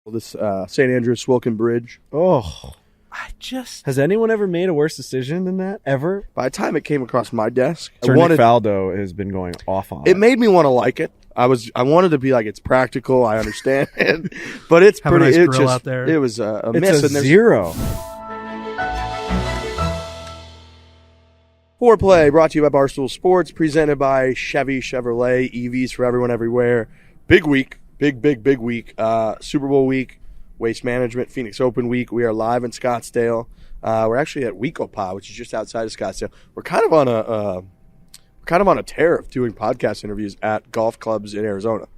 This St. Andrews Swilken Bridge. Oh, has anyone ever made a worse decision than that ever? By the time it came across my desk, Nick Faldo has been going off on it. It made me want to like it. I wanted to be like, it's practical, I understand it, but it's Have pretty. A nice it grill just out there. It was a it's miss. A zero. Foreplay brought to you by Barstool Sports, presented by Chevrolet, EVs for everyone, everywhere. Big week. Big week. Super Bowl week, Waste Management, Phoenix Open week. We are live in Scottsdale. We're actually at Wmpo, which is just outside of Scottsdale. We're kind of on a tear of doing podcast interviews at golf clubs in Arizona.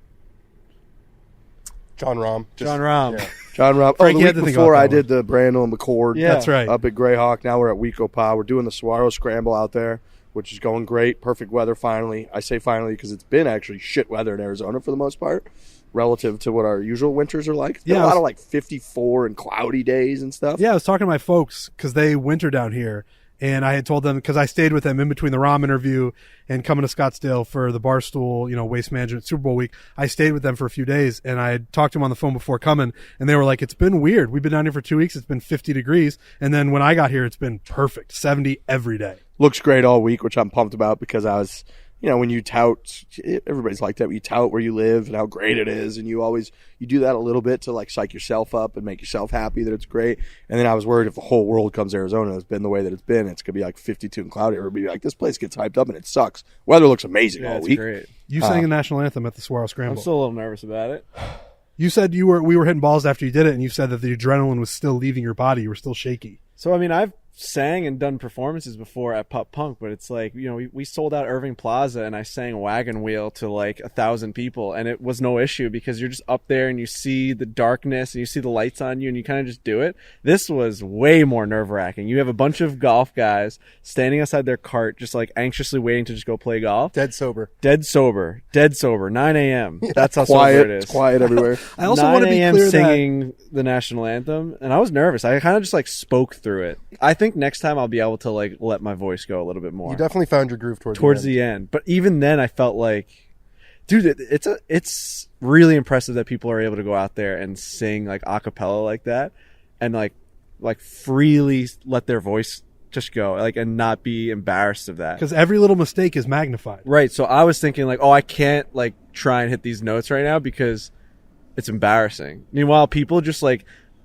John Rahm. John Rahm. Frank, the week before I did the Brandel and McCord. Yeah, that's right. Up at Greyhawk. Now we're at Wmpo. We're doing the Saguaro Scramble out there, which is going great. Perfect weather finally. I say finally because it's been actually shit weather in Arizona for the most part, relative to what our usual winters are like. It's been a lot of like 54 and cloudy days and stuff. Yeah, I was talking to my folks because they winter down here, and I had told them, because I stayed with them in between the Rahm interview and coming to Scottsdale for the Barstool, Waste Management Super Bowl week. I stayed with them for a few days, and I had talked to them on the phone before coming, and they were like, it's been weird. We've been down here for 2 weeks. It's been 50 degrees. And then when I got here, it's been perfect, 70 every day. Looks great all week, which I'm pumped about because I was, when you tout, everybody's like that. You tout where you live and how great it is, and you do that a little bit to like psych yourself up and make yourself happy that it's great. And then I was worried if the whole world comes to Arizona, it's been the way that it's been, it's gonna be like 52 and cloudy, or be like this place gets hyped up and it sucks. Weather looks amazing all week. Great. You sang the national anthem at the Saguaro Scramble. I'm still a little nervous about it. You said we were hitting balls after you did it, and you said that the adrenaline was still leaving your body. You were still shaky. So, I've sang and done performances before at Pop Punk, but it's like, we sold out Irving Plaza and I sang Wagon Wheel to like 1,000 people, and it was no issue because you're just up there and you see the darkness and you see the lights on you and you kind of just do it. This was way more nerve-wracking. You have a bunch of golf guys standing outside their cart just like anxiously waiting to just go play golf. Dead sober, 9 a.m. That's how sober it is. It's quiet everywhere. I also want to be clear singing the national anthem, and I was nervous. I kind of just like spoke through it. I think next time I'll be able to like let my voice go a little bit more. You definitely found your groove towards the end. But even then, I felt like, dude, it's really impressive that people are able to go out there and sing like a cappella like that, and like freely let their voice just go, like, and not be embarrassed of that. Because every little mistake is magnified. Right. So I was thinking like, I can't like try and hit these notes right now because it's embarrassing. Meanwhile, people just like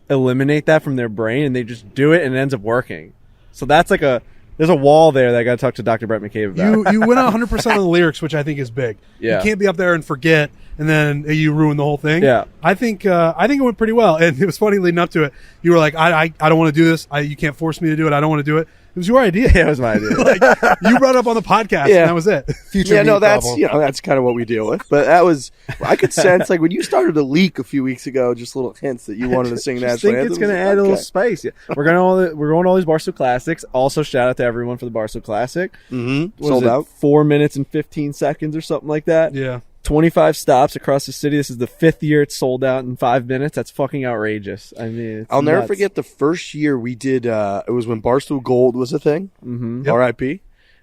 eliminate that from their brain and they just do it and it ends up working. So that's like there's a wall there that I got to talk to Dr. Brett McCabe about. You went 100% of the lyrics, which I think is big. Yeah. You can't be up there and forget, and then you ruin the whole thing. Yeah. I think it went pretty well. And it was funny leading up to it. You were like, I don't want to do this. You can't force me to do it. I don't want to do it. It was your idea. Yeah, it was my idea. Like, you brought it up on the podcast, and that was it. That's kind of what we deal with. But I could sense, like, when you started to leak a few weeks ago, just little hints that you wanted to sing national think anthem. It's going to add a little spice. Yeah. We're going to all these Barstool Classics. Also, shout out to everyone for the Barstool Classic. Mm-hmm. Sold out. 4 minutes and 15 seconds or something like that. Yeah. 25 stops across the city. This is the 5th year it's sold out in 5 minutes. That's fucking outrageous. I'll never forget the first year we did. It was when Barstool Gold was a thing. Mm-hmm. Yep. R.I.P.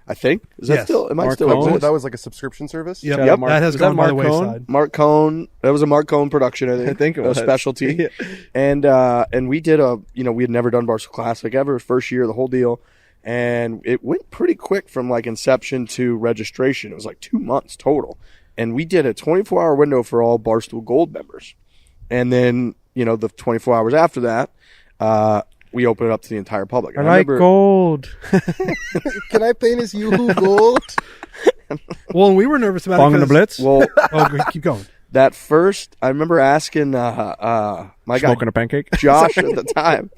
I think. Is that still? It might Mark still Cohn. exist. That was like a subscription service. Yep. Yep. That has gone by the wayside. Mark Cohn. That was a Mark Cohn production. I think it was a specialty. Yeah. And we did we had never done Barstool Classic ever. First year, the whole deal. And it went pretty quick from like inception to registration. It was like 2 months total. And we did a 24-hour window for all Barstool Gold members. And then, the 24 hours after that, we opened it up to the entire public. And I like gold. Can I paint as you gold? Well, we were nervous about Bong it. the Blitz? Well, keep going. That first, I remember asking my guy, Smoking a pancake? Josh at the time.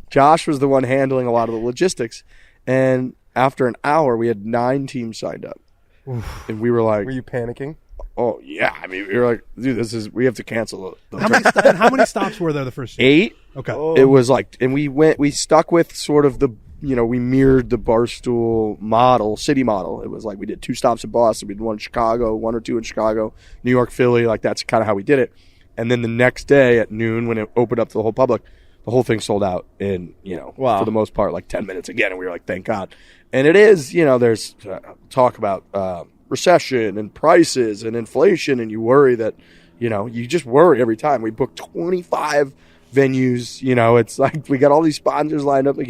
Josh was the one handling a lot of the logistics. And after an hour, we had 9 teams signed up. And we were like... Were you panicking? Oh, yeah. I mean, we were like, dude, we have to cancel the How many stops were there the first year? 8. Okay. It was like, and we stuck with sort of we mirrored the Barstool model, city model. It was like we did 2 stops in Boston. We did 1 in Chicago, 1 or 2 in Chicago, New York, Philly. Like, that's kind of how we did it. And then the next day at noon, when it opened up to the whole public, the whole thing sold out in, for the most part, like 10 minutes again. And we were like, thank God. And it is, there's talk about recession and prices and inflation, and you worry that you just worry every time. We booked 25 venues. It's like we got all these sponsors lined up. Like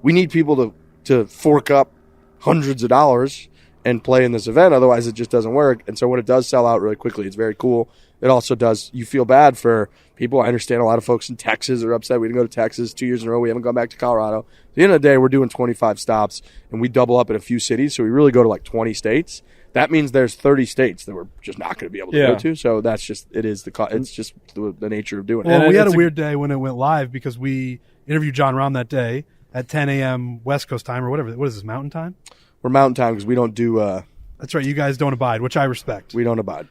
we need people to fork up hundreds of dollars and play in this event. Otherwise, it just doesn't work. And so when it does sell out really quickly, it's very cool. It also does. You feel bad for people. I understand a lot of folks in Texas are upset. We didn't go to Texas 2 years in a row. We haven't gone back to Colorado. At the end of the day, we're doing 25 stops, and we double up in a few cities. So we really go to like 20 states. That means there's 30 states that we're just not going to be able to go to. So that's just it's just the nature of doing it. Well, we had a weird day when it went live because we interviewed Jon Rahm that day at 10 a.m. West Coast time or whatever. What is this, Mountain Time? We're Mountain Time because we don't do. That's right. You guys don't abide, which I respect. We don't abide.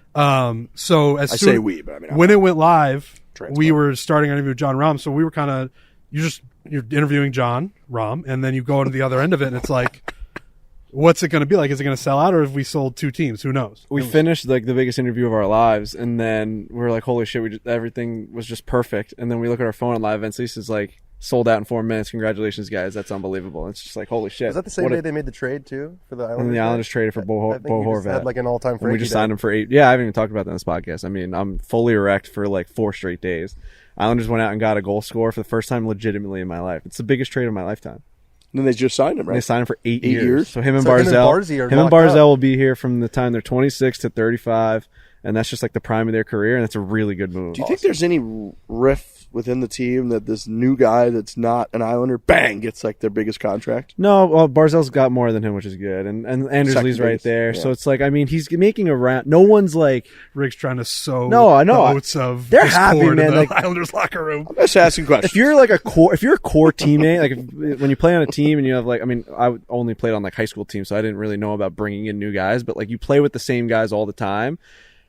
So I say we, but I mean when it went live, Transport. we were starting our interview with Jon Rahm. So we were kind of you're interviewing Jon Rahm, and then you go into the other end of it, and it's like, what's it going to be like? Is it going to sell out, or have we sold 2 teams? Who knows? We finished like the biggest interview of our lives, and then we were like, holy shit, everything was just perfect. And then we look at our phone at live events. Lisa's like, sold out in 4 minutes. Congratulations, guys. That's unbelievable. It's just like, holy shit. Was that the same day they made the trade, too, for the Islanders? And the Islanders traded for Bo Horvat. Had like an all-time and we just signed him for 8. Yeah, I haven't even talked about that in this podcast. I mean, I'm fully erect for like 4 straight days. Islanders went out and got a goal scorer for the first time legitimately in my life. It's the biggest trade of my lifetime. And then they just signed him, right? And they signed him for 8 years. So him and So Barzell will be here from the time they're 26 to 35. And that's just like the prime of their career, and it's a really good move. Do you think there's any rift within the team that this new guy that's not an Islander, bang, gets like their biggest contract? No, well, Barzell's got more than him, which is good. And Andersley's right there. Yeah. So it's like, I mean, he's making a round. No one's like... Rick's trying to sow No, I know. the oats of They're happy, discord man. in the Like, Islanders locker room. I'm just asking questions. if you're like if you're a core teammate, like when you play on a team and you have like, I mean, I only played on like high school teams, so I didn't really know about bringing in new guys, but like you play with the same guys all the time.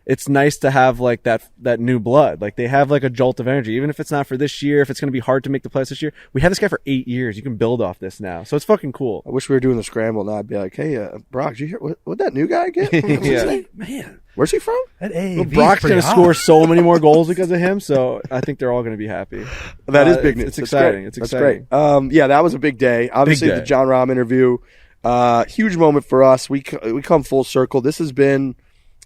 It's nice to have like that new blood. Like they have like a jolt of energy, even if it's not for this year. If it's going to be hard to make the playoffs this year, we have this guy for 8 years. You can build off this now, so it's fucking cool. I wish we were doing the scramble now. I'd be like, hey, Brock, did you hear what that new guy get? What's his name? Man, where's he from? that Well, Brock's going to score so many more goals because of him, so I think they're all going to be happy. That is big news. It's That's exciting. great. It's That's exciting. great. Yeah, that was a big day. Obviously, the Jon Rahm interview, huge moment for us. We come full circle. This has been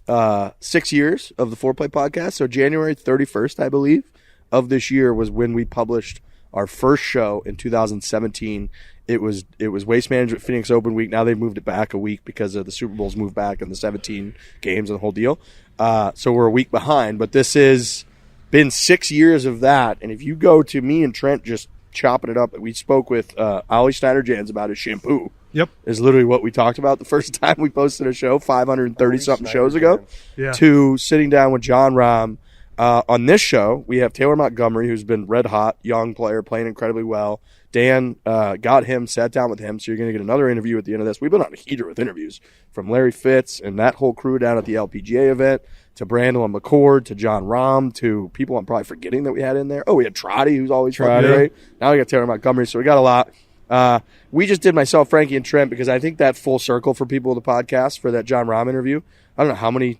6 years of the Foreplay podcast. So January 31st, I believe, of this year was when we published our first show in 2017. It was Waste Management Phoenix Open week. Now they've moved it back a week because of the Super Bowl's moved back and the 17 games and the whole deal. So we're a week behind, but this has been 6 years of that. And if you go to me and Trent just chopping it up, we spoke with Ollie Steiner-Jans about his shampoo. Yep. Is literally what we talked about the first time we posted a show 530-something shows ago, Yeah. to sitting down with Jon Rahm. On this show, we have Taylor Montgomery, who's been red hot, young player, playing incredibly well. Dan got him, sat down with him, so you're going to get another interview at the end of this. We've been on a heater with interviews, from Larry Fitz and that whole crew down at the LPGA event, to Brandon McCord, to Jon Rahm, to people I'm probably forgetting that we had in there. Oh, we had Trotty, who's always fucking great. Now we got Taylor Montgomery, so we got a lot. We just did myself, Frankie, and Trent because I think that full circle for people in the podcast for that Jon Rahm interview. I don't know how many,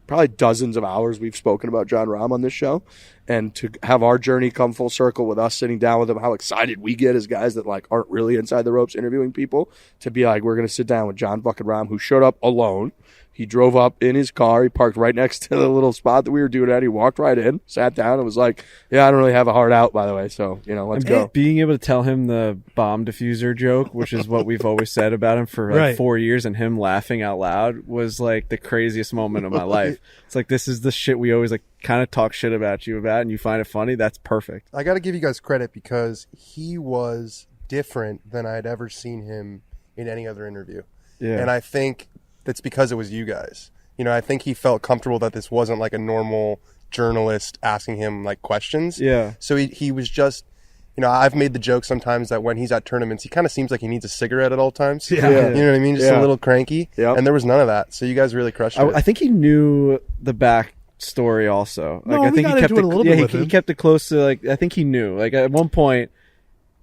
probably dozens of hours we've spoken about Jon Rahm on this show, and to have our journey come full circle with us sitting down with him, how excited we get as guys that like aren't really inside the ropes interviewing people, to be like, we're going to sit down with Jon fucking Rahm, who showed up alone. He drove up in his car. He parked right next to the little spot that we were doing at. He walked right in, sat down, and was like, yeah, I don't really have a heart out, by the way, so, let's go. Being able to tell him the bomb diffuser joke, which is what we've always said about him for like 4 years, and him laughing out loud was like the craziest moment of my life. It's like, this is the shit we always like kind of talk shit about you about, and you find it funny. That's perfect. I got to give you guys credit because he was different than I had ever seen him in any other interview. Yeah. And I think that's because it was you guys. I think he felt comfortable that this wasn't like a normal journalist asking him like questions. Yeah. So he was just, I've made the joke sometimes that when he's at tournaments, he kind of seems like he needs a cigarette at all times. Yeah. You know what I mean? Just a little cranky. Yep. And there was none of that. So you guys really crushed it. I think he knew the back story also. No, I we think got he kept into it a little bit with he him. kept it close to like, I think he knew. Like at one point,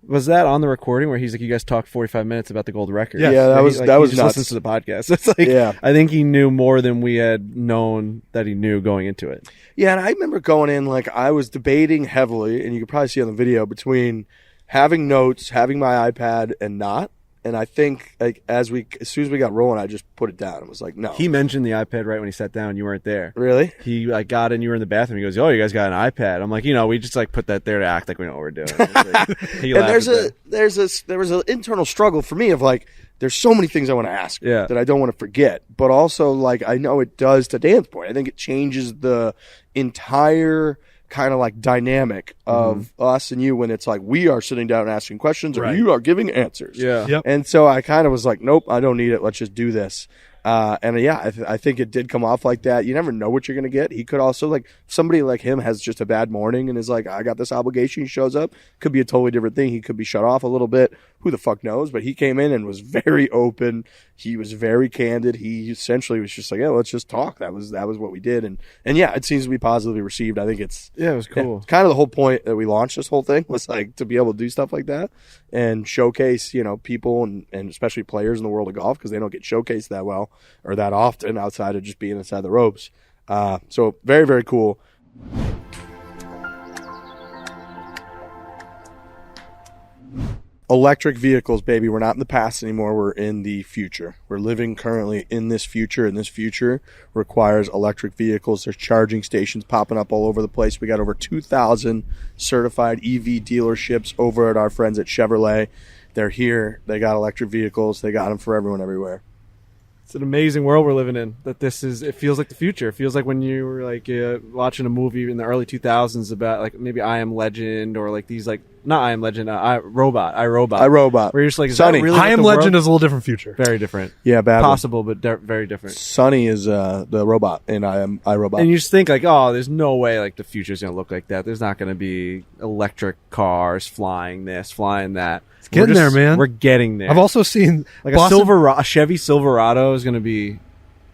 was that on the recording where he's like, you guys talked 45 minutes about the gold record? Yes. Yeah, that was he nuts. just listens to the podcast. It's like, Yeah. I think he knew more than we had known that he knew going into it. Yeah, and I remember going in, like, I was debating heavily, and you could probably see on the video, between having notes, having my iPad, and not. And I think like as soon as we got rolling, I just put it down. It was like, no. He mentioned the iPad right when he sat down. You weren't there. Really? He got in. You were in the bathroom. He goes, "Oh, you guys got an iPad." I'm like, we just like put that there to act like we know what we're doing. Like, he and laughed at that. there was an internal struggle for me of like, there's so many things I want to ask that I don't want to forget, but also like I know it does, to Dan's point, I think it changes the entire kind of like dynamic of us and you when it's like we are sitting down and asking questions or you are giving answers. Yeah. Yep. And so I kind of was like, nope, I don't need it. Let's just do this. I think it did come off like that. You never know what you're going to get. He could also, like, somebody like him has just a bad morning and is like, I got this obligation. He shows up. Could be a totally different thing. He could be shut off a little bit. Who the fuck knows? But he came in and was very open. He was very candid. He essentially was just like, yeah, let's just talk. That was what we did. And yeah, it seems to be positively received. I think it was cool. Kind of the whole point that we launched this whole thing was like to be able to do stuff like that and showcase, people and especially players in the world of golf, because they don't get showcased that well or that often outside of just being inside the ropes. So very, very cool. Electric vehicles, baby. We're not in the past anymore. We're in the future. We're living currently in this future, and this future requires electric vehicles. There's charging stations popping up all over the place. We got over 2,000 certified EV dealerships over at our friends at Chevrolet. They're here. They got electric vehicles. They got them for everyone everywhere. It's an amazing world we're living in. It feels like the future. It feels like when you were like watching a movie in the early 2000s about like maybe I Am Legend or like these like not I Am Legend, iRobot. iRobot. Where you're just like, is Sunny. that really I Am the Legend world? is a little different future. Very different. Yeah, bad. Possible, but very different. Sunny is the robot, and I am iRobot. And you just think like, oh, there's no way like the future's gonna look like that. There's not gonna be electric cars flying this, flying that. It's getting there, man. We're getting there. I've also seen like Boston- a Chevy Silverado is gonna be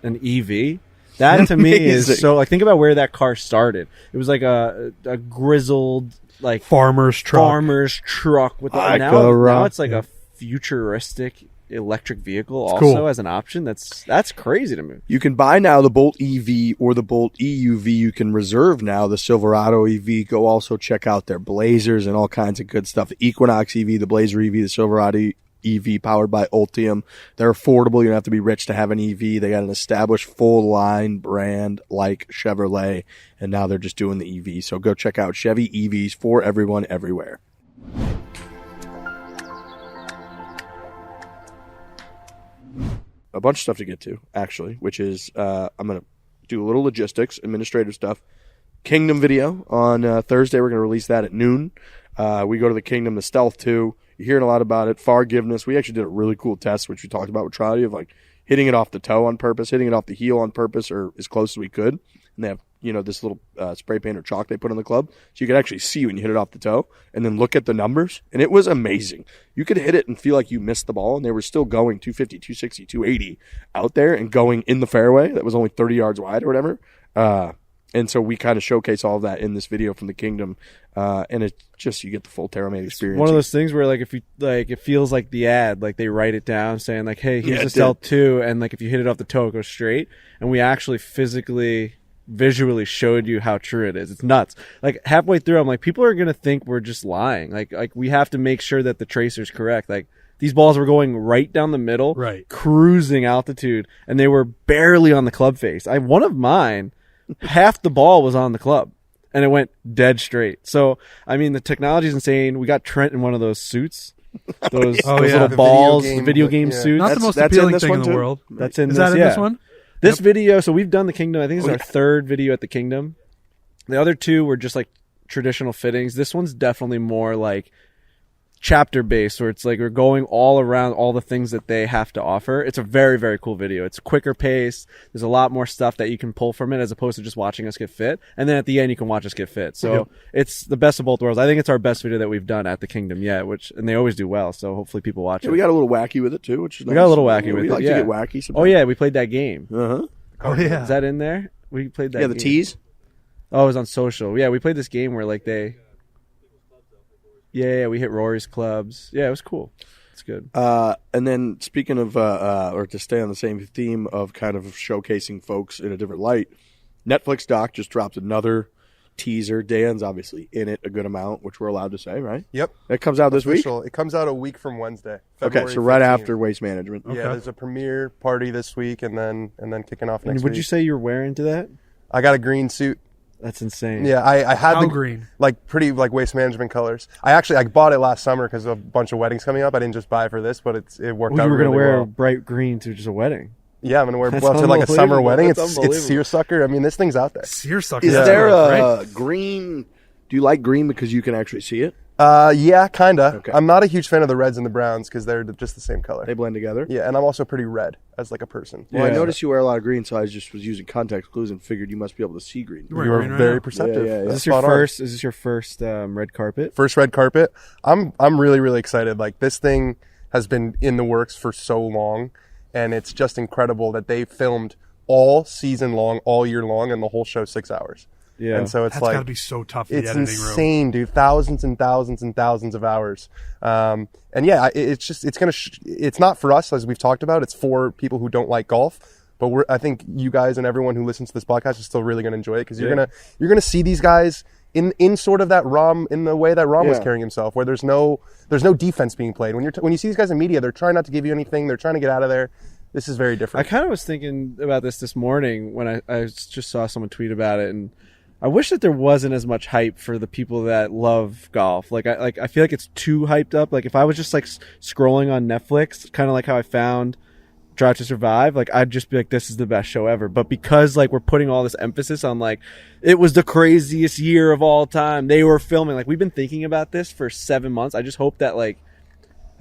an EV. That to me is so like, think about where that car started. It was like a grizzled like farmer's truck with now it's like a futuristic electric vehicle also cool. as an option. That's crazy to me. You can buy now the Bolt EV or the Bolt EUV. You can reserve now the Silverado EV. Go also check out their Blazers and all kinds of good stuff. The Equinox EV, the Blazer EV, the Silverado EV powered by Ultium. They're affordable. You don't have to be rich to have an EV. They got an established full line brand like Chevrolet, and now they're just doing the EV. So go check out Chevy EVs for everyone everywhere. A bunch of stuff to get to, actually, which is I'm going to do a little logistics, administrative stuff. Kingdom video on Thursday. We're going to release that at noon. We go to the Kingdom, the Stealth 2. You're hearing a lot about it. Forgiveness. We actually did a really cool test, which we talked about with Trotty, of like hitting it off the toe on purpose, hitting it off the heel on purpose, or as close as we could. And they have, this little spray paint or chalk they put on the club, so you could actually see when you hit it off the toe, and then look at the numbers. And it was amazing. You could hit it and feel like you missed the ball, and they were still going 250, 260, 280 out there and going in the fairway that was only 30 yards wide or whatever. And so we kind of showcase all of that in this video from the Kingdom, and it's just, you get the full TaylorMade experience. One of those things where like if you like, it feels like the ad, like they write it down saying like, hey, here's the Stealth 2, and like if you hit it off the toe, it goes straight. And we actually visually showed you how true it is. It's nuts. Like halfway through, I'm like, people are gonna think we're just lying. Like we have to make sure that the tracer's correct. Like these balls were going right down the middle, right, cruising altitude, and they were barely on the club face. One of mine. Half the ball was on the club, and it went dead straight. So, I mean, the technology's insane. We got Trent in one of those suits, those little balls, the video game suits. Not the most appealing thing in the world. That's in Is this, that in this one? This video, so we've done the Kingdom. I think this is our third video at the Kingdom. The other two were just like traditional fittings. This one's definitely more like chapter based, where it's like we're going all around all the things that they have to offer. It's a very, very cool video. It's quicker pace. There's a lot more stuff that you can pull from it as opposed to just watching us get fit. And then at the end, you can watch us get fit. So it's the best of both worlds. I think it's our best video that we've done at the Kingdom yet, and they always do well. So hopefully people watch it. We got a little wacky with it too, which is nice. We got a little wacky with it. We like to get wacky sometimes. Oh yeah, we played that game. Uh-huh. Oh yeah. Is that in there? We played that. Yeah, the game. tease. Oh, it was on social. Yeah, we played this game where like they. Yeah, we hit Rory's clubs. Yeah, it was cool. It's good. And then speaking of, or to stay on the same theme of kind of showcasing folks in a different light, Netflix doc just dropped another teaser. Dan's obviously in it a good amount, which we're allowed to say, right? Yep. That comes out this week? It comes out a week from Wednesday. Okay, February so right 15th. after Waste Management. Yeah, there's a premiere party this week, and then kicking off next And week. would you say you're wearing to that? I got a green suit. That's insane. Yeah, I had How the green? like pretty like Waste Management colors. I bought it last summer because of a bunch of weddings coming up. I didn't just buy it for this, but it worked out You were really gonna wear well. a bright green to just a wedding. Yeah, I'm gonna wear That's to like a summer unbelievable. wedding. That's It's unbelievable. seersucker. I mean, this thing's out there. Seersucker. Is That's there great. a green? Do you like green because you can actually see it? Yeah, kinda. Okay. I'm not a huge fan of the reds and the browns because they're just the same color. They blend together. Yeah, and I'm also pretty red as like a person. Well, I Yeah. noticed you wear a lot of green, so I just was using context clues and figured you must be able to see green. You're wearing You were green right very now. perceptive. Yeah, yeah, yeah. Is That's this your spot on. first? Is this your first red carpet? First red carpet. I'm really really excited. Like this thing has been in the works for so long, and it's just incredible that they filmed all season long, all year long, and the whole show 6 hours. Yeah. And so it's That's like got to be so tough in the it's editing room. insane, dude. Thousands and thousands and thousands of hours. And yeah, it's not for us as we've talked about. It's for people who don't like golf. But I think you guys and everyone who listens to this podcast is still really going to enjoy it because you're gonna see these guys in sort of that Rahm, in the way that Rahm was Yeah. carrying himself, where there's no defense being played. When you see these guys in media, they're trying not to give you anything. They're trying to get out of there. This is very I different. kind of was thinking about this morning when I just saw someone tweet about it, and I wish that there wasn't as much hype for the people that love golf. I feel like it's too hyped up. Like if I was just like scrolling on Netflix, kind of like how I found Drive to Survive, like I'd just be like, this is the best show ever. But because like we're putting all this emphasis on like it was the craziest year of all time, they were filming, like we've been thinking about this for 7 months. I just hope that like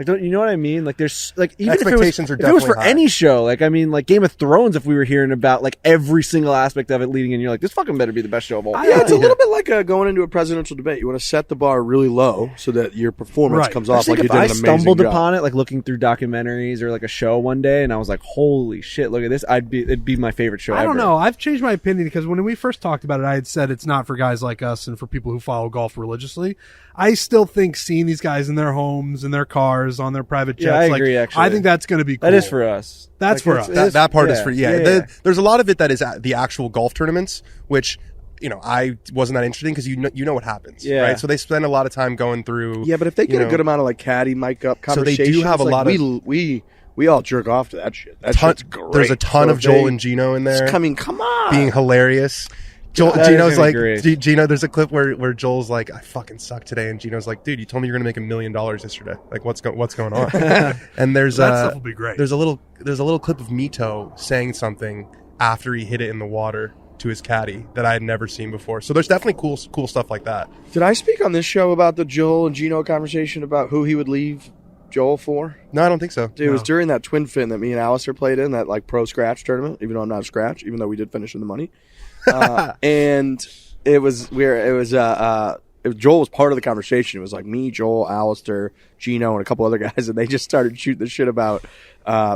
don't you know what I mean? Like there's like even Expectations are if it was definitely for high. any show, like I mean like Game of Thrones, if we were hearing about like every single aspect of it leading in, you're like, this fucking better be the best show of all time. Yeah, it's a little bit like going into a presidential debate. You want to set the bar really low so that your performance Right. comes I off just think like you if did I an amazing stumbled job. upon it, like looking through documentaries or like a show one day, and I was like, "Holy shit! Look at this!" it'd be my favorite show. I don't ever. know. I've changed my opinion because when we first talked about it, I had said it's not for guys like us and for people who follow golf religiously. I still think seeing these guys in their homes, in their cars, on their private jets, Yeah, I agree, actually. I think that's going to be cool. That is for us. That's for us. That part is for There's a lot of it that is at the actual golf tournaments, which I wasn't that interesting because you know what happens, Yeah. right? So they spend a lot of time going through. Yeah, but if they get a good amount of like caddy mic up So they conversations, do have a like, lot of- we all jerk off to that shit. That shit's great. There's a ton So of if Joel they- and Gino in there, I mean, come on, being hilarious. That is Gino's gonna like, be great. Gino, there's a clip where Joel's like, I fucking suck today. And Gino's like, dude, you told me you're going to make $1 million yesterday. Like, what's going on? And there's, That stuff will be great. There's a little clip of Mito saying something after he hit it in the water to his caddy that I had never seen before. So there's definitely cool stuff like that. Did I speak on this show about the Joel and Gino conversation about who he would leave Joel for? No, I don't think so. Dude, it was during that twin fin that me and Alistair played in, that like pro scratch tournament, even though I'm not a scratch, even though we did finish in the money. And Joel was part of the conversation. It was like me, Joel, Alistair, Gino, and a couple other guys, and they just started shooting the shit about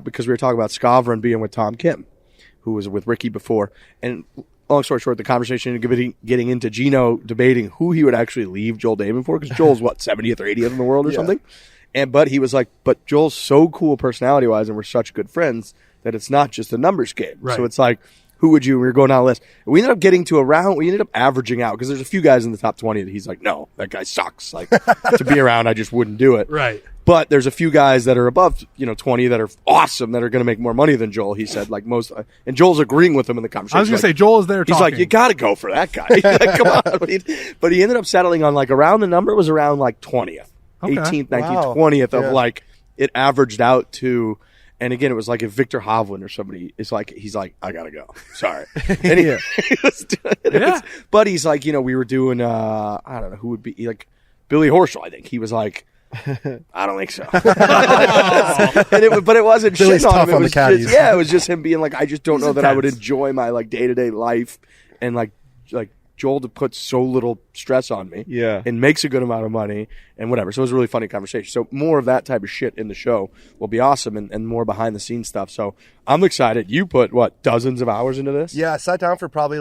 because we were talking about Scavron being with Tom Kim, who was with Ricky before. And long story short, the conversation getting into Gino debating who he would actually leave Joel Damon for, because Joel's what, 70th or 80th in the world or something. But he was like, but Joel's so cool personality wise, and we're such good friends that it's not just a numbers game. Right. So it's like, who would you? We were going down a list. We ended up getting to a round. We ended up averaging out because there's a few guys in the top 20 that he's like, no, that guy sucks. Like to be around, I just wouldn't do it. Right. But there's a few guys that are above, 20 that are awesome that are going to make more money than Joel. He said, like most, and Joel's agreeing with him in the conversation. I was going like, to say, Joel is there he's talking. like, you got to go for that guy. He's like, come on. But he ended up settling on like around the number was around like 20th, Okay. 18th, 19th, Wow. 20th of Yeah. like it averaged out to. And again, it was like if Victor Hovland or somebody is like, he's like, I gotta go. Sorry. And he was doing it. Yeah. But he's like, we were doing, I don't know who would be like Billy Horschel. I think he was like, I don't think so. But it wasn't Billy's shit on tough him. It on the was caddies. just, it was just him being like, I just don't He's know that I would intense. enjoy my like day to day life, and like Joel to put so little stress on me. Yeah. And makes a good amount of money and whatever. So it was a really funny conversation. So more of that type of shit in the show will be awesome, and more behind the scenes stuff. So I'm excited. You put dozens of hours into this? Yeah, I sat down for probably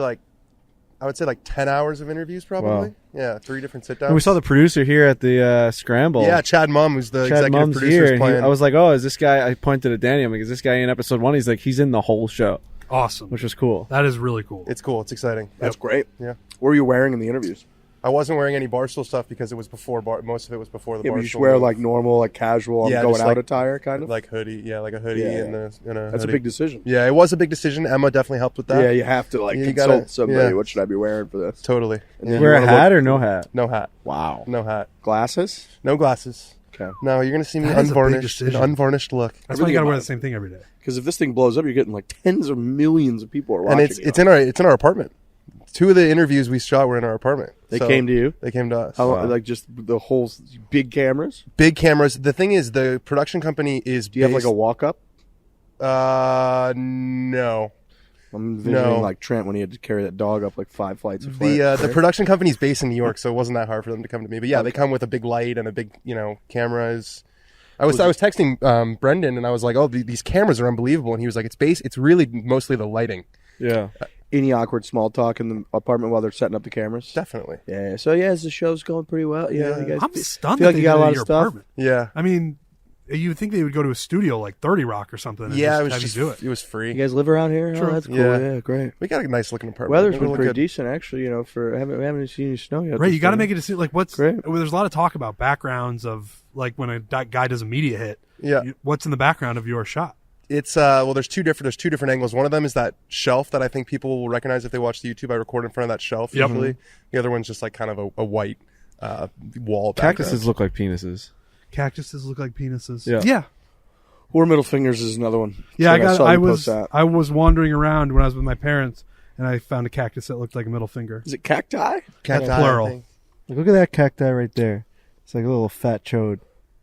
I would say 10 hours of interviews probably. Wow. Yeah, 3 different sit downs. And we saw the producer here at the Scramble. Yeah, Chad Mumm, who's the Chad executive Mum's producer, here. is And playing. I was like, oh, is this guy? I pointed at Danny. I'm like, is this guy in episode 1? He's like, he's in the whole show, Awesome. which was cool. That is really cool. It's cool. It's exciting. That's great. Yeah. What were you wearing in the interviews? I wasn't wearing any Barstool stuff because it was before most of it was before the Yeah, Barstool. but you just wear move. like normal, like casual, Yeah, going just out like- attire, kind of. like hoodie, like a hoodie Yeah. and a That's a hoodie. big decision. Yeah, it was a big decision. Emma definitely helped with that. Yeah, you have to like You consult gotta- somebody. yeah. What should I be wearing for this? Totally. And then Wear you a wanna hat look- or no hat? No hat. Wow. No hat. Glasses? No glasses. Okay. No, you're gonna see me That is a big unvarnished. An decision. unvarnished look. That's why you Everything got to wear about the same thing every day. Because if this thing blows up, you're getting like tens of millions of people are watching. And it's in our apartment. 2 of the interviews we shot were in our apartment. They So, came to you. They came to us. How, like just the whole big cameras. Big cameras. The thing is, the production company is. Do you have like a walk up? No. I'm envisioning No. like Trent when he had to carry that dog up like 5 flights of stairs. The production company's based in New York, so it wasn't that hard for them to come to me. But yeah, they come with a big light and a big, cameras. I was texting Brendan and I was like, "Oh, these cameras are unbelievable," and he was like, "It's really mostly the lighting." Yeah. Any awkward small talk in the apartment while they're setting up the cameras? Definitely. Yeah. So yeah, the show's going pretty well. Yeah. You guys I'm stunned feel that like they you got a did it lot in of your stuff. apartment. Yeah. I mean, you would think they would go to a studio like 30 Rock or something. And Yeah, just it was have just you do it. it was free. You guys live around here? Sure. Oh, that's cool. Yeah. Yeah, great. We got a nice looking apartment. Weather's It'll been look pretty good. decent, actually. We haven't seen any snow yet. Right, you got to make it seem like what's. Great. Well, there's a lot of talk about backgrounds of like when a guy does a media hit. Yeah. What's in the background of your shot? It's there's two different angles. One of them is that shelf that I think people will recognize if they watch the YouTube. I record in front of that shelf Yep. usually. The other one's just like kind of a white wall. Cactuses look like penises. Cactuses look like penises. Yeah. Yeah. Or middle fingers is another one. Yeah, So I saw you was post that. I was wandering around when I was with my parents and I found a cactus that looked like a middle finger. Is it cacti? Cacti, That's plural. I think. Look at that cacti right there. It's like a little fat chode.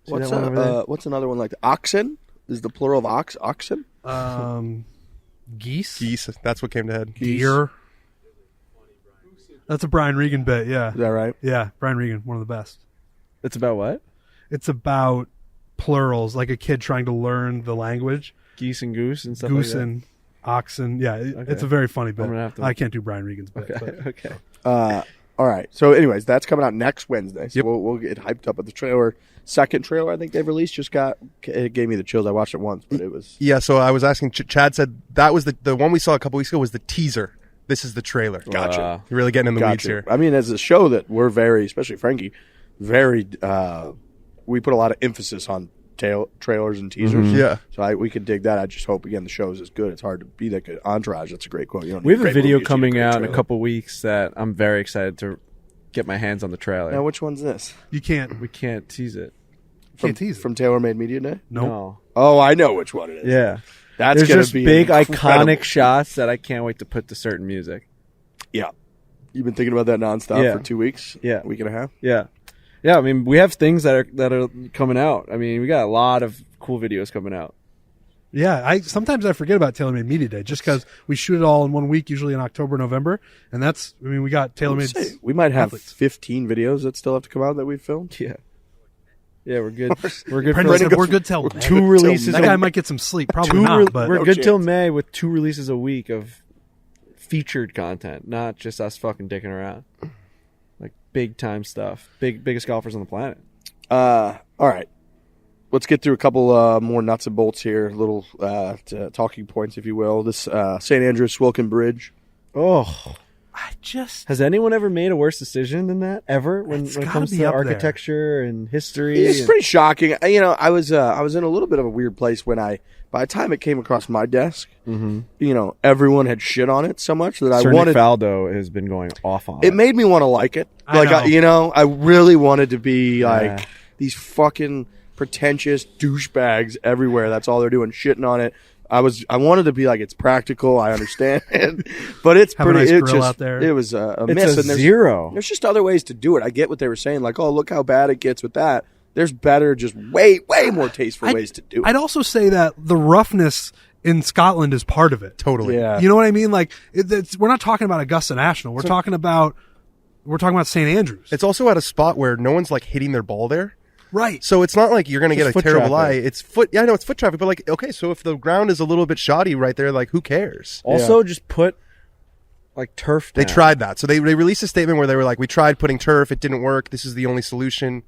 See What's that one over there? what's another one like? Oxen? Is the plural of oxen? Geese? Geese. That's what came to head. Deer. That's a Brian Regan bit, yeah. Is that right? Yeah, Brian Regan, one of the best. It's about what? It's about plurals, like a kid trying to learn the language. Geese and goose and stuff Goose like that? and oxen. Yeah, Okay. it's a very funny bit. I'm gonna have to- I can't do Brian Regan's bit. Okay. But Okay. All right. So, anyways, that's coming out next Wednesday. So Yep. we'll get hyped up at the trailer. Second trailer I think they've released it gave me the chills. I watched it once, but it was Yeah, so I was asking. Chad said that was the one we saw a couple weeks ago was the teaser. This is the trailer. Gotcha. You're really getting in the weeds gotcha. here. I mean, as a show that we're very, especially Frankie, very. We put a lot of emphasis on trailers and teasers. Yeah. So we could dig that. I just hope again the show is as good. It's hard to be that good. Entourage. That's a great quote. You don't We need have a great video movie, you just need coming great out in a trailer. couple weeks that I'm very excited to get my hands on the trailer. Now, which one's this? you can't We can't tease it. can't tease it. From Taylor Made Media Day. Nope. No. Oh, I know which one it is. Yeah. That's There's gonna just be big incredible. iconic shots that I can't wait to put to certain music. Yeah. You've been thinking about that nonstop Yeah. for 2 weeks? Yeah. A week and a half? Yeah. Yeah, I mean, we have things that are coming out. I mean, we got a lot of cool videos coming out. Yeah, sometimes I forget about TaylorMade Media Day just because we shoot it all in 1 week, usually in October, November, and we got TaylorMade. Say, we might have athletes. 15 videos that still have to come out that we've filmed. Yeah. Yeah, we're good. We're good Brendan said goes- we're good till May. two releases. That guy might get some sleep, probably two not. But we're No good till chance. May with 2 releases a week of featured content, not just us fucking dicking around. Like big time stuff. Biggest golfers on the planet. All right. Let's get through a couple more nuts and bolts here, little talking points, if you will. This St. Andrews Swilken Bridge. Oh, I just has anyone ever made a worse decision than that ever when It's it gotta comes be to up there. architecture and history? It's and- pretty shocking. I was in a little bit of a weird place when by the time it came across my desk, everyone had shit on it so much that I Sir wanted. Nick Faldo has been going off on It made me want to like it. I know. I really wanted to be like Yeah. these fucking pretentious douchebags everywhere. That's all they're doing, shitting on it. I wanted to be like, it's practical. I understand, but it's Have a pretty. nice It grill just out there. it was a It's miss. a and there's, zero. There's just other ways to do it. I get what they were saying. Like, oh, look how bad it gets with that. There's better, just way more tasteful ways to do it. I'd also say that the roughness in Scotland is part of it. Totally. Yeah. You know what I mean? Like we're not talking about Augusta National. We're talking about St. Andrews. It's also at a spot where no one's like hitting their ball there. Right. So it's not like you're going to get Just a foot terrible traffic. eye. It's foot. Yeah, I know it's foot traffic, but like, okay, so if the ground is a little bit shoddy right there, like, who cares? Also, just put like turf. They down. tried that. So they released a statement where they were like, we tried putting turf. It didn't work. This is the only solution.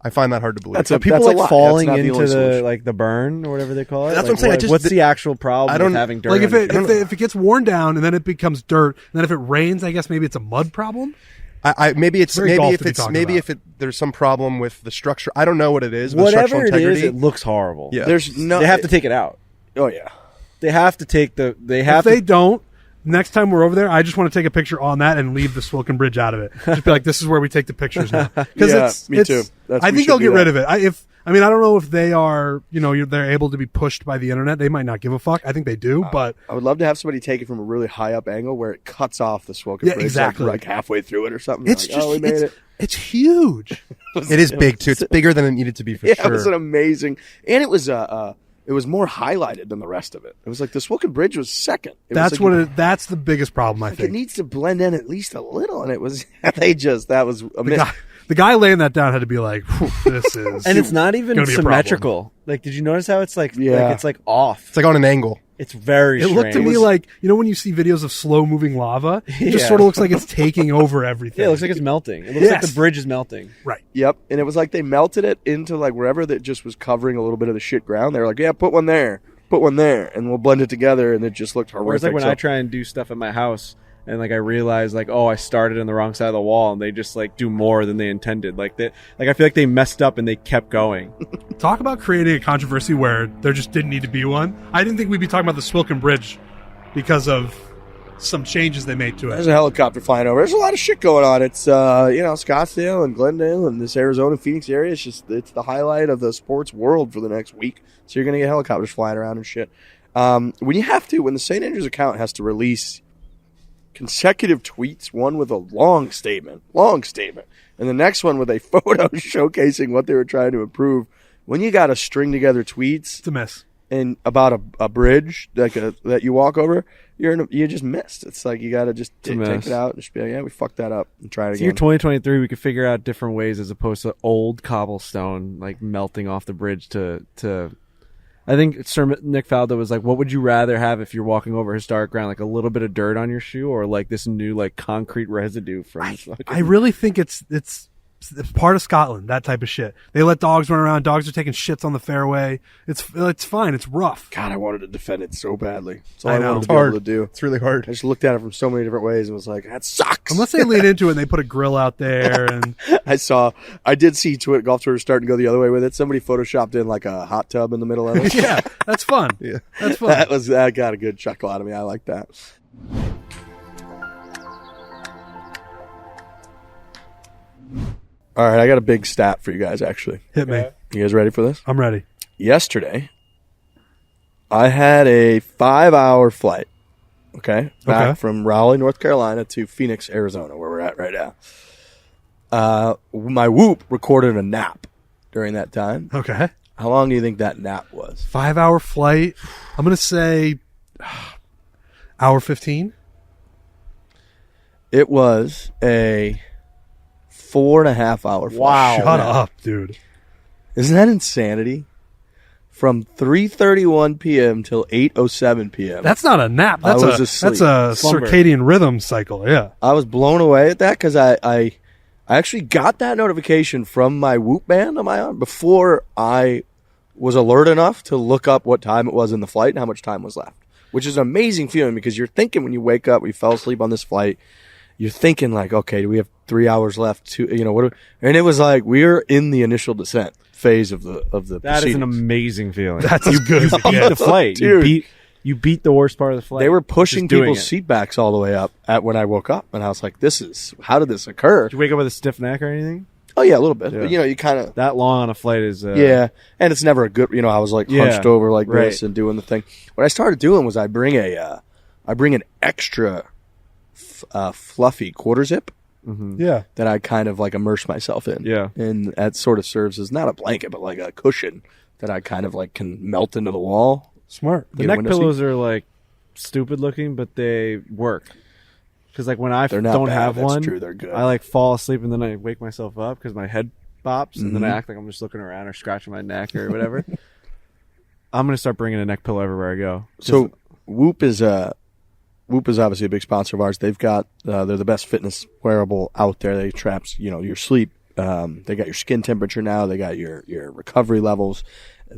I find that hard to believe. That's Are people a like lot. falling That's not the into only the solution. like the burn or whatever they call it? That's Like, what I'm saying. what's the actual problem with having dirt? Like if on your if it gets worn down and then it becomes dirt, and then if it rains, I guess maybe it's a mud problem. Maybe it's Very maybe golf if to be it's talking maybe about. if there's some problem with the structure. I don't know what it is. With whatever structural it integrity. is, it looks horrible. Yeah. There's no. They have to take it out. Oh yeah. They have to take the. They If have they to. don't, next time we're over there, I just want to take a picture on that and leave the Swilken Bridge out of it. Just be like, this is where we take the pictures now. Yeah, me too. I think they'll get rid of it. I mean, I don't know if they are, they're able to be pushed by the internet. They might not give a fuck. I think they do, but I would love to have somebody take it from a really high up angle where it cuts off the Swilken Bridge, exactly. like halfway through it or something. it's Like, we made just, it. it's huge. It is big too. It's bigger than it needed to be for Yeah, sure. it was an amazing, and it was more highlighted than the rest of it. It was like the Swilken Bridge was second. That's that's the biggest problem, I It think. needs to blend in at least a little, and it was that was a miss. The guy laying that down had to be like, this is. And it's not even gonna be a problem. symmetrical. Like, did you notice how it's like? Yeah. Like, it's like off. It's like on an angle. It's very. It looked to strange. me like, when you see videos of slow moving lava, it just Yeah. sort of looks like it's taking over everything. Yeah, it looks like it's melting. It looks like Yes. the bridge is melting. Right. Yep, and it was like they melted it into like wherever that just was covering a little bit of the shit ground. They were like, yeah, put one there, and we'll blend it together, and it just looked horrific. Whereas like when So- I try and do stuff at my house and like I realize like, oh, I started on the wrong side of the wall and they just like do more than they intended. Like I feel like they messed up and they kept going. Talk about creating a controversy where there just didn't need to be one. I didn't think we'd be talking about the Swilken Bridge because of some changes they made to There's it. a helicopter flying over. There's a lot of shit going on. It's Scottsdale and Glendale and this Arizona Phoenix area. It's the highlight of the sports world for the next week. So you're gonna get helicopters flying around and shit. When the St. Andrews account has to release consecutive tweets, one with a long statement, and the next one with a photo showcasing what they were trying to improve. When you got to string together tweets It's a mess. and about a bridge that you walk over, you just missed. It's like you got to just take mess. it out and just be like, yeah, we fucked that up and try it So year again. 2023, we could figure out different ways as opposed to old cobblestone like melting off the bridge to. I think Sir Nick Faldo was like, "What would you rather have if you're walking over historic ground, like a little bit of dirt on your shoe, or like this new like concrete residue from?" I really think it's part of Scotland, that type of shit. They let dogs run around. Dogs are taking shits on the fairway. It's fine. It's rough. God, I wanted to defend it so badly. That's all I I know. wanted It's to be hard. able to do. It's really hard. I just looked at it from so many different ways and was like, that sucks. Unless they lean into it and they put a grill out there and I did see golf Twitter starting to go the other way with it. Somebody photoshopped in like a hot tub in the middle of it. yeah, that's fun. Yeah. That's fun. That got a good chuckle out of me. I like that. All right, I got a big stat for you guys, actually. Hit me. You guys ready for this? I'm ready. Yesterday, I had a 5-hour flight, back from Raleigh, North Carolina to Phoenix, Arizona, where we're at right now. My Whoop recorded a nap during that time. Okay. How long do you think that nap was? 5-hour flight. I'm going to say hour 15. It was a 4.5-hour flight. Wow. Shut up, dude. Isn't that insanity? From 3:31 p.m. till 8:07 p.m. That's not a nap. That's I was a asleep. that's a Slumber. circadian rhythm cycle. Yeah. I was blown away at that because I actually got that notification from my Whoop band on my arm before I was alert enough to look up what time it was in the flight and how much time was left, which is an amazing feeling because you're thinking when you wake up, we fell asleep on this flight, you're thinking like, okay, do we have 3 hours left? And it was like we're in the initial descent phase of the That is an proceedings. amazing feeling. That's as good as it beat gets. the flight. Dude. You beat the worst part of the flight. They were pushing Just doing people's it. seat backs all the way up at when I woke up, and I was like, how did this occur? Did you wake up with a stiff neck or anything? Oh yeah, a little bit. Yeah. But, you kind of That long on a flight is yeah, and it's never a good. I was like Yeah, hunched over like right. this and doing the thing. What I started doing was I bring an extra fluffy quarter zip Yeah. that I kind of like immerse myself in. Yeah. and that sort of serves as not a blanket but like a cushion that I kind of like can melt into the wall. Smart. The Get a neck window seat. pillows are like stupid looking, but they work. Because like when I They're not don't bad, have that's one, true, they're good. I like fall asleep and then I wake myself up because my head bops and then I Mm-hmm. act like I'm just looking around or scratching my neck or whatever. I'm gonna start bringing a neck pillow everywhere I go. So Whoop is obviously a big sponsor of ours. They've got they're the best fitness wearable out there. They traps your sleep They got your skin temperature now. They got your recovery levels,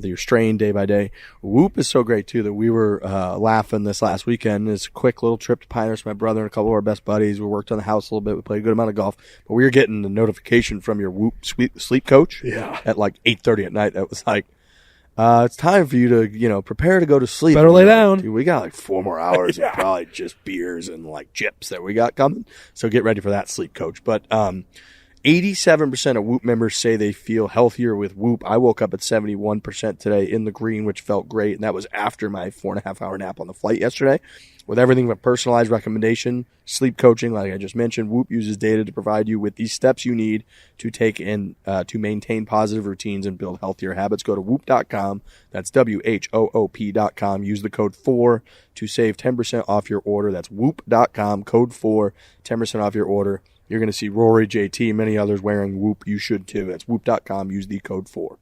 your strain day by day. Whoop is so great too that we were laughing this last weekend. This quick little trip to Pinehurst, my brother and a couple of our best buddies. We worked on the house a little bit. We played a good amount of golf, but we were getting the notification from your Whoop sleep coach at like 8:30 at night. That was like, it's time for you to, prepare to go to sleep. Better lay down. Dude, we got like 4 more hours of probably just beers and like chips that we got coming. So get ready for that, sleep coach. But 87% of Whoop members say they feel healthier with Whoop. I woke up at 71% today in the green, which felt great. And that was after my 4.5 hour nap on the flight yesterday. With everything but personalized recommendation, sleep coaching, like I just mentioned, Whoop uses data to provide you with these steps you need to take in to maintain positive routines and build healthier habits. Go to Whoop.com. That's WHOOP.com. Use the code FORE to save 10% off your order. That's Whoop.com, code FORE, 10% off your order. You're going to see Rory, JT, many others wearing Whoop. You should too. That's Whoop.com. Use the code FORE.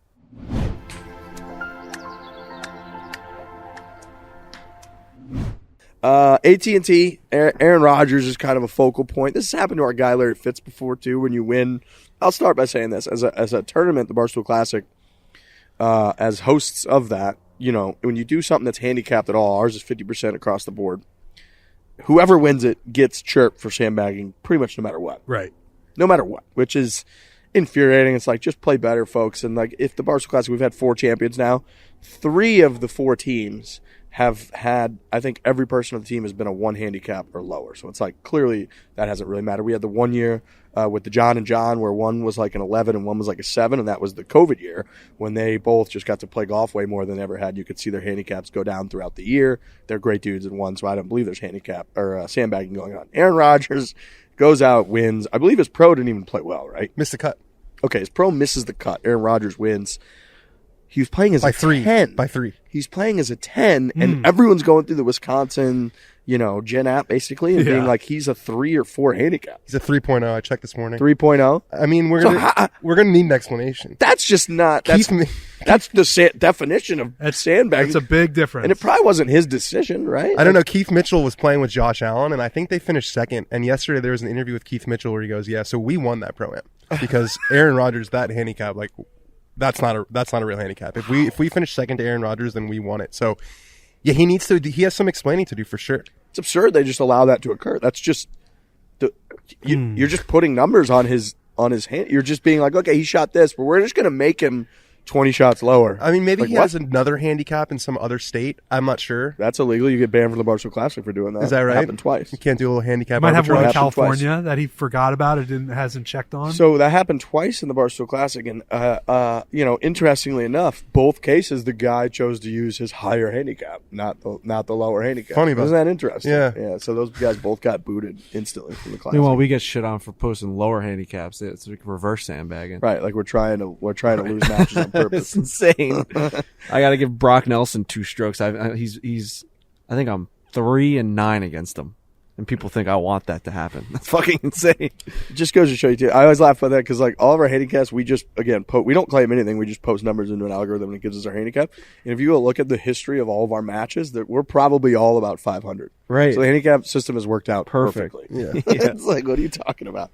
AT&T, Aaron Rodgers is kind of a focal point. This has happened to our guy Larry Fitz before too. When you win, I'll start by saying this as a tournament, the Barstool Classic, as hosts of that, when you do something that's handicapped at all, ours is 50% across the board. Whoever wins it gets chirped for sandbagging pretty much no matter what. Right. No matter what, which is infuriating. It's like, just play better, folks. And like, if the Barstool Classic, we've had 4 champions now. 3 of the 4 teams have had, I think every person on the team has been a 1 handicap or lower. So it's like, clearly that hasn't really mattered. We had the 1 year with the John and John where one was like an 11 and one was like a 7, and that was the COVID year when they both just got to play golf way more than they ever had. You could see their handicaps go down throughout the year. They're great dudes and won, so I don't believe there's handicap or sandbagging going on. Aaron Rodgers goes out, wins. I believe his pro didn't even play well, right? Missed the cut. Okay, his pro misses the cut. Aaron Rodgers wins. He was playing as a 10. By 3. He's playing as a 10, and everyone's going through the Wisconsin, Gen app, basically, and being like, he's a 3 or 4 handicap. He's a 3.0. I checked this morning. 3.0? I mean, we're gonna need an explanation. That's just not... That's the definition of sandbagging. That's a big difference. And it probably wasn't his decision, right? I don't know. Keith Mitchell was playing with Josh Allen, and I think they finished second. And yesterday there was an interview with Keith Mitchell where he goes, yeah, so we won that Pro-Am. Because Aaron Rodgers, that handicap, like... That's not a real handicap. If we finish second to Aaron Rodgers, then we won it. So, yeah, he has some explaining to do for sure. It's absurd they just allow that to occur. That's just you're just putting numbers on his hand. You're just being like, okay, he shot this, but we're just going to make him 20 shots lower. I mean, maybe he has another handicap in some other state. I'm not sure. That's illegal. You get banned from the Barstool Classic for doing that. Is that right? It happened twice. You can't do a little handicap. Might have one in arbitrage. California that he forgot about. Hasn't checked on. So that happened twice in the Barstool Classic, and interestingly enough, both cases the guy chose to use his higher handicap, not the lower handicap. Funny about Isn't that interesting? Yeah. So those guys both got booted instantly from the Classic. Meanwhile, we get shit on for posting lower handicaps. It's like reverse sandbagging. Right, like we're trying to lose matches on purpose. It's insane. I got to give Brock Nelson 2 strokes. I think I'm 3 and 9 against him, and people think I want that to happen. That's fucking insane. It just goes to show you too. I always laugh about that because like all of our handicaps, we just we don't claim anything. We just post numbers into an algorithm and it gives us our handicap. And if you go look at the history of all of our matches, that we're probably all about 500. Right. So the handicap system has worked out perfectly. Yeah. It's like, what are you talking about?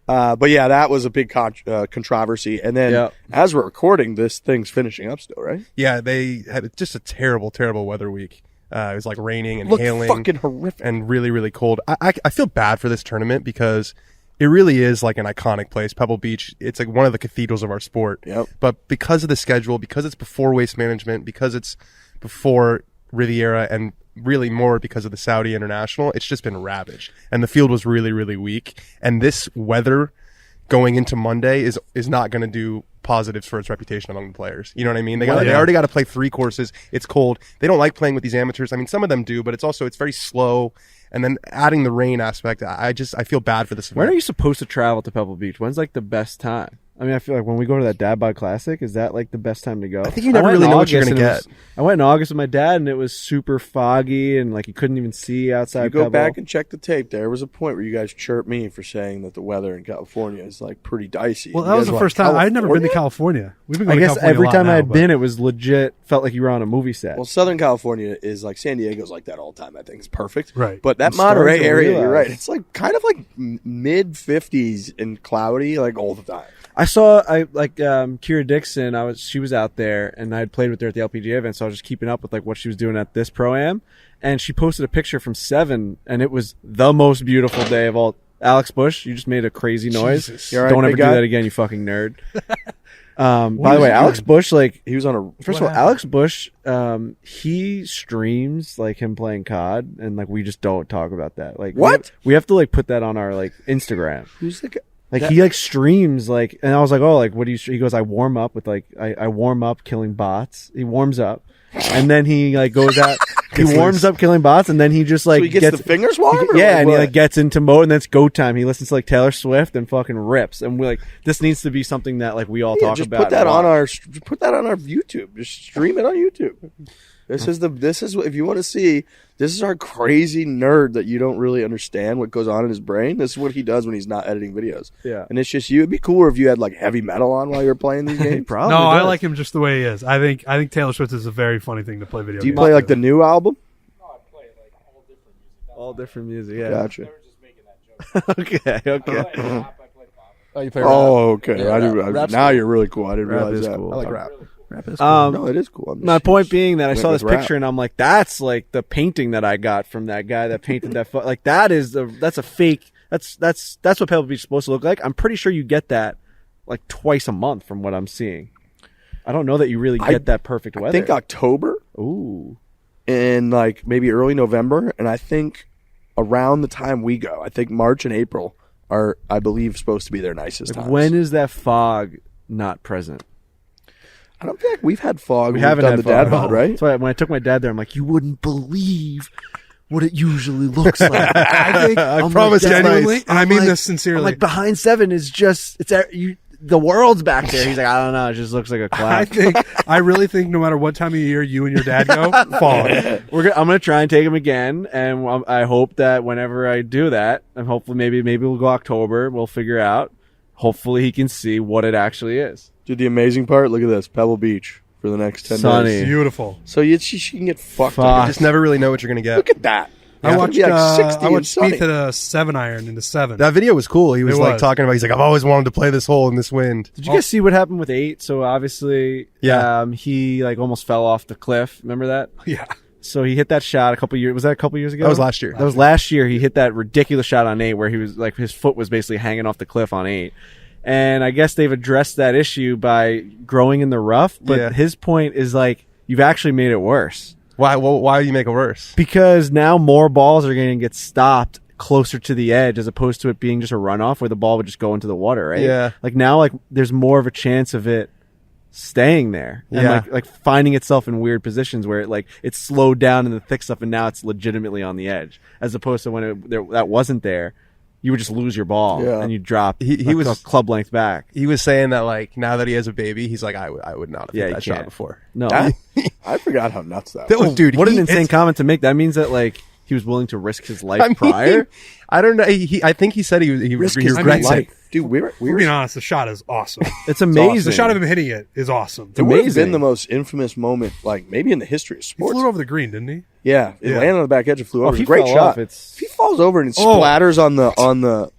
But yeah, that was a big controversy. And then as we're recording, this thing's finishing up still, right? Yeah, they had just a terrible, terrible weather week. It was like raining and Looked hailing. Fucking horrific. And really, really cold. I feel bad for this tournament because it really is like an iconic place. Pebble Beach, it's like one of the cathedrals of our sport. Yep. But because of the schedule, because it's before Waste Management, because it's before Riviera, and really more because of the Saudi International, it's just been ravaged. And the field was really, really weak. And this weather going into Monday is not going to do positives for its reputation among the players. You know what I mean? They already got to play 3 courses. It's cold. They don't like playing with these amateurs. I mean, some of them do, but it's very slow. And then adding the rain aspect, I feel bad for this event. When are you supposed to travel to Pebble Beach? When's like the best time? I mean, I feel like when we go to that Dad Bod Classic, is that like the best time to go? I think you never really know what you're going to get. I went in August with my dad, and it was super foggy, and like you couldn't even see outside. You go Pebble. back and check the tape. There was a point where you guys chirped me for saying that the weather in California is like pretty dicey. Well, that was the first time. I'd never been to California. We've been going to California every a lot time now, I had been, it was legit. Felt like you were on a movie set. Well, Southern California is like San Diego's like that all the time. I think it's perfect. Right. But that I'm Monterey starting to area, realize. you're right. It's like kind of like mid 50s and cloudy like all the time. I saw Kira Dixon. She was out there, and I had played with her at the LPGA event, so I was just keeping up with like what she was doing at this Pro-Am. And she posted a picture from 7, and it was the most beautiful day of all. Alex Bush, you just made a crazy noise. Right, don't ever do guy? that again, you fucking nerd. By the way, Alex Bush, like He was on a. first of all, Alex Bush, he streams like him playing COD, and like we just don't talk about that. Like What? we have to like put that on our like Instagram. Who's the guy? Like he like streams like, and I was like, oh, like what do you? He goes, I warm up with like I warm up killing bots. He warms up, and then he like goes out. He warms up killing bots, and then he just like So he gets the fingers warm? or yeah, and he what? like gets into mode, and then it's go time. He listens to like Taylor Swift and fucking rips. And we're like, this needs to be something that like we all talk just about. put that on our YouTube. Just stream it on YouTube. This is if you want to see. This is our crazy nerd that you don't really understand what goes on in his brain. This is what he does when he's not editing videos. Yeah. And it's just you. It'd be cooler if you had like heavy metal on while you're playing these games. Probably No, I does. like him just the way he is. I think Taylor Swift is a very funny thing to play video Do you games. play like the new album? all different music. Yeah. Gotcha. Okay. Oh, you play rap? Oh, okay. Yeah, I do, rap's now cool. you're really cool. I didn't Rap realize is that. cool. I like rap. No, it is cool. I'm My just- point being that I went saw with this rap. picture and I'm like, that's like the painting that I got from that guy that painted that. Like that's a fake. That's what Pebble Beach is supposed to look like. I'm pretty sure you get that like twice a month from what I'm seeing. I don't know that you really get that perfect weather. I think October Ooh. and like maybe early November, and I think around the time we go, I think March and April are, I believe, supposed to be their nicest times. When is that fog not present? I don't think we've had fog. We when haven't we've had done the dad fog. bod, right? That's why when I took my dad there, I'm like, you wouldn't believe what it usually looks like. I think I promise it's genuinely, nice. and I mean like- this sincerely. I'm like, behind 7 is just the world's back there. He's like, I don't know, it just looks like a cloud. I really think no matter what time of year you and your dad go, fog. I'm gonna try and take him again, and I hope that whenever I do that, and hopefully maybe we'll go October. We'll figure out. Hopefully he can see what it actually is. Dude, the amazing part, look at this, Pebble Beach for the next 10 Sunny. days. Beautiful. So she can get fucked Fuck. up. You just never really know what you're gonna get. Look at that. I It's watched gonna be like 60 I and watched sunny. Spieth hit a 7-iron into 7. That video was cool. He was It like was. talking about. He's like, I've always wanted to play this hole in this wind. Did you guys see what happened with 8? So obviously, Yeah. he like almost fell off the cliff. Remember that? Yeah. So he hit that shot a couple years. Was that a couple years ago? That was last year. That was last year. He hit that ridiculous shot on 8 where he was like his foot was basically hanging off the cliff on 8. And I guess they've addressed that issue by growing in the rough. But Yeah. his point is like, you've actually made it worse. Why? Well, why do you make it worse? Because now more balls are going to get stopped closer to the edge as opposed to it being just a runoff where the ball would just go into the water, right? Yeah. Like now, like there's more of a chance of it staying there and Yeah. like finding itself in weird positions where it like it's slowed down in the thick stuff and now it's legitimately on the edge as opposed to when that wasn't there. You would just lose your ball Yeah. and you drop He was- a club length back. He was saying that like now that he has a baby, he's like, I would not have Yeah, hit you that shot can't. before. No, I forgot how nuts that That was. was, dude. what an he- insane it's- comment to make. That means that like he was willing to risk his life I mean, prior. I don't know. I think he said he Risk his regrets it. life. Dude, we were We're being honest, the shot is awesome. It's amazing. The shot of him hitting it is awesome. It would have amazing. been the most infamous moment, like maybe in the history of He sports. flew over the green, didn't he? Yeah, it Yeah. landed on the back edge and flew over. if It was he a great fell shot. off, it's- If he falls over and it Oh. splatters on the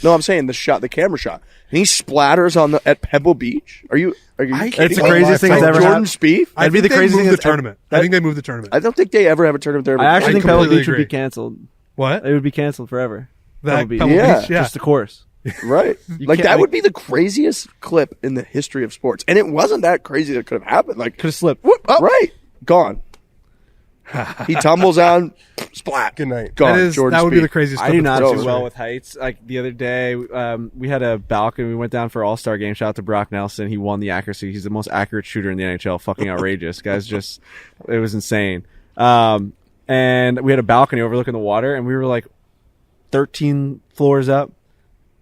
no, I'm saying the camera shot, and he splatters at Pebble Beach. Are you kidding It's the me? craziest thing Like that's ever Jordan happened. Spieth. I That'd be think the they craziest moved thing the that's tournament. that- I think they moved the tournament. I don't think they ever have a tournament there. I actually think Pebble completely Beach would be agree. canceled. What? It would be canceled forever. That Beach. Pebble Yeah. Beach? Yeah. Just the course. Right. Like can't, that would like- be the craziest clip in the history of sports. And it wasn't that crazy that could have happened. Like Could have slipped. whoop, right. Gone. He tumbles down, splat. Good night. Gone. That Jordan would be Spieth. the craziest. I clip do in not sports do history. well with heights. Like the other day, we had a balcony. We went down for All-Star game. Shout out to Brock Nelson. He won the accuracy. He's the most accurate shooter in the NHL. Fucking outrageous. Guys, it was insane. And we had a balcony overlooking the water, and we were like 13 floors up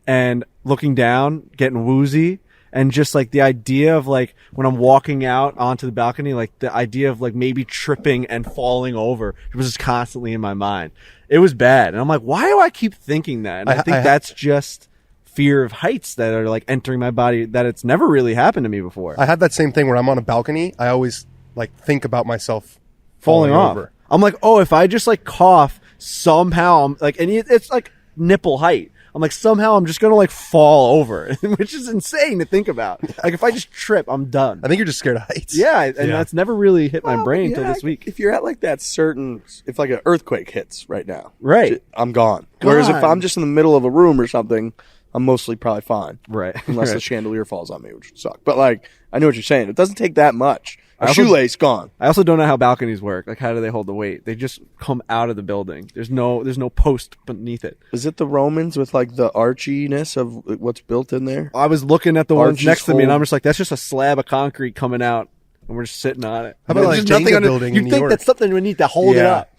and looking down, getting woozy. And just like the idea of like when I'm walking out onto the balcony, like the idea of like maybe tripping and falling over, it was just constantly in my mind. It was bad. And I'm like, why do I keep thinking that? And I think that's just fear of heights that are like entering my body that it's never really happened to me before. I had that same thing where I'm on a balcony. I always like think about myself Falling off. over. I'm like, oh, if I just like cough somehow, I'm like, and it's like nipple height. I'm like, somehow I'm just gonna like fall over, which is insane to think about. Like if I just trip, I'm done. I think you're just scared of heights. Yeah, and that's never really hit my brain until this week. If you're at like that certain, if like an earthquake hits right now, Right. I'm gone. Whereas if I'm just in the middle of a room or something, I'm mostly probably fine. Right. Unless the chandelier falls on me, which would suck. But like, I know what you're saying. It doesn't take that much. A also- shoelace gone. I also don't know how balconies work. Like, how do they hold the weight? They just come out of the building. There's no post beneath it. Is it the Romans with like the archiness of what's built in there? I was looking at the ones Arches next to me, and hold- I'm just like, that's just a slab of concrete coming out, and we're just sitting on it. How about There's like nothing Jenga under- building You'd in New think York? that's something we need to hold it Yeah. up.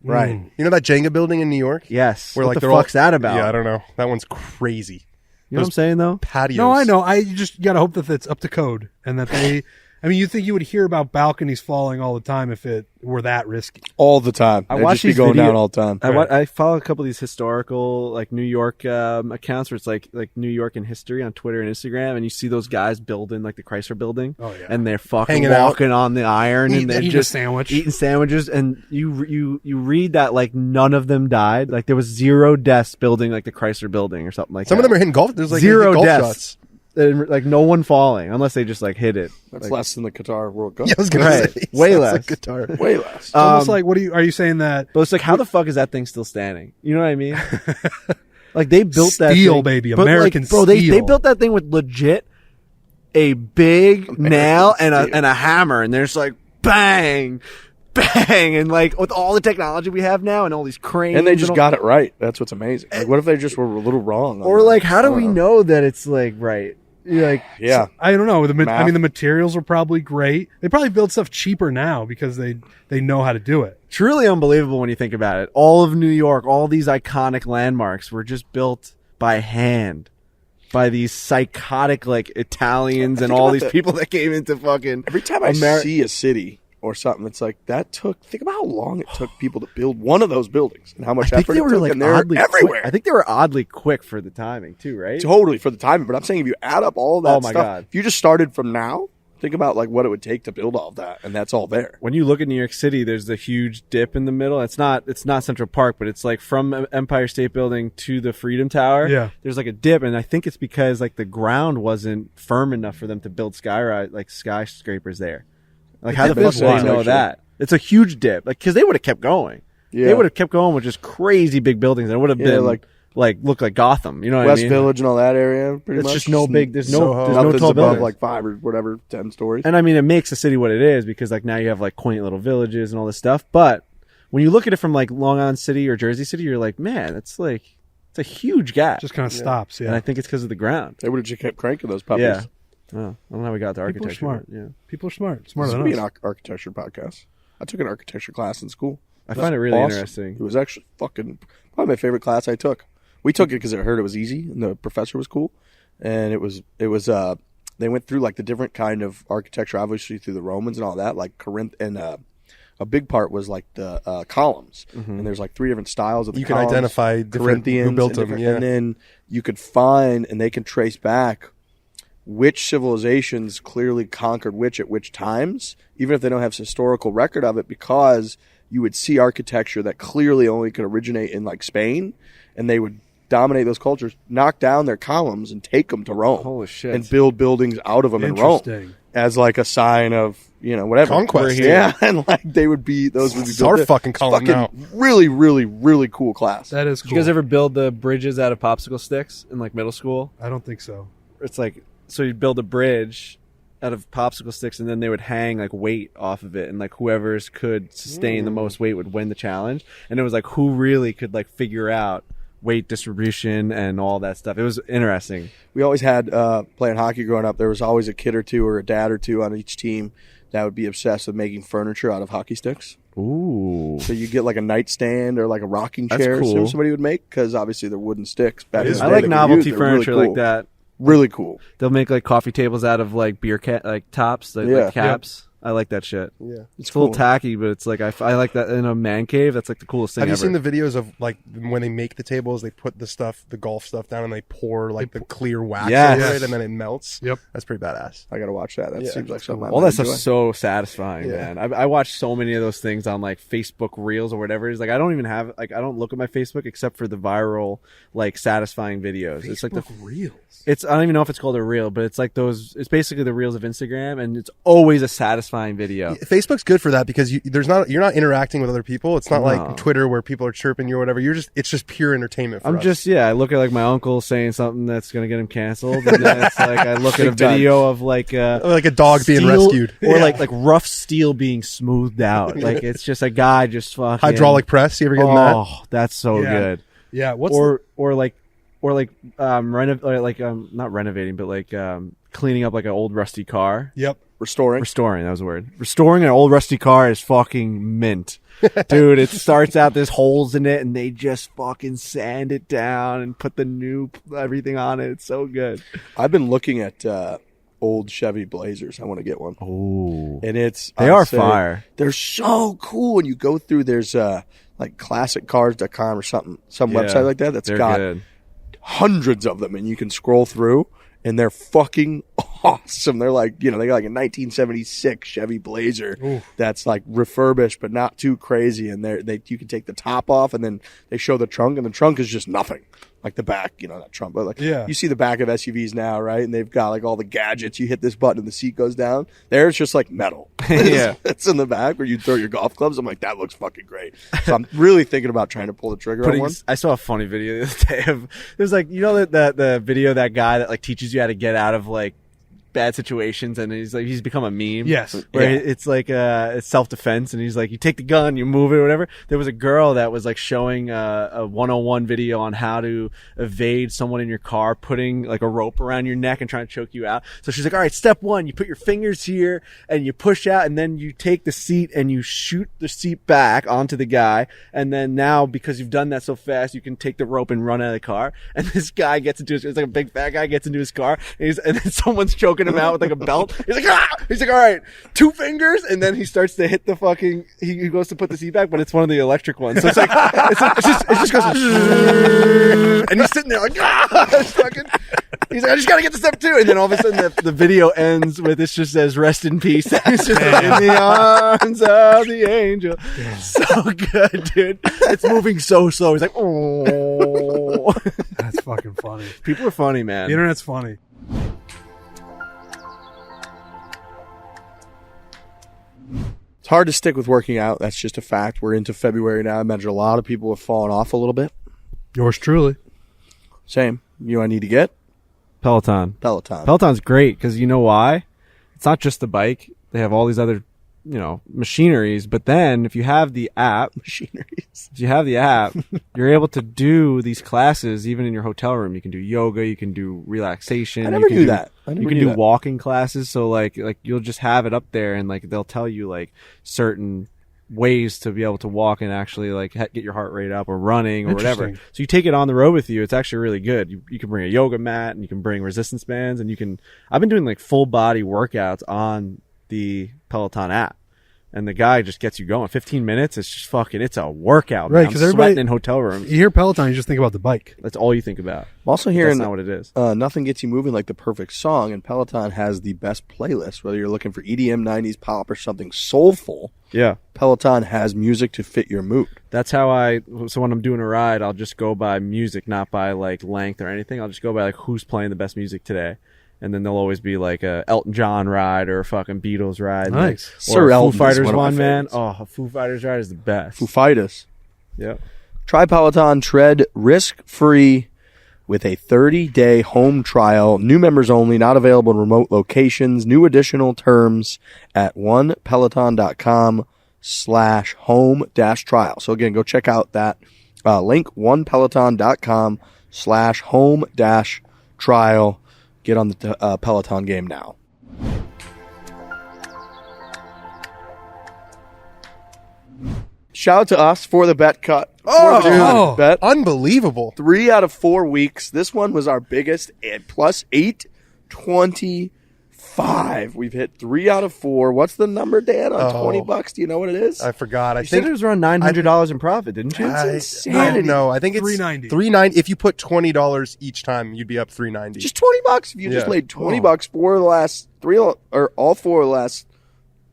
Right. You know that Jenga building in New York? Yes. Where What like the they're all- fuck's that about? Yeah, I don't know. That one's crazy. You know what I'm saying, though? Patios. No, I know. I just got to hope that it's up to code and that they. I mean, you think you would hear about balconies falling all the time if it were that risky? All the time. I They'd watch just be these going video- down all the time. I follow a couple of these historical, like New York accounts where it's like New York in history on Twitter and Instagram, and you see those guys building like the Chrysler Building, and they're fucking Hanging out. walking on the iron, and they're Eating a just sandwich. eating sandwiches. And you read that like none of them died, like there was 0 deaths building like the Chrysler Building or something like Some that. of them are hitting golf. There's like 0 golf deaths. shots. And, like no one falling unless they just like hit it. That's Like, less than the Qatar World Cup. Yeah, I was gonna Right. say Way sounds less. Like guitar. Way less. It's almost like, are you saying that But it's like, how the fuck is that thing still standing? You know what I mean? Like they built that Steel, thing, baby, but, American like, bro, they steel. built that thing with legit a big nail and a hammer, and there's like bang, bang, and like with all the technology we have now and all these cranes, And they just all- got it right. That's what's amazing. Like, what if they just were a little wrong? on Or that? like, how I do don't we know. know that it's like right? You're like, Yeah. I don't know. I Math. mean, the materials were probably great. They probably build stuff cheaper now because they know how to do it. truly unbelievable when you think about it. All of New York, all these iconic landmarks were just built by hand by these psychotic like Italians and Think all about these that. people that came into fucking Every time I Ameri- see a city or something, it's like think about how long it took people to build one of those buildings and how much I think effort they it were took. like And they're oddly everywhere. Quick. I think they were oddly quick for the timing too, right? Totally for the timing. But I'm saying if you add up all that Oh my stuff, God. if you just started from now, think about like what it would take to build all that, and that's all there. When you look at New York City, there's the huge dip in the middle. It's not Central Park, but it's like from Empire State Building to the Freedom Tower. Yeah. There's like a dip, and I think it's because like the ground wasn't firm enough for them to build skyscrapers there. Like how the That fuck makes do they sense, know actually. that? It's a huge dip, like because they would have kept going. Yeah. They would have kept going with just crazy big buildings, and it would have Yeah, been like- like look like Gotham. You know what West I mean? Village and all that area, pretty It's much. just no big. There's no. Soho. There's no Nothing's tall above buildings. like 5 or whatever, 10 stories. And I mean, it makes the city what it is because like now you have like quaint little villages and all this stuff. But when you look at it from like Long Island City or Jersey City, you're like, man, it's a huge gap. Just kind of stops. And I Yeah. think it's because of the ground. They would have just kept cranking those puppies. Yeah. Oh, I don't know how we got to People are architecture. smart. but, yeah. People are smart. This Smarter would than be us. an architecture podcast. I took an architecture class in school. I find it really Awesome. interesting. It was actually probably my favorite class I took. We took it because I heard it was easy and the professor was cool, and it was they went through like the different kind of architecture, obviously through the Romans and all that, like Corinth, and a big part was like the columns, and there's like 3 different styles of the You can columns. identify different Corinthians who built and them. different- Yeah. and then you could find and they can trace back which civilizations clearly conquered which at which times, even if they don't have historical record of it, because you would see architecture that clearly only could originate in like Spain, and they would dominate those cultures, knock down their columns and take them to Rome. Holy shit. And build buildings out of them in Rome Interesting. as like a sign of, whatever. Conquest. We're here. Yeah, and like those would be It's built our there. fucking It's column now. really, really, really cool class. That is Did cool. you guys ever build the bridges out of popsicle sticks in like middle school? I don't think so. It's like, so you'd build a bridge out of popsicle sticks and then they would hang like weight off of it, and like whoever's could sustain the most weight would win the challenge. And it was like who really could like figure out weight distribution and all that stuff. It was interesting. We always had, playing hockey growing up, there was always a kid or two or a dad or two on each team that would be obsessed with making furniture out of hockey sticks. Ooh. So you get like a nightstand or like a rocking That's chair cool. somebody would make, because obviously they're wooden sticks. Back in the I day like that we novelty used. They're really furniture cool. like that. Really cool. They'll make like coffee tables out of like beer tops, like Yeah. caps. I like that shit. Yeah. It's a little tacky, but it's like I like that in a man cave. That's like the coolest thing Have you ever. seen the videos of like when they make the tables, they put the golf stuff down and they pour like the clear wax over it and then it melts? Yep. That's pretty badass. I gotta watch that. That seems like something. All that stuff's so satisfying, man. I watch so many of those things on like Facebook Reels or whatever it is. Like I don't even have I don't look at my Facebook except for the viral like satisfying videos. It's like the Reels. I don't even know if it's called a reel, but it's like those. It's basically the reels of Instagram, and it's always a satisfying video. Facebook's good for that because you're not interacting with other people. It's not like Twitter where people are chirping you or whatever. It's just pure entertainment for us. I look at like my uncle saying something that's gonna get him canceled, and then it's like I look at a video of like a dog being rescued, or like rough steel being smoothed out. Like it's just a guy just fucking hydraulic press. You ever get that? Oh, that's so good. Yeah. Not renovating, but like cleaning up like an old rusty car. Yep. Restoring, that was the word. Restoring an old rusty car is fucking mint. Dude, it starts out, there's holes in it, and they just fucking sand it down and put the new everything on it. It's so good. I've been looking at old Chevy Blazers. I want to get one. Oh. And they are fire. They're so cool. And you go through, there's like classiccars.com or some website like that that's got good. Hundreds of them, and you can scroll through, and they're fucking awesome. They're like, they got like a 1976 Chevy Blazer that's like refurbished, but not too crazy. And you can take the top off, and then they show the trunk, and the trunk is just nothing. Like the back, that trunk, but like you see the back of SUVs now, right? And they've got like all the gadgets. You hit this button and the seat goes down. There, it's just like metal. It's in the back where you throw your golf clubs. I'm like, that looks fucking great. So I'm really thinking about trying to pull the trigger on one. I saw a funny video the other day of there's like that the video of that guy that like teaches you how to get out of like bad situations, and he's become a meme. Yes. Where it's like it's self-defense, and he's like, you take the gun, you move it or whatever. There was a girl that was like showing a 101 video on how to evade someone in your car putting like a rope around your neck and trying to choke you out. So she's like, all right, step one, you put your fingers here and you push out, and then you take the seat and you shoot the seat back onto the guy, and then now because you've done that so fast, you can take the rope and run out of the car. And this guy gets into it's like a big fat guy gets into his car, and then someone's choking him out with like a belt. He's like, ah! He's like, all right, 2 fingers, and then he starts to hit the fucking. He goes to put the seat back, but it's one of the electric ones. So it's like it just goes, and he's sitting there like, ah! It's fucking. He's like, I just gotta get to step 2, and then all of a sudden the video ends with it just says rest in peace. It's just like, in the arms of the angel. So good, dude. It's moving so slow. He's like, oh. That's fucking funny. People are funny, man. The internet's funny. It's hard to stick with working out. That's just a fact. We're into February now. I imagine a lot of people have fallen off a little bit. Yours truly. Same. I need to get? Peloton. Peloton's great because you know why? It's not just the bike. They have all these other, machineries. But then if you have the app, you're able to do these classes even in your hotel room. You can do yoga. You can do relaxation. I never knew that. You can do walking classes. So like you'll just have it up there, and like they'll tell you like certain ways to be able to walk and actually like get your heart rate up, or running or whatever. So you take it on the road with you. It's actually really good. You can bring a yoga mat, and you can bring resistance bands, and I've been doing like full body workouts on the Peloton app. And the guy just gets you going. 15 minutes, it's just it's a workout. Right, because everybody sweating in hotel rooms. You hear Peloton, you just think about the bike. That's all you think about. I'm also hearing that's not what it is. Nothing gets you moving like the perfect song, and Peloton has the best playlist. Whether you're looking for EDM, 90s pop, or something soulful, Peloton has music to fit your mood. That's how so when I'm doing a ride, I'll just go by music, not by like length or anything. I'll just go by like who's playing the best music today. And then there'll always be like a Elton John ride or a fucking Beatles ride. Nice. Or a Foo Fighters one, man. Oh, a Foo Fighters ride is the best. Foo Fighters. Yep. Try Peloton Tread risk-free with a 30-day home trial. New members only, not available in remote locations. New additional terms at onepeloton.com/home-trial. So again, go check out that link, onepeloton.com/home-trial. Get on the Peloton game now. Shout out to us for the bet cut. Bet. Unbelievable. 3 out of 4 weeks. This one was our biggest at plus 825. 5. We've hit 3 out of 4. What's the number, Dan, on $20? Do you know what it is? I forgot. I You think said it was around $900 in profit, didn't you? I don't know. I think it's $390. $390. If you put $20 each time, you'd be up $390. Just $20. If you just laid $20 for the last 3 or all 4 of the last,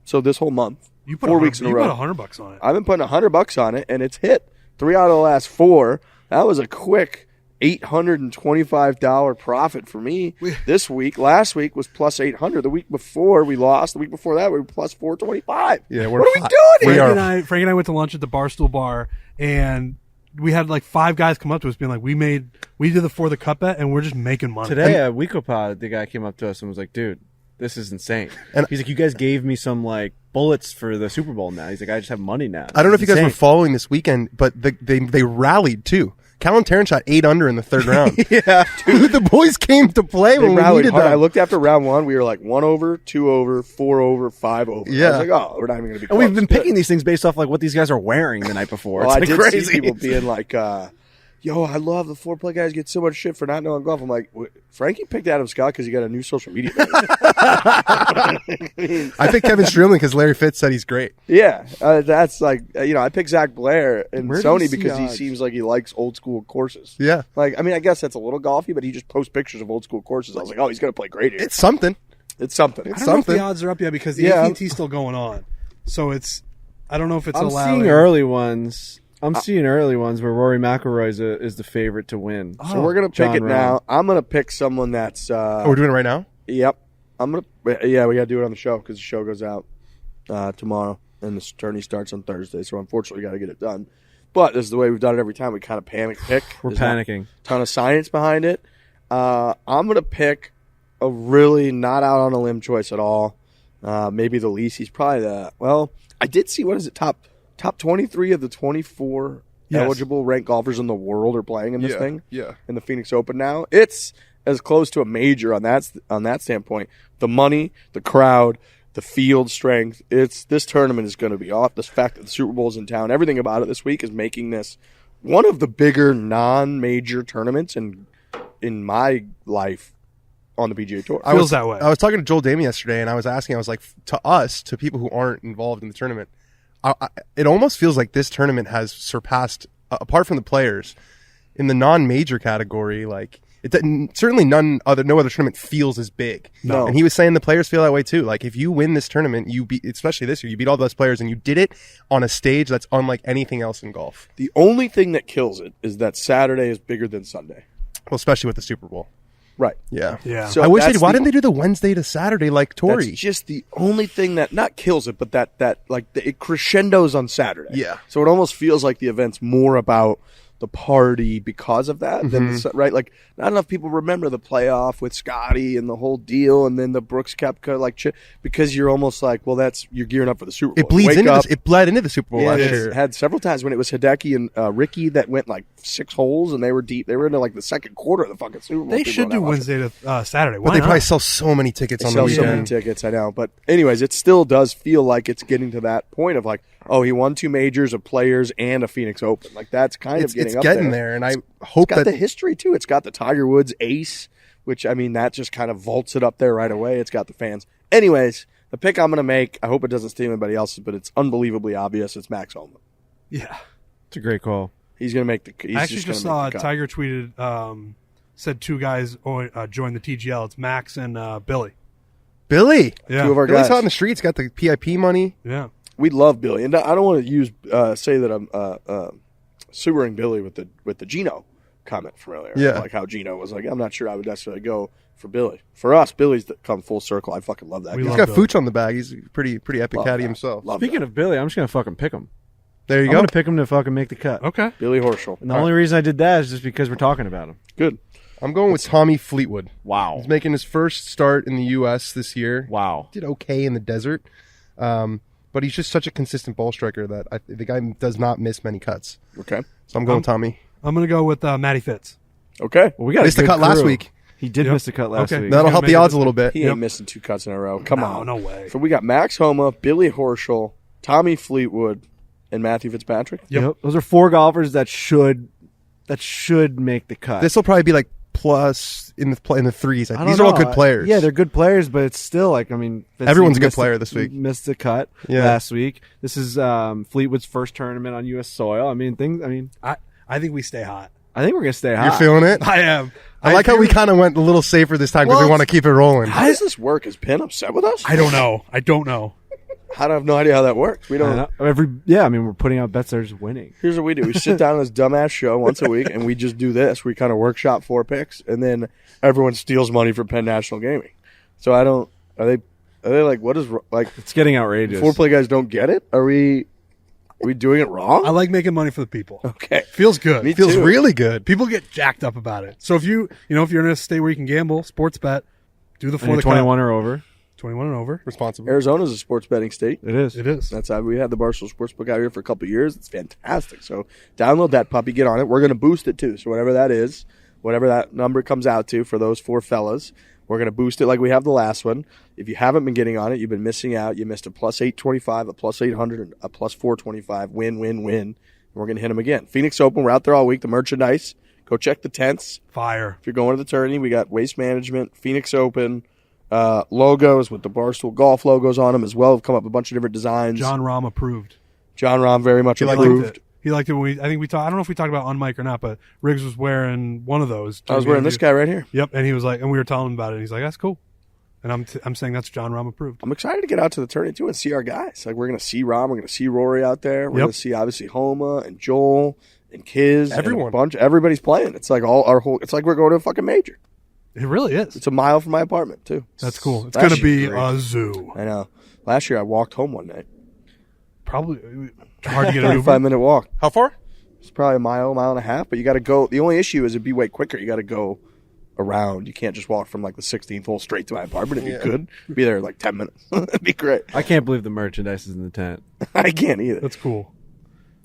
so this whole month, You put 4 weeks in a row. You put $100 on it. I've been putting $100 on it, and it's hit 3 out of the last 4. That was a quick $825 profit for me this week. Last week was plus 800. The week before we lost. The week before that we were plus 425. Yeah, what are we doing here? Frank and I went to lunch at the Barstool bar, and we had like 5 guys come up to us being like, we did the For the Cup bet, and we're just making money. Today at Wmpo, the guy came up to us and was like, dude, this is insane. And he's like, you guys gave me some like bullets for the Super Bowl now. He's like, I just have money now. I don't know if you guys were following this weekend, but they rallied too. Callum Tarrant shot 8 under in the 3rd round. Yeah, dude, the boys came to play when we needed them. I looked after round 1. We were like 1 over, 2 over, 4 over, 5 over. Yeah. I was like, oh, we're not even going to be close. And we've been picking these things based off like what these guys are wearing the night before. Well, it's I like did crazy. see people being like, yo, I love the foreplay guys get so much shit for not knowing golf. I'm like, Frankie picked Adam Scott because he got a new social media. I picked Kevin Streelman because Larry Fitz said he's great. Yeah, that's like, I picked Zach Blair and Where do Sony you see because he odds? seems like he likes old school courses. Yeah. Like, I mean, I guess that's a little golfy, but he just posts pictures of old school courses. I was like, oh, he's going to play great here. It's something. It's something. I don't know if the odds are up yet because the AT&T's still going on. So I don't know if it's I'm allowing. seeing early ones. I'm seeing early ones where Rory McIlroy is the favorite to win. So we're going to pick John it Rahm. now. I'm going to pick someone that's... We're doing it right now? Yep. Yeah, we got to do it on the show because the show goes out tomorrow and the tourney starts on Thursday. So unfortunately, we got to get it done. But this is the way we've done it every time. We kind of panic pick. We're There's not panicking. a ton of science behind it. I'm going to pick a really not out on a limb choice at all. Maybe the least. He's probably I did see, what is it, top 23 of the 24 eligible ranked golfers in the world are playing in this thing. Yeah. In the Phoenix Open now. It's as close to a major on that standpoint. The money, the crowd, the field strength. This tournament is going to be off. The fact that the Super Bowl is in town, everything about it this week is making this one of the bigger non-major tournaments in my life on the PGA Tour. Feels that way. I was talking to Joel Damey yesterday, and I was like, to people who aren't involved in the tournament, it almost feels like this tournament has surpassed, apart from the players, in the non-major category. Like, certainly no other tournament feels as big. No. And he was saying the players feel that way too. Like, if you win this tournament, especially this year, you beat all the best players, and you did it on a stage that's unlike anything else in golf. The only thing that kills it is that Saturday is bigger than Sunday. Well, especially with the Super Bowl. Right. Yeah. Yeah. So I wish that's why didn't they do the Wednesday to Saturday like Tory? That's just the only thing that not kills it, but that like it crescendos on Saturday. Yeah. So it almost feels like the event's more about the party because of that. Than right? Like, not enough people remember the playoff with Scotty and the whole deal, and then the Brooks Koepka, because you're almost like, well, you're gearing up for the Super Bowl. It bleeds Wake into up. this. It bled into the Super Bowl Yeah, last it's year. had several times when it was Hideki and Ricky that went like 6 holes, and they were deep. They were into like the second quarter of the fucking Super Bowl. They People should were do not watching. Wednesday to Saturday. But Why they not? probably sell so many tickets They on the sell weekend. so many tickets, I know. But anyways, it still does feel like it's getting to that point of like, oh, he won 2 majors, of Players, and a Phoenix Open. Like, that's kind of getting It's up getting there. there, and I hope It's got that the history, too. It's got the Tiger Woods ace, which, I mean, that just kind of vaults it up there right away. It's got the fans. Anyways, the pick I'm going to make, I hope it doesn't steal anybody else's, but it's unbelievably obvious. It's Max Homa. Yeah. It's a great call. He's going to make the he's I actually just saw make the cut. Tiger tweeted, said 2 guys joined the TGL. It's Max and Billy. Billy. Yeah. 2 of our Billy's guys. out in the streets, got the PIP money. Yeah. We love Billy, and I don't want to say that I'm sewering Billy with the Gino comment from earlier. Yeah. Like how Gino was like, I'm not sure I would necessarily go for Billy. For us, Billy's come full circle. I fucking love that We guy. He's love got Billy. Fooch on the bag. He's a pretty epic Love caddy that. himself. Love Speaking that. of Billy, I'm just going to fucking pick him. There you I'm go. going to pick him to fucking make the cut. Okay. Billy Horschel. And the only reason I did that is just because we're talking about him. Good. I'm going with Tommy Fleetwood. Wow. He's making his first start in the U.S. this year. Wow. Did okay in the desert. But he's just such a consistent ball striker that the guy does not miss many cuts. Okay. So I'm going Tommy. I'm going to go with Matty Fitz. Okay. Well, we got Missed a the good cut last crew. week. He did Yep. miss the cut last Okay. week. That'll gonna help make the it odds a this little bit. He ain't missing 2 cuts in a row. Come on. No way. So we got Max Homa, Billy Horschel, Tommy Fleetwood, and Matthew Fitzpatrick. Yep. Those are 4 golfers that should make the cut. This will probably be like plus in the threes. I don't These are all know. good players. Yeah, they're good players, but it's still like, I mean, Everyone's a good missed player this week. Missed the cut Yeah. last week. This is Fleetwood's first tournament on U.S. soil. I mean, I think we stay hot. I think we're gonna stay hot. You're feeling it? I am. I like how we kind of went a little safer this time because we want to keep it rolling. How does this work? Is Penn upset with us? I don't know. I have no idea how that works. We don't. We're putting out bets that are just winning. Here's what we do: we sit down on this dumbass show once a week, and we just do this. We kind of workshop 4 picks, and then everyone steals money from Penn National Gaming. So I don't. Are they like, what is like? It's getting outrageous. 4Play guys don't get it. Are we doing it wrong? I like making money for the people. Okay, Feels good. Me Feels too. really good. People get jacked up about it. So if you're in a state where you can gamble, sports bet, do the And you're for the 21 or over. 21 and over. Responsible. Arizona's a sports betting state. It is. It is. That's how we had the Barstool Sportsbook out here for a couple of years. It's fantastic. So download that puppy, get on it. We're going to boost it too. So whatever that is, whatever that number comes out to for those 4 fellas, we're going to boost it like we have the last one. If you haven't been getting on it, you've been missing out. You missed a plus 825, a plus 800, and a plus 425. Win, win, win. And we're going to hit them again. Phoenix Open, we're out there all week. The merchandise. Go check the tents. Fire. If you're going to the tourney, we got Waste Management, Phoenix Open, logos with the Barstool Golf logos on them as well. Have come up with a bunch of different designs. John Rahm approved. John Rahm very much He liked approved. it. He liked it when I think we talked. I don't know if we talked about on mic or not, but Riggs was wearing one of those. I was wearing this guy right here. Yep, and he was like, and we were telling him about it. And he's like, "That's cool," and I'm saying that's John Rahm approved. I'm excited to get out to the tourney too and see our guys. Like we're going to see Rahm, we're going to see Rory out there. We're Yep. going to see obviously Homa and Joel and Kiz. Everyone. And a bunch. Everybody's playing. It's like all our whole. It's like we're going to a fucking major. It really is. It's a mile from my apartment too. That's cool. It's Last gonna be year's great. a zoo. I know. Last year I walked home one night. Probably hard to get an 5 Uber. minute walk. How far? It's probably a mile and a half, but you got to go. The only issue is it'd be way quicker. You got to go around. You can't just walk from like the 16th hole straight to my apartment. If you could, be there in like 10 minutes. It'd be great. I can't believe the merchandise is in the tent. I can't either. That's cool.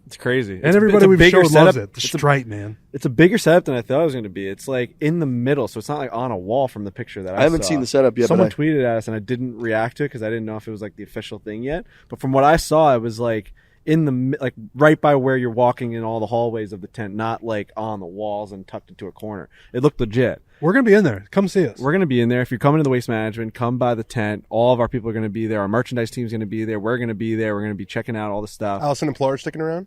It's crazy. And everybody it's a we've bigger showed loves setup. it. The stripe, man. It's a bigger setup than I thought it was going to be. It's like in the middle, so it's not like on a wall from the picture that I haven't saw. seen the setup yet. Someone but tweeted at us, and I didn't react to it because I didn't know if it was like the official thing yet. But from what I saw, it was like in the like right by where you're walking in all the hallways of the tent, not like on the walls and tucked into a corner. It looked legit. We're gonna be in there. Come see us. We're going to be in there. If you're coming to the Waste Management, come by the tent. All of our people are going to be there. Our merchandise team's going to be there. We're going to be there. We're going to be checking out all the stuff. Allison and Pilar sticking around?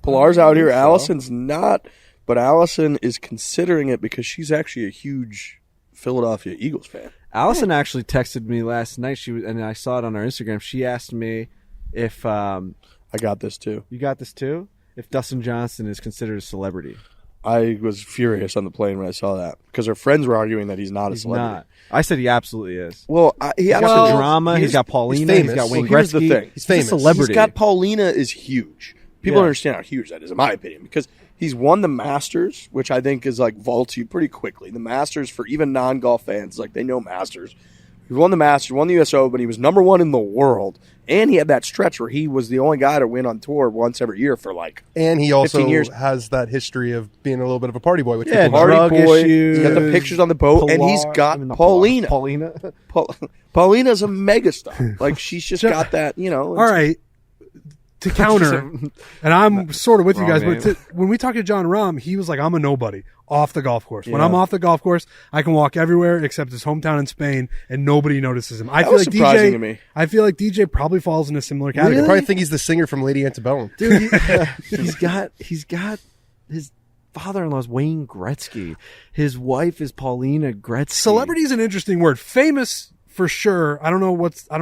Pilar's out here. So. Allison's not, but Allison is considering it because she's actually a huge Philadelphia Eagles fan. Allison actually texted me last night. And I saw it on our Instagram. She asked me if I got this too. you got this too. If Dustin Johnson is considered a celebrity. I was furious on the plane when I saw that because her friends were arguing that he's not a He's celebrity. not. I said he absolutely is. Well, he He's got absolutely the drama. He's got Paulina. famous. He's got Wayne Well, here's Gretzky. the thing. He's a famous. celebrity. He's got Paulina is huge. People Yeah. don't understand how huge that is, in my opinion, because he's won the Masters, which I think is like vaults you pretty quickly. The Masters for even non-golf fans, like they know Masters. He won the Masters, won the U.S. Open. He was number 1 in the world, and he had that stretch where he was the only guy to win on tour once every year for like And he also 15 years. has that history of being a little bit of a party boy, which Yeah, people know. party drug boy. issues. He's got the pictures on the boat, and he's got Paulina. Paulina. Paulina's a megastar. Like she's just got that, you know. All right. To counter, and I'm sort of with you Wrong guys, name. but when we talked to John Rahm, he was like, I'm a nobody off the golf course. When Yeah. I'm off the golf course, I can walk everywhere except his hometown in Spain, and nobody notices him. I That feel was like surprising DJ. to me. I feel like DJ probably falls in a similar I category. probably think he's the singer from Lady Antebellum. Dude, he's got his father-in-law's Wayne Gretzky. His wife is Paulina Gretzky. Celebrity is an interesting word. Famous for sure. I don't know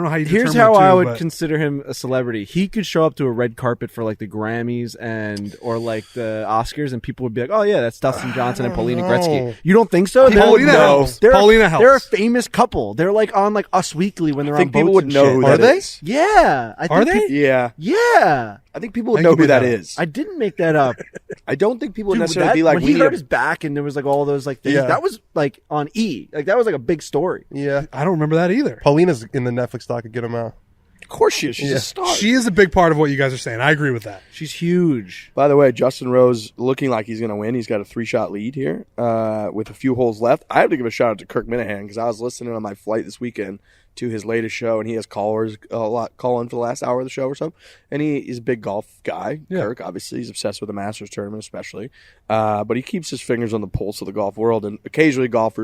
how you. Here's determine how it too, I would but consider him a celebrity. He could show up to a red carpet for like the Grammys or like the Oscars, and people would be like, "Oh yeah, that's Dustin Johnson and Paulina know. Gretzky." You don't think so? Paulina helps. Paulina helps. They're a famous couple. They're like on like Us Weekly when they're I think on people boats would and know shit. who Are that they? is. Yeah, I think Are they? Yeah, Yeah, I think people would I know think who we that know. is. I didn't make that up. I don't think people would Dude, necessarily that- be like, when we he need hurt a- his back and there was like all those like things. Yeah. That was like on E. Like that was like a big story. Yeah. I don't remember that either. Paulina's in the Netflix doc of Get Him Out. Of course she is. She's Yeah. a star. She is a big part of what you guys are saying. I agree with that. She's huge. By the way, Justin Rose looking like he's going to win. He's got a 3-shot lead here with a few holes left. I have to give a shout out to Kirk Minahan because I was listening on my flight this weekend to his latest show, and he has callers a lot calling for the last hour of the show or something. And he's a big golf guy. Yeah. Kirk, obviously, he's obsessed with the Masters tournament, especially. But he keeps his fingers on the pulse of the golf world, and occasionally golf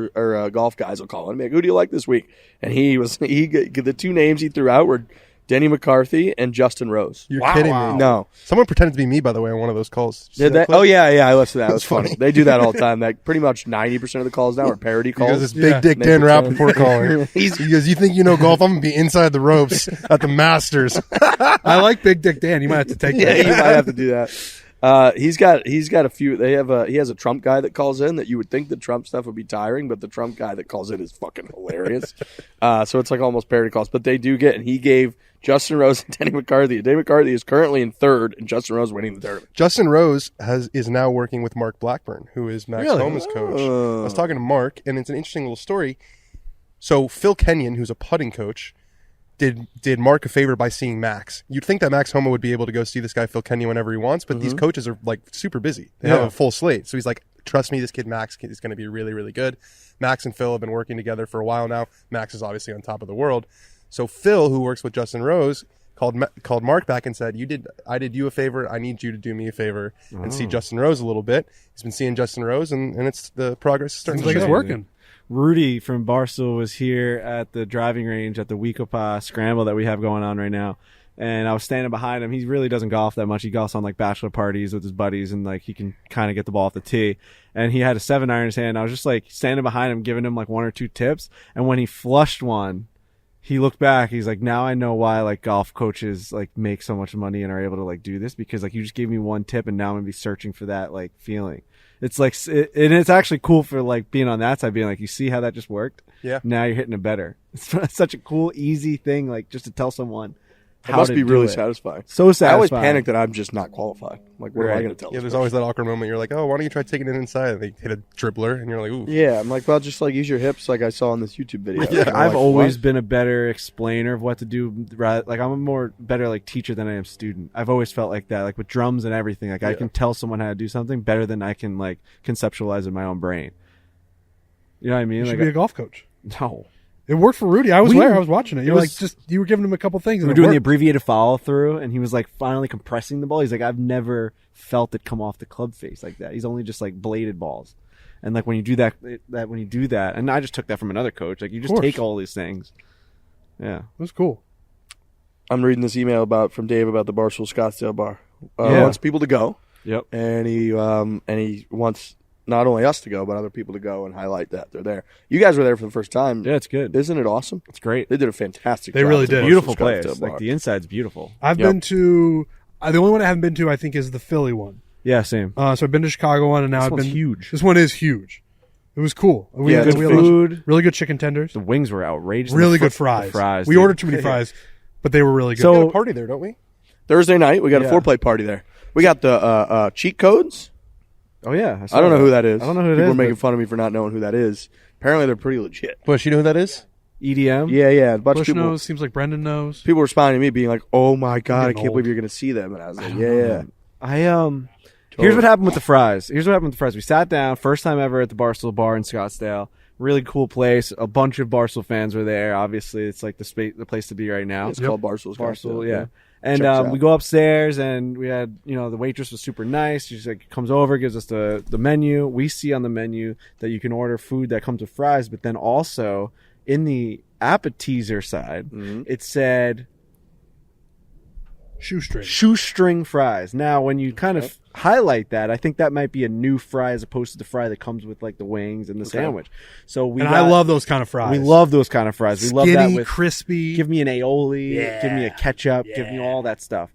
guys will call him and be like, "Who do you like this week?" And the two names he threw out were Denny McCarthy and Justin Rose. You're kidding me. No. Someone pretended to be me, by the way, on one of those calls. Did they? Oh, yeah, I listened to that. It was That's funny. funny. They do that all the time. Like, pretty much 90% of the calls now are parody calls. Because this big dick They Dan pretend. Rappaport calling. He goes, "You think you know golf? I'm going to be inside the ropes at the Masters." I like Big Dick Dan. You might have to take Yeah, that. you might have to do that. He's got a few. He has a Trump guy that calls in that you would think the Trump stuff would be tiring, but the Trump guy that calls in is fucking hilarious. So it's like almost parody calls. But they do get, and he gave Justin Rose and Denny McCarthy. Denny McCarthy is currently in third, and Justin Rose winning the tournament. Justin Rose is now working with Mark Blackburn, who is Max Really? Homa's coach. I was talking to Mark, and it's an interesting little story. So Phil Kenyon, who's a putting coach, did Mark a favor by seeing Max. You'd think that Max Homa would be able to go see this guy Phil Kenyon whenever he wants, but these coaches are like super busy. They have a full slate. So he's like, "Trust me, this kid Max is going to be really, really good." Max and Phil have been working together for a while now. Max is obviously on top of the world. So Phil, who works with Justin Rose, called Mark back and said, I did you a favor. I need you to do me a favor and see Justin Rose a little bit. He's been seeing Justin Rose, and it's the progress is starting Seems like to it's show. working. Rudy from Barstool was here at the driving range at the Wmpo scramble that we have going on right now. And I was standing behind him. He really doesn't golf that much. He golfs on like bachelor parties with his buddies, and like he can kind of get the ball off the tee. And he had a 7-iron in his hand. I was just like standing behind him, giving him like 1 or 2 tips. And when he flushed one, he looked back. He's like, "Now I know why like golf coaches like make so much money and are able to like do this, because like you just gave me 1 tip, and now I'm gonna be searching for that like feeling." It's like, and it's actually cool for like being on that side, being like, you see how that just worked? Yeah. Now you're hitting it better. It's such a cool, easy thing, like just to tell someone. It how must to be do really it. satisfying. So satisfying. I always panic that I'm just not qualified. Like, what am I Right. going to tell Yeah, this there's person? always that awkward moment. You're like, "Oh, why don't you try taking it inside?" And they hit a dribbler, and you're like, "Ooh." Yeah, I'm like, well, just like use your hips like I saw in this YouTube video. Yeah, And I'm I've like, always what? been a better explainer of what to do. Like I'm a more better like teacher than I am student. I've always felt like that, like with drums and everything. Like I can tell someone how to do something better than I can like conceptualize in my own brain. You know what I mean? You should Like be a golf coach. no. It worked for Rudy. I was there. I was watching it. You it were was- like, you were giving him a couple things. We were And it doing the worked. abbreviated follow through, and he was like finally compressing the ball. He's like, I've never felt it come off the club face like that. He's only just like bladed balls, and like when you do that, when you do that, and I just took that from another coach. Like you just course. take all these things. Yeah, It was cool. I'm reading this email from Dave about the Barstool Scottsdale bar. Yeah. Wants people to go, yep. and he wants not only us to go, but other people to go and highlight that they're there. You guys were there for the first time. Yeah, it's good. Isn't it awesome? It's great. They did a fantastic They job. really at the did. Barstool Beautiful Scottsdale place. bar. Like the inside's beautiful. I've Yep. been to the only one I haven't been to, I think, is the Philly one. Yeah, same. So I've been to Chicago one, and now This I've one's been huge. This one is huge. It was cool. We Yeah, had, it's we had a bunch of food. really good chicken tenders, The wings were outrageous. really The good fries. the fries. We dude. ordered too many fries, but they were really good. So- We got a party there, don't we? Thursday night, we got a Yeah. 4-play party there. We got the cheat codes. Oh yeah, I don't know who that is. I don't know who it People is, are making but- fun of me for not knowing who that is. Apparently, they're pretty legit. Bush, you know who that is? EDM. Yeah. A bunch Bush of people. knows. Seems like Brendan knows. People were responding to me, being like, "Oh my god, I getting can't old. believe you're going to see them." And I was like, "Yeah." Here's what happened with the fries. We sat down, first time ever at the Barstool Bar in Scottsdale. Really cool place. A bunch of Barstool fans were there. Obviously, it's like the place to be right now. It's called Barstool. Barstool, Scottsdale, yeah. And Checks out. we go upstairs, and we had, the waitress was super nice. She just like comes over, gives us the menu. We see on the menu that you can order food that comes with fries, but then also in the appetizer side, it said Shoestring. shoestring fries. Now, when you kind of highlight that, I think that might be a new fry as opposed to the fry that comes with like the wings and the sandwich. So I love those kind of fries. we love those kind of fries. We love that Skinny, with crispy. give me an aioli, give me a ketchup, give me all that stuff.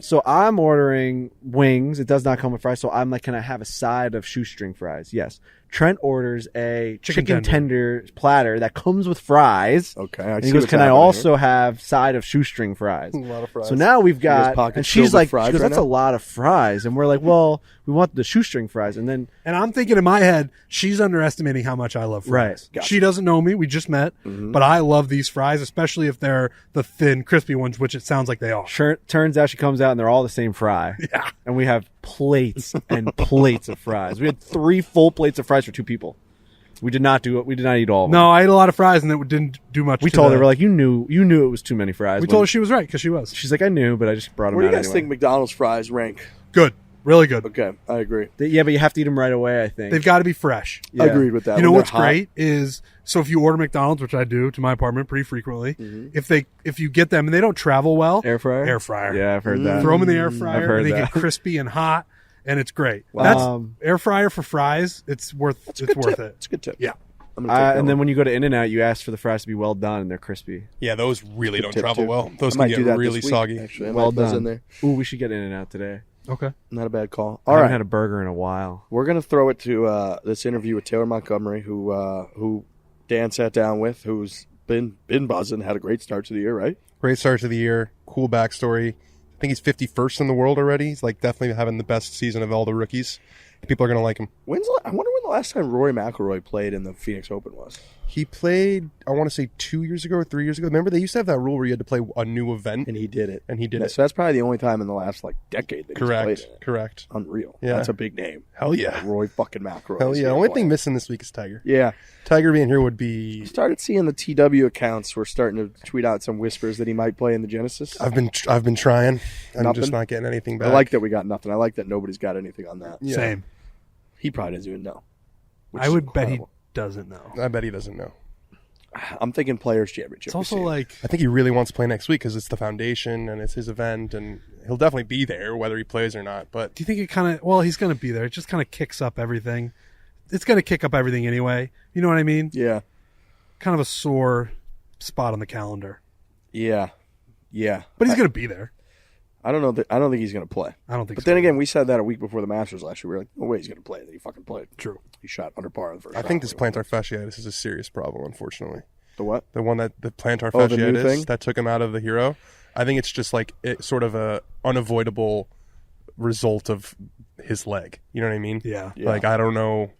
So I'm ordering wings. It does not come with fries. So I'm like, can I have a side of shoestring fries? Yes. Trent orders a chicken tender platter that comes with fries. Okay. And he goes, can I also have side of shoestring fries? A lot of fries. So now we've guys got, pockets and filled she's with like, fries she goes, right that's now? a lot of fries. And we're like, well, we want the shoestring fries. And then And I'm thinking in my head, she's underestimating how much I love fries. Right. Gotcha. She doesn't know me. We just met. But I love these fries, especially if they're the thin, crispy ones, which it sounds like they are. turns out she comes out and they're all the same fry. Yeah. And we have plates and plates of fries. We had 3 full plates of fries for 2 people. We did not eat all of them. No, I ate a lot of fries and it didn't do much. We told her, we're like, you knew it was too many fries. We told her she was right because she was. She's like, I knew, but I just brought them Where out do you guys anyway. think McDonald's fries rank? Good. Really good. Okay, I agree. Yeah, but you have to eat them right away, I think. They've got to be fresh. Yeah. Agreed with that. You know When what's they're hot. great is, so if you order McDonald's, which I do to my apartment pretty frequently, if you get them and they don't travel well, Air fryer? air fryer. Yeah, I've heard that. Throw them in the air fryer heard and they that. get crispy and hot, and it's great. Wow. That's air fryer for fries. It's worth it. It's a good tip. Yeah. I'm gonna take that And one. then when you go to In-N-Out, you ask for the fries to be well done and they're crispy. Yeah, those really don't tip, travel too. well. Those I might can do get that really this week, soggy. Actually, I Well might put those done. in there. Ooh, we should get In-N-Out today. Okay. Not a bad call. I All haven't right, had a burger in a while. we're gonna throw it to this interview with Taylor Montgomery, who Dan sat down with, who's been buzzing, had a great start to the year, right? Great start to the year. Cool backstory. I think he's 51st in the world already. He's like definitely having the best season of all the rookies. People are going to like him. I wonder when the last time Rory McIlroy played in the Phoenix Open was. He played, I want to say 2 years ago or 3 years ago. Remember they used to have that rule where you had to play a new event, And he did it. and he did Yeah, it. so that's probably the only time in the last decade that he's played Correct. in it. Correct. Unreal. Yeah. That's a big name. Hell yeah. Roy fucking McIlroy. Hell is yeah. here Only playing. thing missing this week is Tiger. Yeah. Tiger being here would be. Started seeing the TW accounts were starting to tweet out some whispers that he might play in the Genesis. I've been trying. I'm Nothing? just not getting anything I back. like that we got nothing. I like that nobody's got anything on that. Yeah. Same. He probably doesn't even know. which I is would bet he incredible. doesn't know. I bet he doesn't know. I'm thinking Players Championship. It's also we see. like I think he really wants to play next week because it's the foundation and it's his event, and he'll definitely be there whether he plays or not. But do you think it kind of? Well, he's going to be there. It just kind of kicks up everything. It's going to kick up everything anyway. You know what I mean? Yeah. Kind of a sore spot on the calendar. Yeah. But he's going to be there. I don't know. I don't think he's going to play. I don't think But so. then again, we said that a week before the Masters last year. We were like, no way he's going to play. Then he fucking played. True. He shot under par in the first I round. think this plantar fasciitis is a serious problem, unfortunately. The what? The one that the plantar Oh, the new thing? fasciitis that took him out of the Hero. I think it's just like sort of a unavoidable result of his leg. You know what I mean? Yeah. Yeah. Like I don't know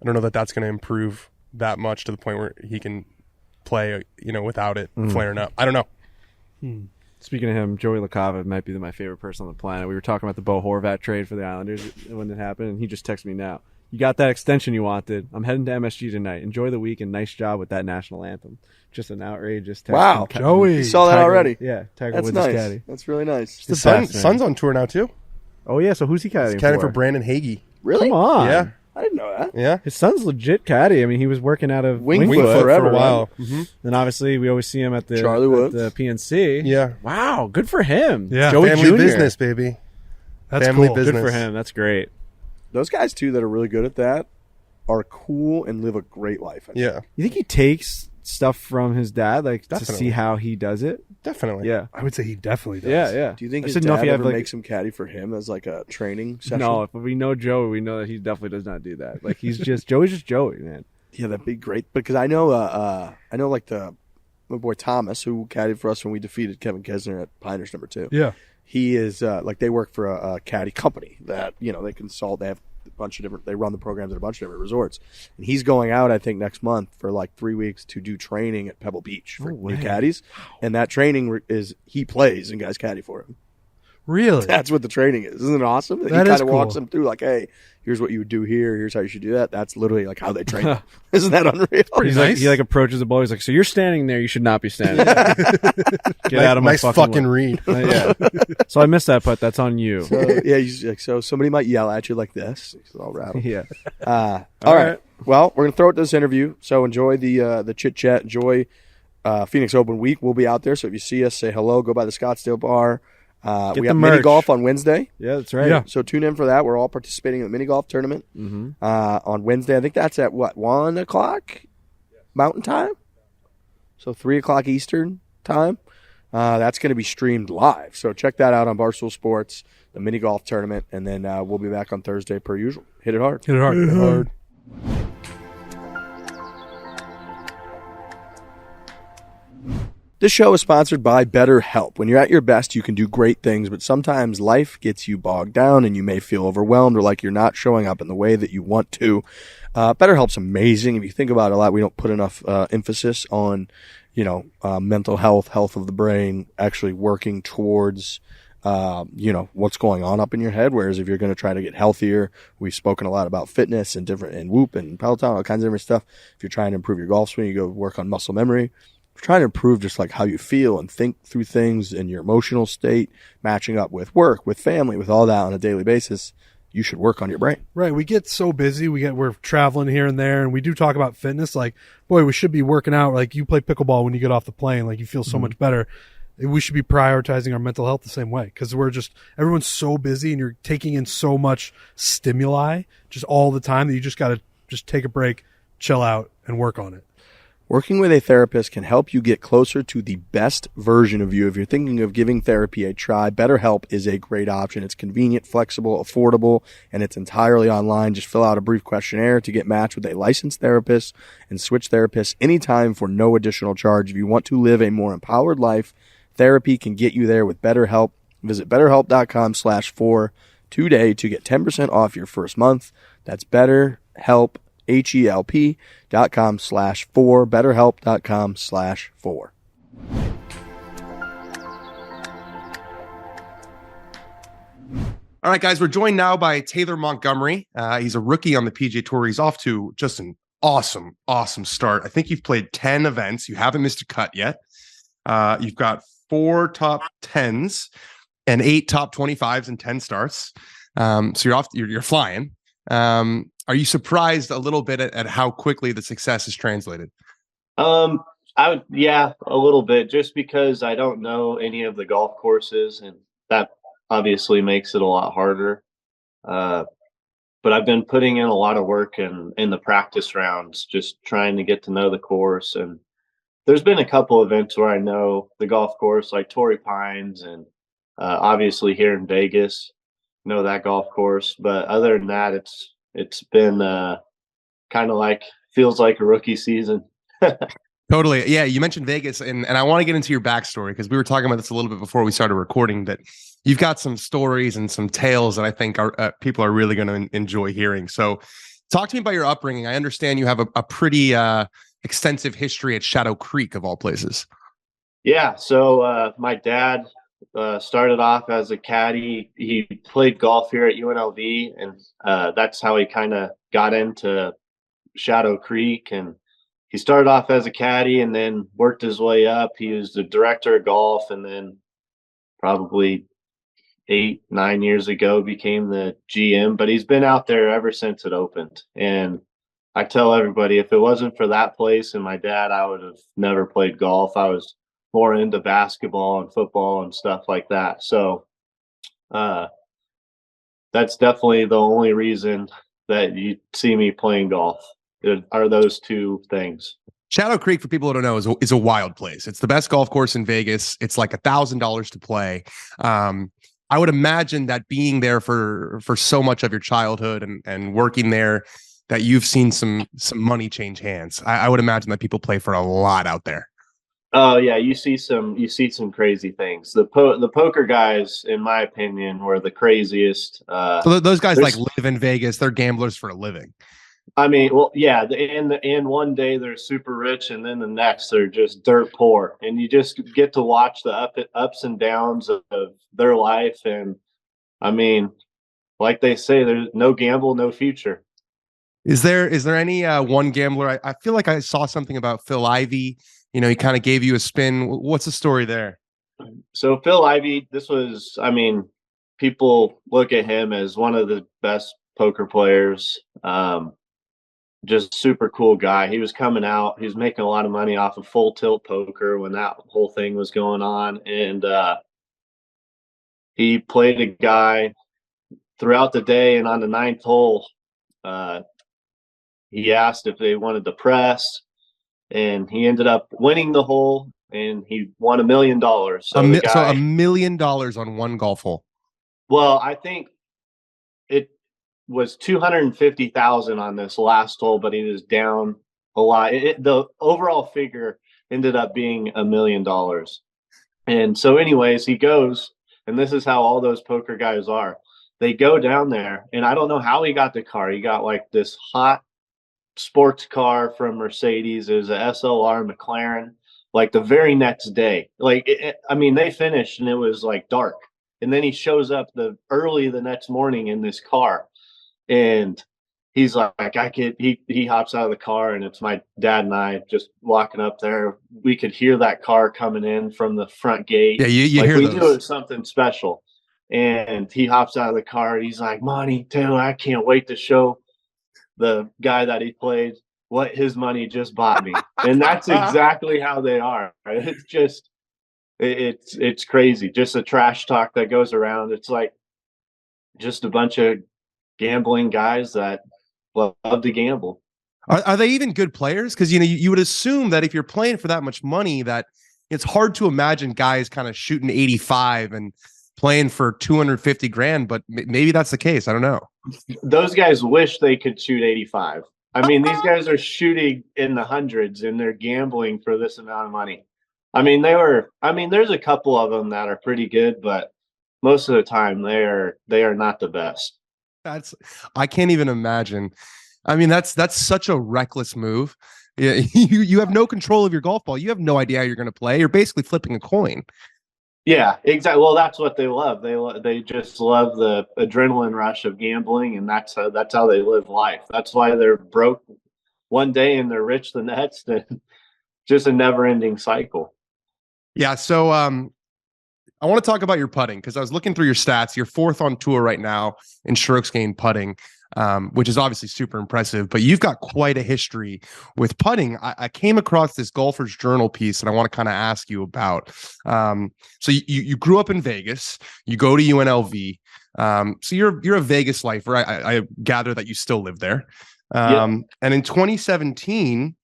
that that's going to improve that much to the point where he can play, without it flaring up. I don't know. Speaking of him, Joey LaCava might be my favorite person on the planet. We were talking about the Bo Horvat trade for the Islanders when it happened, and he just texted me now. You got that extension you wanted. I'm heading to MSG tonight. Enjoy the week and nice job with that national anthem. Just an outrageous text. Wow. from Joey. You saw that Tiger. already? Yeah, Tiger That's with nice. his caddy. That's really nice. The Son's best, man. on tour now too. Oh yeah, so who's he caddying He's caddying for for? Brandon Hagee. Really? Come on. Yeah. I didn't know that. Yeah. His son's legit caddy. I mean, he was working out of Wingfoot Wingfoot. forever, for a while. right? Mm-hmm. Then obviously we always see him at the Charlie Woods. the PNC. Yeah. Wow, good for him. Yeah. Joey Family Jr. business, baby. That's Family cool. business. Good for him. That's great. Those guys, too, that are really good at that are cool and live a great life. I think. Yeah, You think he takes stuff from his dad, like to Definitely. see how he does it? definitely. Yeah. I would say he definitely does. Yeah. Do you think I his just didn't know if dad he had, ever like- makes him caddy for him as like a training session? No, if we know Joey, we know that he definitely does not do that. Like he's just Joey's just Joey, man. Yeah, that'd be great. Because I know like my boy Thomas, who caddied for us when we defeated Kevin Kesner at Pinehurst number 2. Yeah. He is like they work for a caddy company that they consult. They have a bunch of different. They run the programs at a bunch of different resorts. And he's going out, I think, next month for like 3 weeks to do training at Pebble Beach for No new way. caddies. And that training is he plays and guys caddy for him. Really? That's what the training is. Isn't it awesome? He That kind is of walks cool. them through like, hey, here's what you would do here. Here's how you should do that. That's literally like how they train them. Isn't that unreal? He's nice. like he approaches the ball. He's like, so you're standing there. You should not be standing there. Get out of my nice fucking way. read. Yeah. So I missed that putt. That's on you. So, yeah, he's like, so somebody might yell at you like this. He's all rattled. Yeah. All All right. right. Well, we're gonna throw it to this interview. So enjoy the chit chat. Enjoy Phoenix Open week. We'll be out there. So if you see us, say hello. Go by the Scottsdale bar. We the have mini merch. golf on Wednesday. Yeah, that's right. Yeah. So tune in for that. We're all participating in the mini golf tournament on Wednesday. I think that's at what 1:00 Mountain Time. So 3:00 Eastern Time. That's going to be streamed live. So check that out on Barstool Sports, the mini golf tournament, and then we'll be back on Thursday per usual. Hit it hard. Hit it hard. Hard. This show is sponsored by BetterHelp. When you're at your best, you can do great things, but sometimes life gets you bogged down and you may feel overwhelmed or like you're not showing up in the way that you want to. BetterHelp's amazing. If you think about it a lot, we don't put enough emphasis on, mental health, health of the brain, actually working towards what's going on up in your head. Whereas if you're going to try to get healthier, we've spoken a lot about fitness and Whoop and Peloton, all kinds of different stuff. If you're trying to improve your golf swing, you go work on muscle memory. If you're trying to improve just like how you feel and think through things and your emotional state, matching up with work, with family, with all that on a daily basis, you should work on your brain. Right. We get so busy. We're traveling here and there, and we do talk about fitness. Like, boy, we should be working out. Like, you play pickleball when you get off the plane. Like, you feel so much better. We should be prioritizing our mental health the same way, because everyone's so busy and you're taking in so much stimuli just all the time that you just got to just take a break, chill out, and work on it. Working with a therapist can help you get closer to the best version of you. If you're thinking of giving therapy a try, BetterHelp is a great option. It's convenient, flexible, affordable, and it's entirely online. Just fill out a brief questionnaire to get matched with a licensed therapist and switch therapists anytime for no additional charge. If you want to live a more empowered life, therapy can get you there with BetterHelp. Visit BetterHelp.com/Fore today to get 10% off your first month. That's BetterHelp, HELP.com/Fore, BetterHelp.com/Fore. All right, guys, we're joined now by Taylor Montgomery. He's a rookie on the PGA Tour. He's off to just an awesome start. I think you've played 10 events. You haven't missed a cut yet. You've got 4 top 10s and 8 top 25s and 10 starts. So you're flying. Are you surprised a little bit at how quickly the success is translated? A little bit, just because I don't know any of the golf courses, and that obviously makes it a lot harder. But I've been putting in a lot of work in the practice rounds, just trying to get to know the course. And there's been a couple events where I know the golf course, like Torrey Pines, and obviously here in Vegas, know that golf course. But other than that, it's been kind of feels like a rookie season. Totally. Yeah, you mentioned Vegas, and I want to get into your backstory, because we were talking about this a little bit before we started recording, that you've got some stories and some tales that I think people are really going to enjoy hearing. So talk to me about your upbringing. I understand you have a pretty extensive history at Shadow Creek, of all places. Yeah, so my dad started off as a caddy. He played golf here at UNLV, and that's how he kind of got into Shadow Creek. And he started off as a caddy and then worked his way up. He was the director of golf, and then probably 8-9 years ago became the GM. But he's been out there ever since it opened. And I tell everybody, if it wasn't for that place and my dad, I would have never played golf. I was more into basketball and football and stuff like that. So that's definitely the only reason that you see me playing golf, are those two things. Shadow Creek, for people who don't know, is a wild place. It's the best golf course in Vegas. It's like $1,000 to play. I would imagine that being there for so much of your childhood and working there, that you've seen some money change hands. I would imagine that people play for a lot out there. Oh yeah, you see some crazy things. The poker guys, in my opinion, were the craziest. So those guys live in Vegas. They're gamblers for a living. I mean, well, yeah, and one day they're super rich, and then the next they're just dirt poor, and you just get to watch the ups and downs of their life. And I mean, like they say, there's no gamble, no future. Is there any one gambler? I feel like I saw something about Phil Ivey. You know, he kind of gave you a spin. What's the story there? So Phil Ivey, people look at him as one of the best poker players. Just super cool guy. He was coming out. He was making a lot of money off of full tilt poker when that whole thing was going on. And he played a guy throughout the day. And on the 9th hole, he asked if they wanted to press. And he ended up winning the hole, and he won $1 million. So $1 million on one golf hole. Well, I think it was 250,000 on this last hole, but he was down a lot. The overall figure ended up being $1 million. And so anyways, he goes, and this is how all those poker guys are. They go down there, and I don't know how he got the car. He got like this hot sports car from Mercedes. It was a SLR McLaren, like the very next day. Like, they finished and it was like dark. And then he shows up early the next morning in this car, and he's like, he hops out of the car, and it's my dad and I just walking up there. We could hear that car coming in from the front gate. Yeah, you like hear we those. knew it was something special. And he hops out of the car, and he's like, Monty, Taylor, I can't wait to show the guy that he played what his money just bought me. And that's exactly how they are. It's just, it's crazy. Just a trash talk that goes around. It's like just a bunch of gambling guys that love to gamble. Are they even good players? Because you would assume that if you're playing for that much money, that it's hard to imagine guys kind of shooting 85 and playing for 250 grand. But maybe that's the case. I don't know. Those guys wish they could shoot 85. I mean, these guys are shooting in the hundreds, and they're gambling for this amount of money. I mean, there's a couple of them that are pretty good, but most of the time they are not the best. I can't even imagine. I mean, that's such a reckless move. Yeah, you have no control of your golf ball. You have no idea how you're going to play. You're basically flipping a coin. Yeah, exactly. Well, that's what they love. They just love the adrenaline rush of gambling, and that's how they live life. That's why they're broke one day and they're rich the next. And just a never-ending cycle. Yeah. So, I want to talk about your putting, because I was looking through your stats. You're 4th on tour right now in strokes gained putting, which is obviously super impressive, but you've got quite a history with putting. I came across this Golfer's Journal piece that I want to kind of ask you about. So you grew up in Vegas, you go to UNLV. So you're a Vegas lifer. I gather that you still live there. Yep. And in 2017,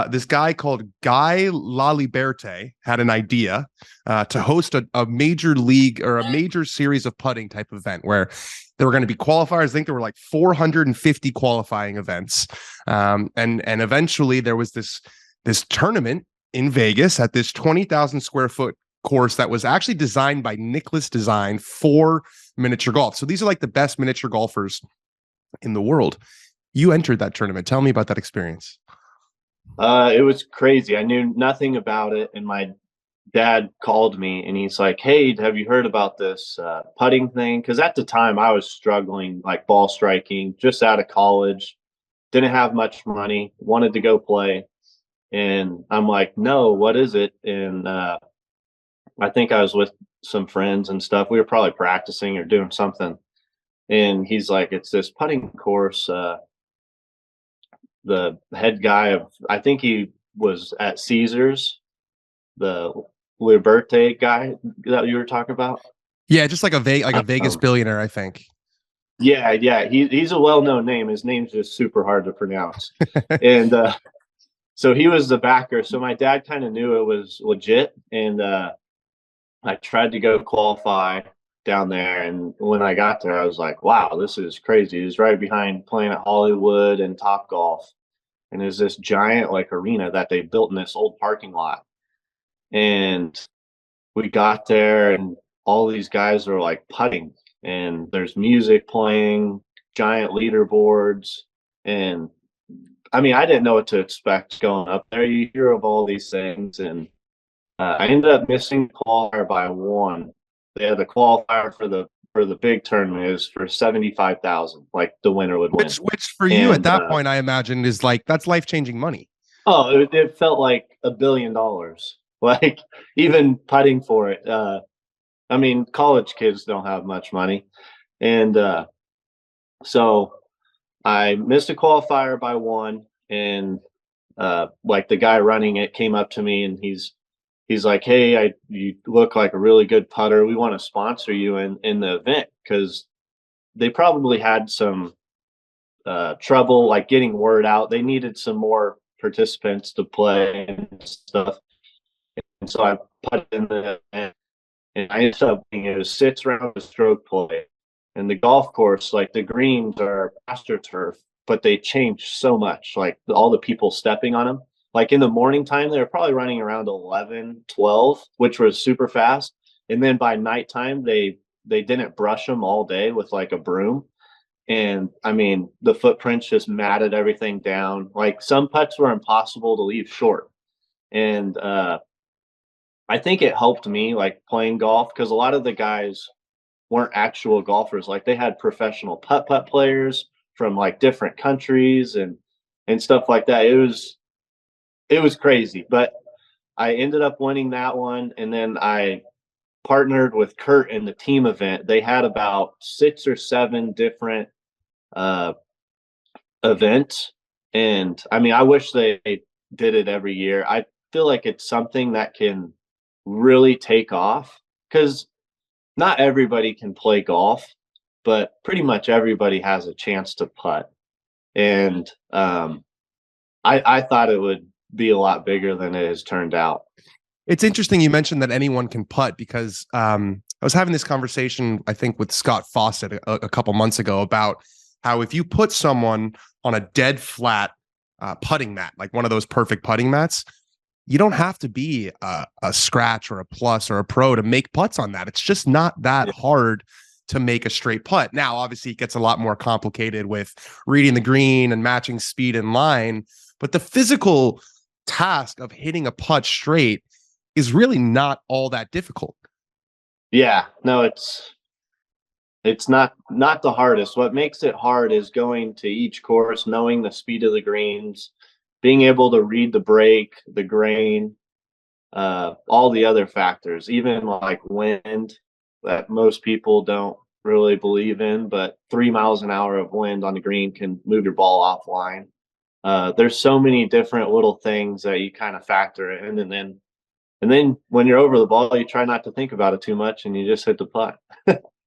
this guy called Guy Laliberte had an idea to host a major league or a major series of putting type event where there were going to be qualifiers. I think there were like 450 qualifying events. And eventually there was this tournament in Vegas at this 20,000 square foot course that was actually designed by Nicklaus Design for miniature golf. So these are like the best miniature golfers in the world. You entered that tournament. Tell me about that experience. It was crazy. I knew nothing about it, and my dad called me, and he's like, "Hey, have you heard about this putting thing?" Because at the time I was struggling, like ball striking, just out of college, didn't have much money, wanted to go play, and I'm like, "No, what is it?" And I think I was with some friends and stuff. We were probably practicing or doing something, and he's like, "It's this putting course." The head guy of, I think he was at Caesars, the Liberte guy that you were talking about. Yeah, just like a Vegas billionaire, I think. Yeah, he's a well-known name. His name's just super hard to pronounce. And so he was the backer. So my dad kind of knew it was legit, and I tried to go qualify down there, and when I got there I was like, wow, this is crazy. It was right behind Planet Hollywood and Top Golf, and there's this giant like arena that they built in this old parking lot. And we got there, and all these guys are like putting, and there's music playing, giant leaderboards, and I mean, I didn't know what to expect going up there. You hear of all these things, and I ended up missing the qualifier by one. They had the qualifier for the big tournament. It was for 75,000. Like the winner would win. Which for you at that point, I imagine, is like, that's life-changing money. Oh, it felt like $1 billion. Like even putting for it. I mean, college kids don't have much money, and so I missed a qualifier by one, and like the guy running it came up to me, and he's like, "Hey, you look like a really good putter. We want to sponsor you in the event," because they probably had some trouble like getting word out. They needed some more participants to play and stuff, and so I put in the event, and I ended up being, it was 6 rounds of stroke play, and the golf course, like the greens are AstroTurf, but they changed so much, like all the people stepping on them. Like in the morning time, they were probably running around 11, 12, which was super fast. And then by nighttime, they didn't brush them all day with like a broom. And I mean, the footprints just matted everything down. Like some putts were impossible to leave short. And I think it helped me like playing golf, because a lot of the guys weren't actual golfers. Like they had professional putt players from like different countries and stuff like that. It was crazy, but I ended up winning that one. And then I partnered with Kurt in the team event. They had about 6 or 7 different events. And I mean, I wish they did it every year. I feel like it's something that can really take off because not everybody can play golf, but pretty much everybody has a chance to putt. And I thought it would be a lot bigger than it has turned out. It's interesting you mentioned that anyone can putt because I was having this conversation, I think, with Scott Fawcett a couple months ago about how if you put someone on a dead flat putting mat, like one of those perfect putting mats, you don't have to be a scratch or a plus or a pro to make putts on that. It's just not that hard to make a straight putt. Now, obviously, it gets a lot more complicated with reading the green and matching speed and line, but the physical task of hitting a putt straight is really not all that difficult. Yeah, no, it's not the hardest. What makes it hard is going to each course, knowing the speed of the greens, being able to read the break, the grain, all the other factors, even like wind that most people don't really believe in, but 3 miles an hour of wind on the green can move your ball offline. There's so many different little things that you kind of factor in, and then when you're over the ball, you try not to think about it too much and you just hit the putt.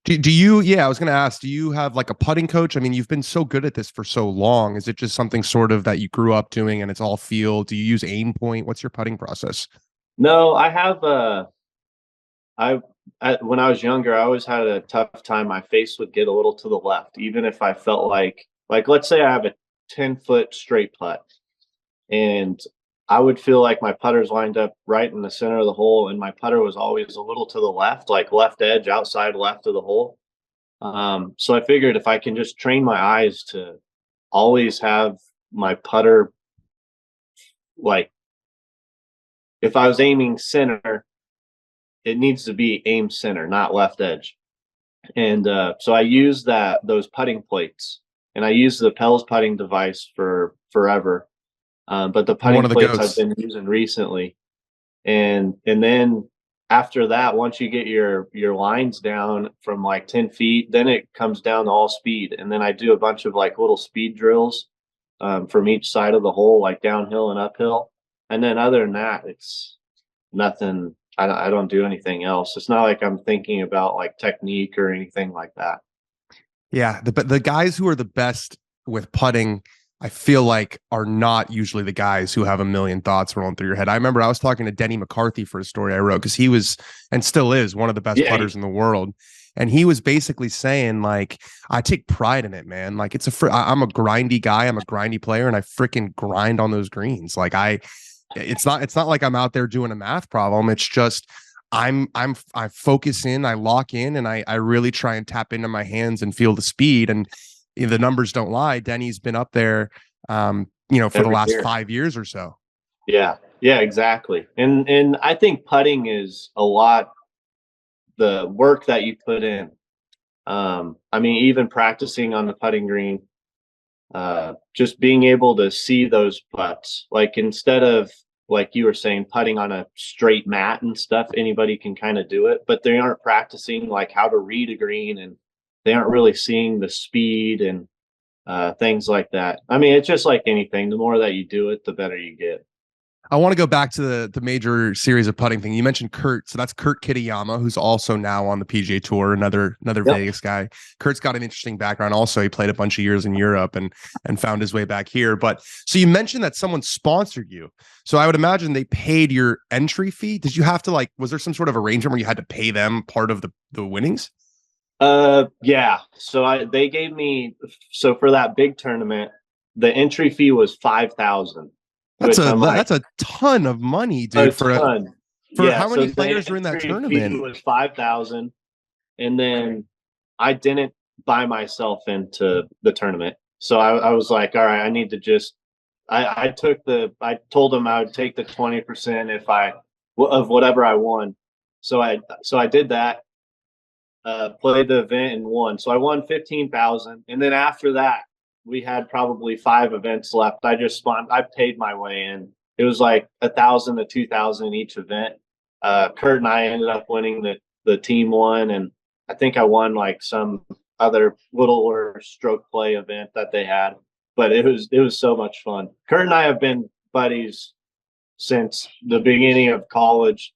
Do you, I was going to ask, do you have like a putting coach? I mean, you've been so good at this for so long. Is it just something sort of that you grew up doing and it's all feel? Do you use aim point? What's your putting process? No, I have, when I was younger, I always had a tough time. My face would get a little to the left, even if I felt like let's say I have a 10-foot straight putt and I would feel like my putter's lined up right in the center of the hole, and my putter was always a little to the left, like left edge, outside left of the hole. So I figured if I can just train my eyes to always have my putter, like if I was aiming center, it needs to be aim center, not left edge. And so I use those putting plates, and I use the Pell's putting device for forever. But the putting plates I've been using recently, and then after that, once you get your lines down from like 10 feet, then it comes down to all speed. And then I do a bunch of like little speed drills from each side of the hole, like downhill and uphill. And then other than that, it's nothing. I don't do anything else. It's not like I'm thinking about like technique or anything like that. Yeah, the guys who are the best with putting, I feel like, are not usually the guys who have a million thoughts rolling through your head. I remember I was talking to Denny McCarthy for a story I wrote because he was and still is one of the best putters in the world. And he was basically saying, like, I take pride in it, man. Like, I'm a grindy guy. I'm a grindy player, and I freaking grind on those greens. Like, it's not like I'm out there doing a math problem. It's just I focus in, I lock in, and I really try and tap into my hands and feel the speed. And the numbers don't lie. Denny's been up there, for the last 5 years or so. Yeah, exactly. And I think putting is a lot the work that you put in. I mean, even practicing on the putting green, just being able to see those putts, like instead of, like you were saying, putting on a straight mat and stuff, anybody can kind of do it, but they aren't practicing like how to read a green, and they aren't really seeing the speed and things like that. I mean, it's just like anything. The more that you do it, the better you get. I want to go back to the major series of putting thing. You mentioned Kurt. So that's Kurt Kitayama, who's also now on the PGA Tour, another Vegas guy. Kurt's got an interesting background. Also, he played a bunch of years in Europe and found his way back here. But so you mentioned that someone sponsored you. So I would imagine they paid your entry fee. Did you have to, was there some sort of arrangement where you had to pay them part of the winnings? Yeah. So they gave me, so for that big tournament, the entry fee was $5,000. That's a ton of money, dude. For how many players are in that tournament? It was $5,000, and then I didn't buy myself into the tournament. So I was like, all right, I need to just. I told them I would take the 20% of whatever I won. So I did that, played the event and won. So I won 15,000. And then after that, we had probably 5 events left. I paid my way in. It was like 1,000 to 2,000 each event. Kurt and I ended up winning the team one, and I think I won like some other littler stroke play event that they had. But it was so much fun. Kurt and I have been buddies since the beginning of college.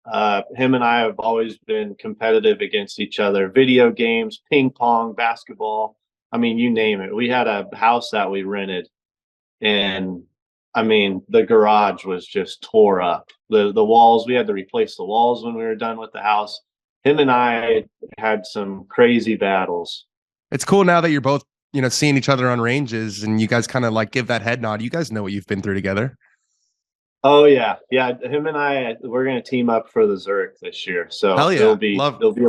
Him and I have always been competitive against each other. Video games, ping pong, basketball. I mean, you name it. We had a house that we rented, and I mean, the garage was just tore up. The walls, we had to replace the walls when we were done with the house. Him and I had some crazy battles. It's cool now that you're both, seeing each other on ranges and you guys kind of like give that head nod. You guys know what you've been through together. Oh yeah. Yeah. Him and I, we're going to team up for the Zurich this year. So Hell yeah. it'll be a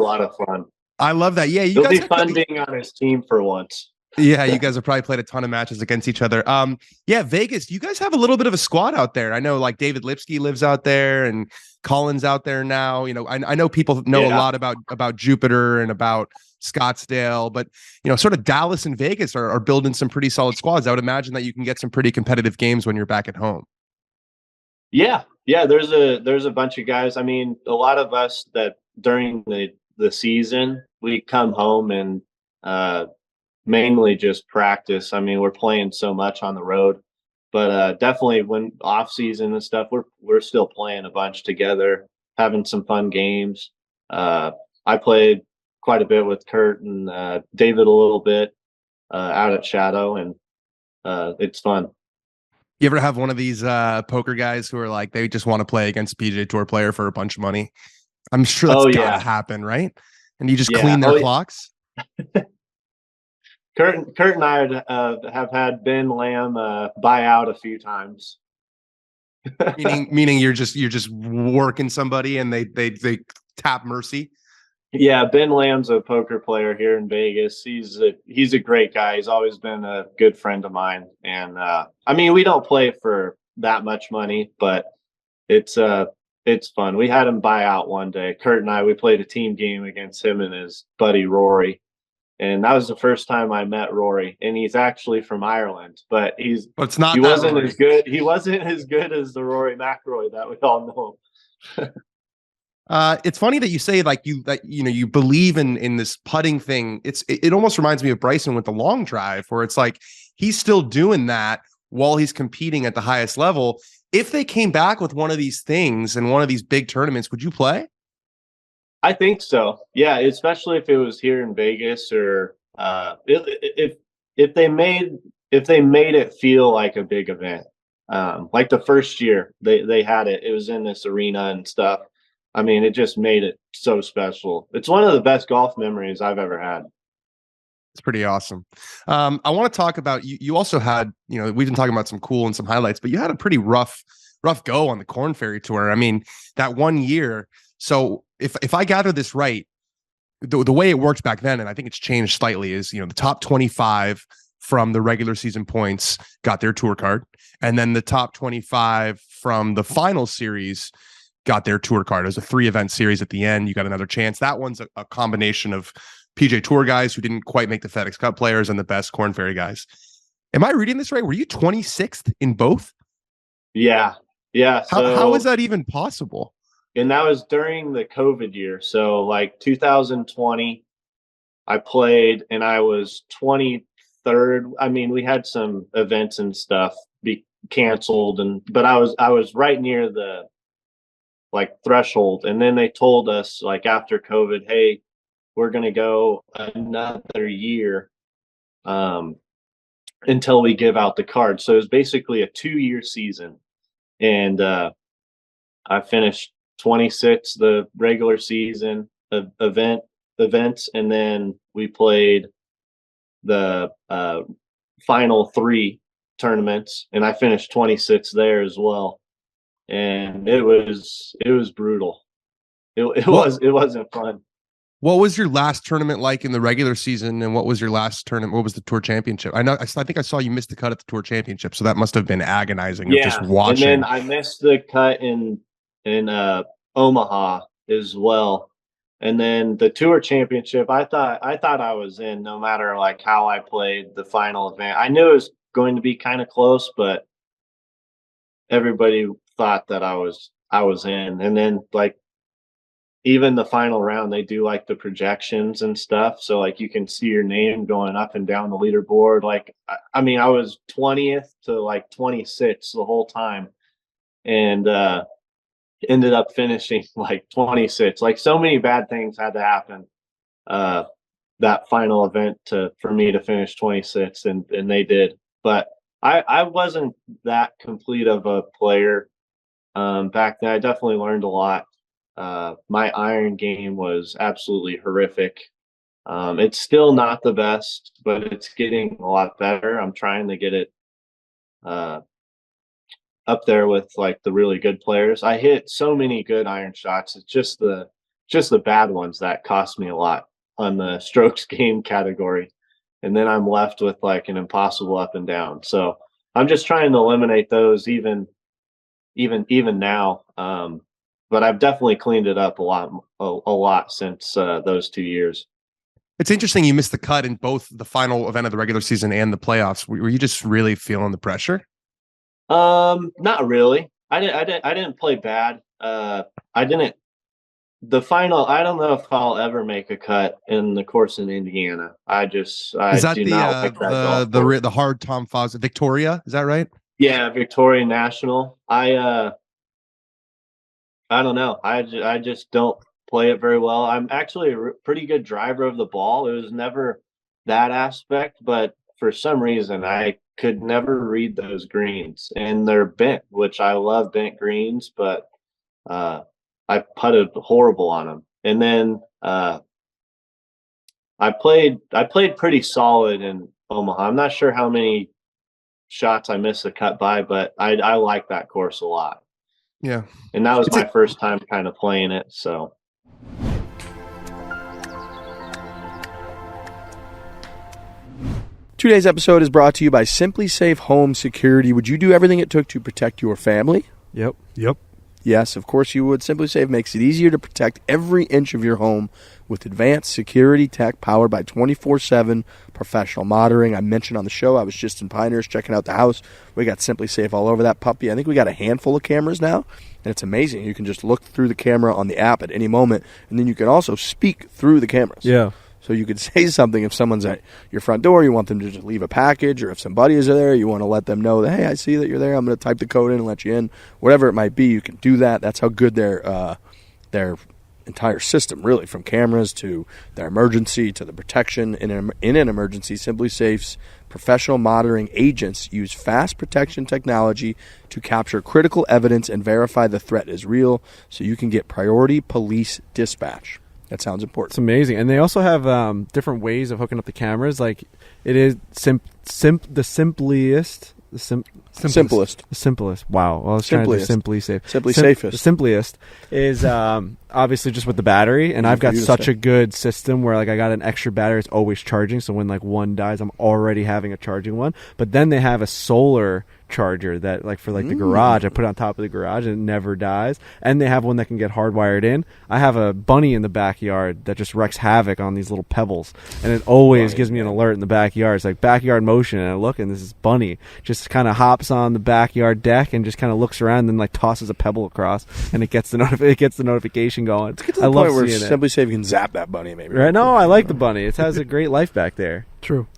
lot of fun. I love that. Yeah. It'll be fun being on his team for once. Yeah, you guys have probably played a ton of matches against each other. Yeah, Vegas, you guys have a little bit of a squad out there. I know like David Lipsky lives out there and Colin's out there now. I know people know a lot about Jupiter and about Scottsdale, but sort of Dallas and Vegas are building some pretty solid squads. I would imagine that you can get some pretty competitive games when you're back at home. Yeah. Yeah, there's a bunch of guys. I mean, a lot of us that during the season, we come home and mainly just practice. I mean, we're playing so much on the road, but definitely when off season and stuff, we're still playing a bunch together, having some fun games. I played quite a bit with Kurt and David a little bit out at Shadow, and it's fun. You ever have one of these poker guys who are like, they just want to play against a PGA Tour player for a bunch of money? I'm sure that's gotta happen, right? And you just clean their clocks? Kurt and I have had Ben Lamb buy out a few times. meaning you're just working somebody and they tap mercy. Yeah, Ben Lamb's a poker player here in Vegas. He's a great guy. He's always been a good friend of mine. And I mean, we don't play for that much money, but it's fun. We had him buy out one day. Kurt and I, we played a team game against him and his buddy Rory. And that was the first time I met Rory, and he's actually from Ireland, but he wasn't as good. He wasn't as good as the Rory McIlroy that we all know. It's funny that you say like you believe in this putting thing. It almost reminds me of Bryson with the long drive, where it's like he's still doing that while he's competing at the highest level. If they came back with one of these things and one of these big tournaments, would you play? I think so. Yeah, especially if it was here in Vegas, or if they made it feel like a big event. Like the first year they had it was in this arena and stuff. I mean, it just made it so special. It's one of the best golf memories I've ever had. It's pretty awesome. I want to talk about you also had, we've been talking about some cool and some highlights, but you had a pretty rough go on the Corn Ferry Tour. I mean, that one year. So if I gather this right, the way it worked back then, and I think it's changed slightly, is the top 25 from the regular season points got their tour card, and then the top 25 from the final series got their tour card. It was a 3-event series at the end. You got another chance. That one's a combination of PGA Tour guys who didn't quite make the FedEx Cup players and the best Corn Ferry guys. Am I reading this right? Were you 26th in both? Yeah. How is that even possible? And that was during the COVID year. So like 2020, I played and I was 23rd. I mean, we had some events and stuff be canceled, but I was right near the threshold. And then they told us after COVID, hey, we're going to go another year until we give out the card. So it was basically a 2-year season. And I finished 26 the regular season events, and then we played the final 3 tournaments, and I finished 26 there as well. And it was brutal. It wasn't fun. What was your last tournament like in the regular season, and what was your last tournament? What was the Tour Championship? I think I saw you miss the cut at the Tour Championship, so that must have been agonizing. Yeah, of just watching. And then I missed the cut in Omaha as well. And then the tour championship, I thought I was in no matter like how I played the final event. I knew it was going to be kind of close, but everybody thought that I was in. And then like even the final round, they do like the projections and stuff. So like you can see your name going up and down the leaderboard. Like I mean, I was 20th to like 26 the whole time, and ended up finishing like 26. Like so many bad things had to happen that final event for me to finish 26, and they did. But I wasn't that complete of a player back then. I definitely learned a lot. My iron game was absolutely horrific. It's still not the best, but it's getting a lot better. I'm trying to get it up there with like the really good players. I hit so many good iron shots. It's just the bad ones that cost me a lot on the strokes gained category. And then I'm left with like an impossible up and down. So I'm just trying to eliminate those even now. But I've definitely cleaned it up a lot since those 2 years. It's interesting you missed the cut in both the final event of the regular season and the playoffs. Were you just really feeling the pressure? Not really. I didn't play bad. The final, I don't know if I'll ever make a cut in the course in Indiana. Is that do not like that golf course. the hard Tom Fawcett Victoria? Is that right? Yeah, Victoria National. I don't know. I just don't play it very well. I'm actually a pretty good driver of the ball. It was never that aspect, but for some reason I could never read those greens, and they're bent, which I love bent greens, but I putted horrible on them. And then I played pretty solid in Omaha. I'm not sure how many shots I missed the cut by, but I like that course a lot. Yeah. And that was my first time kind of playing it. So Today's episode is brought to you by Simply Safe Home Security. Would you do everything it took to protect your family? Yep. Yes, of course you would. Simply Safe makes it easier to protect every inch of your home with advanced security tech powered by 24/7 professional monitoring. I mentioned on the show I was just in Pinehurst checking out the house. We got Simply Safe all over that puppy. I think we got a handful of cameras now, and it's amazing. You can just look through the camera on the app at any moment, and then you can also speak through the cameras. Yeah. So you could say something if someone's at your front door, you want them to just leave a package, or if somebody is there, you want to let them know that, hey, I see that you're there, I'm going to type the code in and let you in. Whatever it might be, you can do that. That's how good their entire system, really, from cameras to their emergency to the protection in an emergency. Simply Safe's professional monitoring agents use fast protection technology to capture critical evidence and verify the threat is real, so you can get priority police dispatch. That sounds important. It's amazing. And they also have different ways of hooking up the cameras. Like, it is the simplest. Wow. Well, I was trying to do Simply Safe. Safest. The simplest is obviously just with the battery. And I've got such a good system where, like, I got an extra battery. It's always charging. So when, like, one dies, I'm already having a charging one. But then they have a solar charger that, like, for like the garage, I put it on top of the garage and it never dies. And they have one that can get hardwired in. I have a bunny in the backyard that just wreaks havoc on these little pebbles, and it always gives me an alert in the backyard. It's like backyard motion, and I look, and this is bunny just kind of hops on the backyard deck and just kind of looks around and then, like, tosses a pebble across, and it gets the notification going. I love where seeing it. Simply Safe can zap that bunny, maybe. Right? No, I like the bunny. It has a great life back there. True.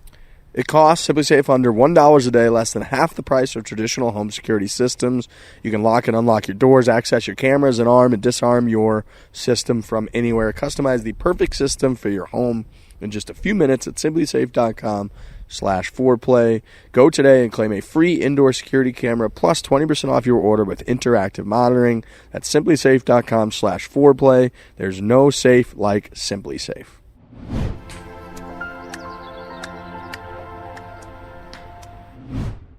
It costs Simply Safe under $1 a day, less than half the price of traditional home security systems. You can lock and unlock your doors, access your cameras, and arm and disarm your system from anywhere. Customize the perfect system for your home in just a few minutes at simplysafe.com/foreplay. Go today and claim a free indoor security camera plus 20% off your order with interactive monitoring. That's simplysafe.com/foreplay. There's no safe like Simply Safe.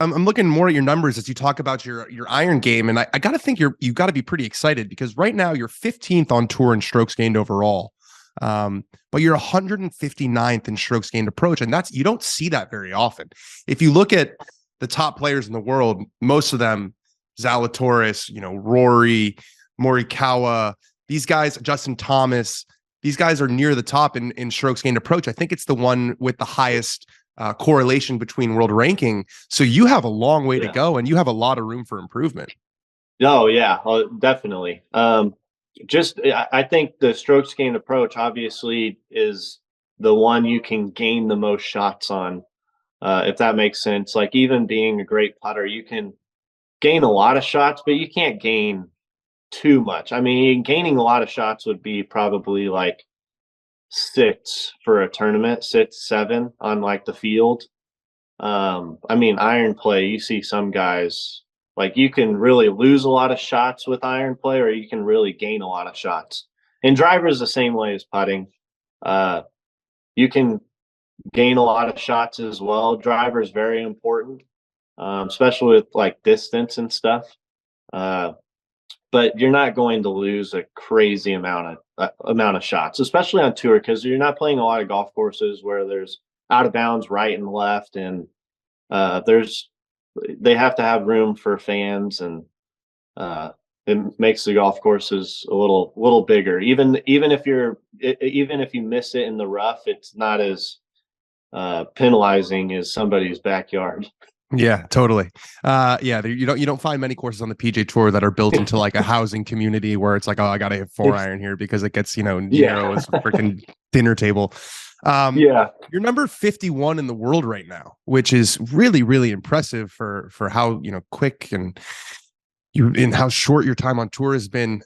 I'm looking more at your numbers as you talk about your iron game, and I got to think you got to be pretty excited because right now you're 15th on tour in strokes gained overall, but you're 159th in strokes gained approach, and you don't see that very often. If you look at the top players in the world, most of them, Zalatoris, Rory, Morikawa, these guys, Justin Thomas, these guys are near the top in strokes gained approach. I think it's the one with the highest correlation between world ranking. So you have a long way to go, and you have a lot of room for improvement. Oh yeah, definitely. I think the strokes gained approach obviously is the one you can gain the most shots on, if that makes sense. Like even being a great putter, you can gain a lot of shots, but you can't gain too much. I mean, gaining a lot of shots would be probably like 6 for a tournament, 6, 7 on like the field. I mean, iron play, you see some guys like you can really lose a lot of shots with iron play, or you can really gain a lot of shots. And driver is the same way as putting. You can gain a lot of shots as well. Driver is very important, especially with like distance and stuff. But you're not going to lose a crazy amount of shots, especially on tour, because you're not playing a lot of golf courses where there's out of bounds right and left, and they have to have room for fans, and it makes the golf courses a little bigger. Even if you miss it in the rough, it's not as penalizing as somebody's backyard. Yeah, totally. You don't find many courses on the PGA Tour that are built into like a housing community where it's like, oh, I got to hit 4 iron here because it gets, narrow as a freaking dinner table. You're number 51 in the world right now, which is really, really impressive for how, quick and how short your time on tour has been.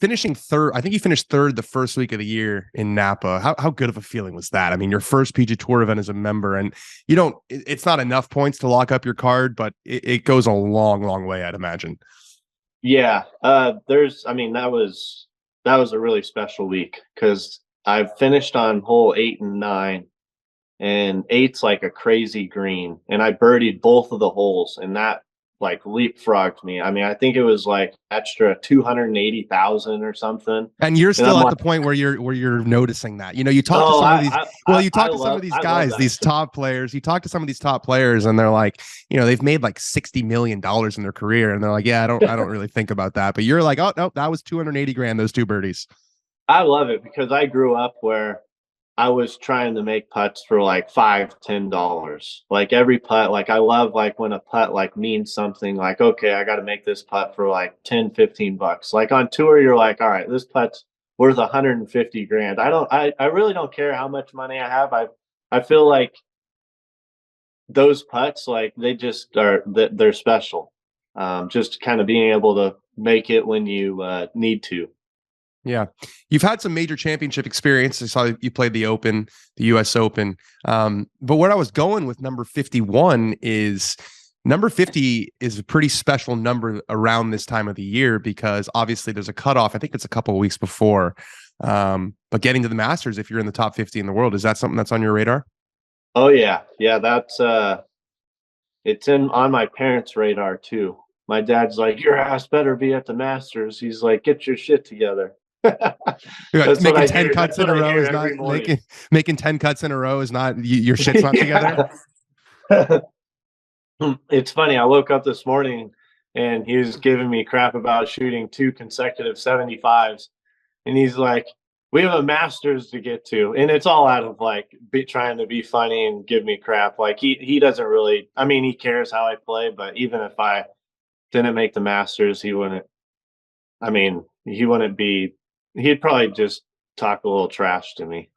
Finishing third, I think you finished third the first week of the year in Napa. How good of a feeling was that? I mean, your first PGA Tour event as a member, and it's not enough points to lock up your card, but it goes a long, long way, I'd imagine. Yeah. That was a really special week because I finished on hole 8 and 9, and 8's like a crazy green, and I birdied both of the holes, and that like leapfrogged me. I mean, I think it was like extra 280,000 or something. And you're still at the point where you're noticing that. You talk to some of these. You talk to some of these guys, these top players. You talk to some of these top players, and they're like, they've made like $60 million in their career, and they're like, yeah, I don't really think about that. But you're like, oh no, that was 280 grand. Those 2 birdies. I love it because I grew up where I was trying to make putts for like $5, $10. Like every putt, like I love like when a putt like means something, like, okay, I got to make this putt for like 10, 15 bucks. Like on tour, you're like, all right, this putt's worth 150 grand. I really don't care how much money I have. I feel like those putts, like they just they're special. Just kind of being able to make it when you need to. Yeah. You've had some major championship experience. I saw you played the Open, the US Open. But where I was going with number 51 is number 50 is a pretty special number around this time of the year because obviously there's a cutoff. I think it's a couple of weeks before. But getting to the Masters, if you're in the top 50 in the world, is that something that's on your radar? Oh yeah. Yeah. That's it's on my parents' radar too. My dad's like, your ass better be at the Masters. He's like, get your shit together. Making 10 cuts in a row is not making 10 cuts in a row is not your shit's not together. It's funny. I woke up this morning and he was giving me crap about shooting 2 consecutive 75s, and he's like, we have a Masters to get to, and it's all out of like trying to be funny and give me crap. Like he doesn't really. I mean, he cares how I play, but even if I didn't make the Masters, he wouldn't. I mean, he wouldn't be. He'd probably just talk a little trash to me.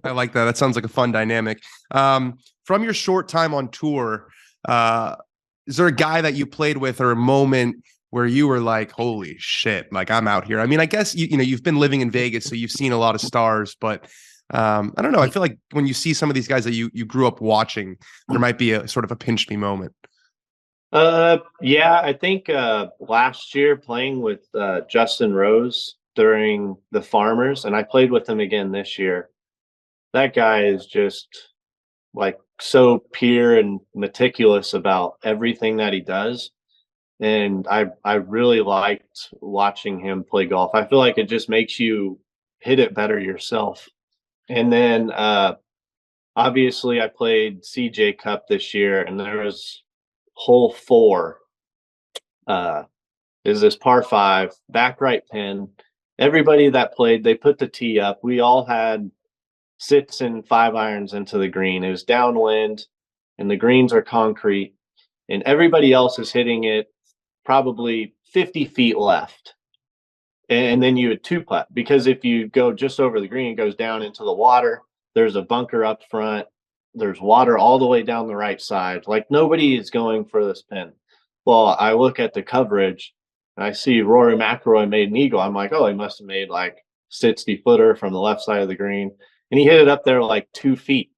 I like that. That sounds like a fun dynamic. From your short time on tour, is there a guy that you played with or a moment where you were like, holy shit, like I'm out here? I mean, I guess you've been living in Vegas, so you've seen a lot of stars, but I don't know. I feel like when you see some of these guys that you grew up watching, there might be a sort of a pinch me moment. Yeah, I think last year playing with Justin Rose during the Farmers, and I played with him again this year. That guy is just like so pure and meticulous about everything that he does. And I really liked watching him play golf. I feel like it just makes you hit it better yourself. And then obviously I played CJ Cup this year, and there was hole 4 is this par 5 back right pin. everybody that played, they put the tee up. We all had 6 and 5 irons into the green. It was downwind, and the greens are concrete, and everybody else is hitting it probably 50 feet left. And then you would two putt, because if you go just over the green, it goes down into the water. There's a bunker up front. There's water all the way down the right side. Like, nobody is going for this pin. Well, I look at the coverage and I see Rory McIlroy made an eagle. I'm like, oh, he must have made like 60-footer from the left side of the green. And he hit it up there like 2 feet.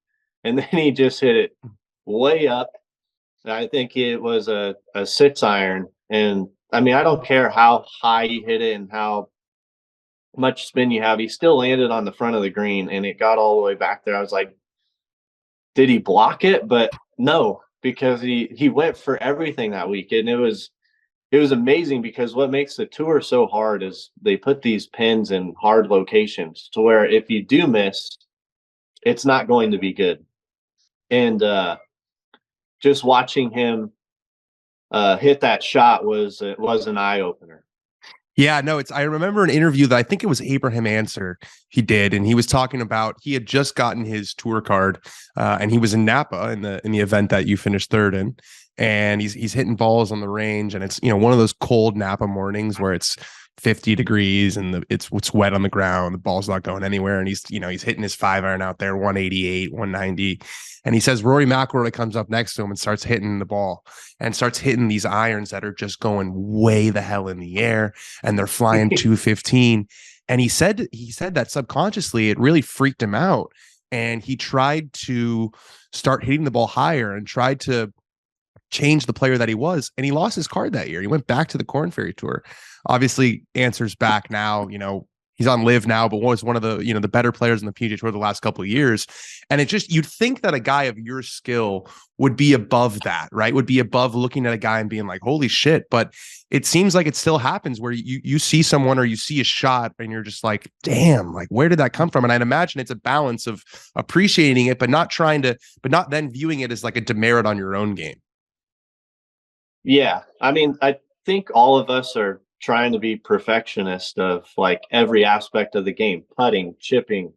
And then he just hit it way up. I think it was a 6 iron. And I mean, I don't care how high you hit it and how much spin you have. He still landed on the front of the green, and it got all the way back there. I was like, did he block it? But no, because he went for everything that week. And it was amazing, because what makes the tour so hard is they put these pins in hard locations to where if you do miss, it's not going to be good. And just watching him hit that shot was an eye opener. Yeah, no, I remember an interview that I think it was Abraham Answer he did, and he was talking about he had just gotten his tour card, and he was in Napa in the event that you finished third in, and he's hitting balls on the range, and it's one of those cold Napa mornings where it's 50 degrees and it's wet on the ground, the ball's not going anywhere, and he's hitting his 5 iron out there, 188, 190. And he says Rory McIlroy comes up next to him and starts hitting the ball and starts hitting these irons that are just going way the hell in the air, and they're flying 215. And he said that subconsciously it really freaked him out, and he tried to start hitting the ball higher and tried to change the player that he was, and he lost his card that year. He went back to the Corn Ferry Tour. Obviously, Answer's back now. He's on live now, but was one of the the better players in the PGA Tour the last couple of years. And it just, you'd think that a guy of your skill would be above that, right? Would be above looking at a guy and being like, holy shit. But it seems like it still happens where you see someone or you see a shot and you're just like, damn, like, where did that come from? And I'd imagine it's a balance of appreciating it, but not then viewing it as like a demerit on your own game. Yeah. I mean, I think all of us are trying to be perfectionist of like every aspect of the game: putting, chipping,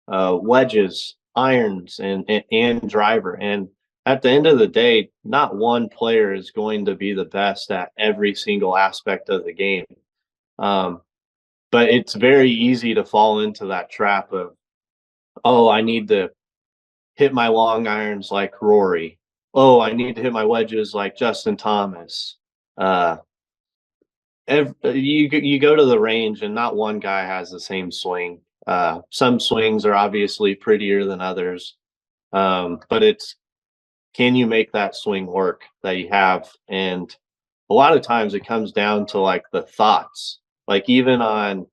wedges, irons, and driver. And at the end of the day, not one player is going to be the best at every single aspect of the game. But it's very easy to fall into that trap of, oh, I need to hit my long irons like Rory. Oh, I need to hit my wedges like Justin Thomas. You go to the range and not one guy has the same swing. Some swings are obviously prettier than others, but it's, can you make that swing work that you have? And a lot of times it comes down to like the thoughts. Like even on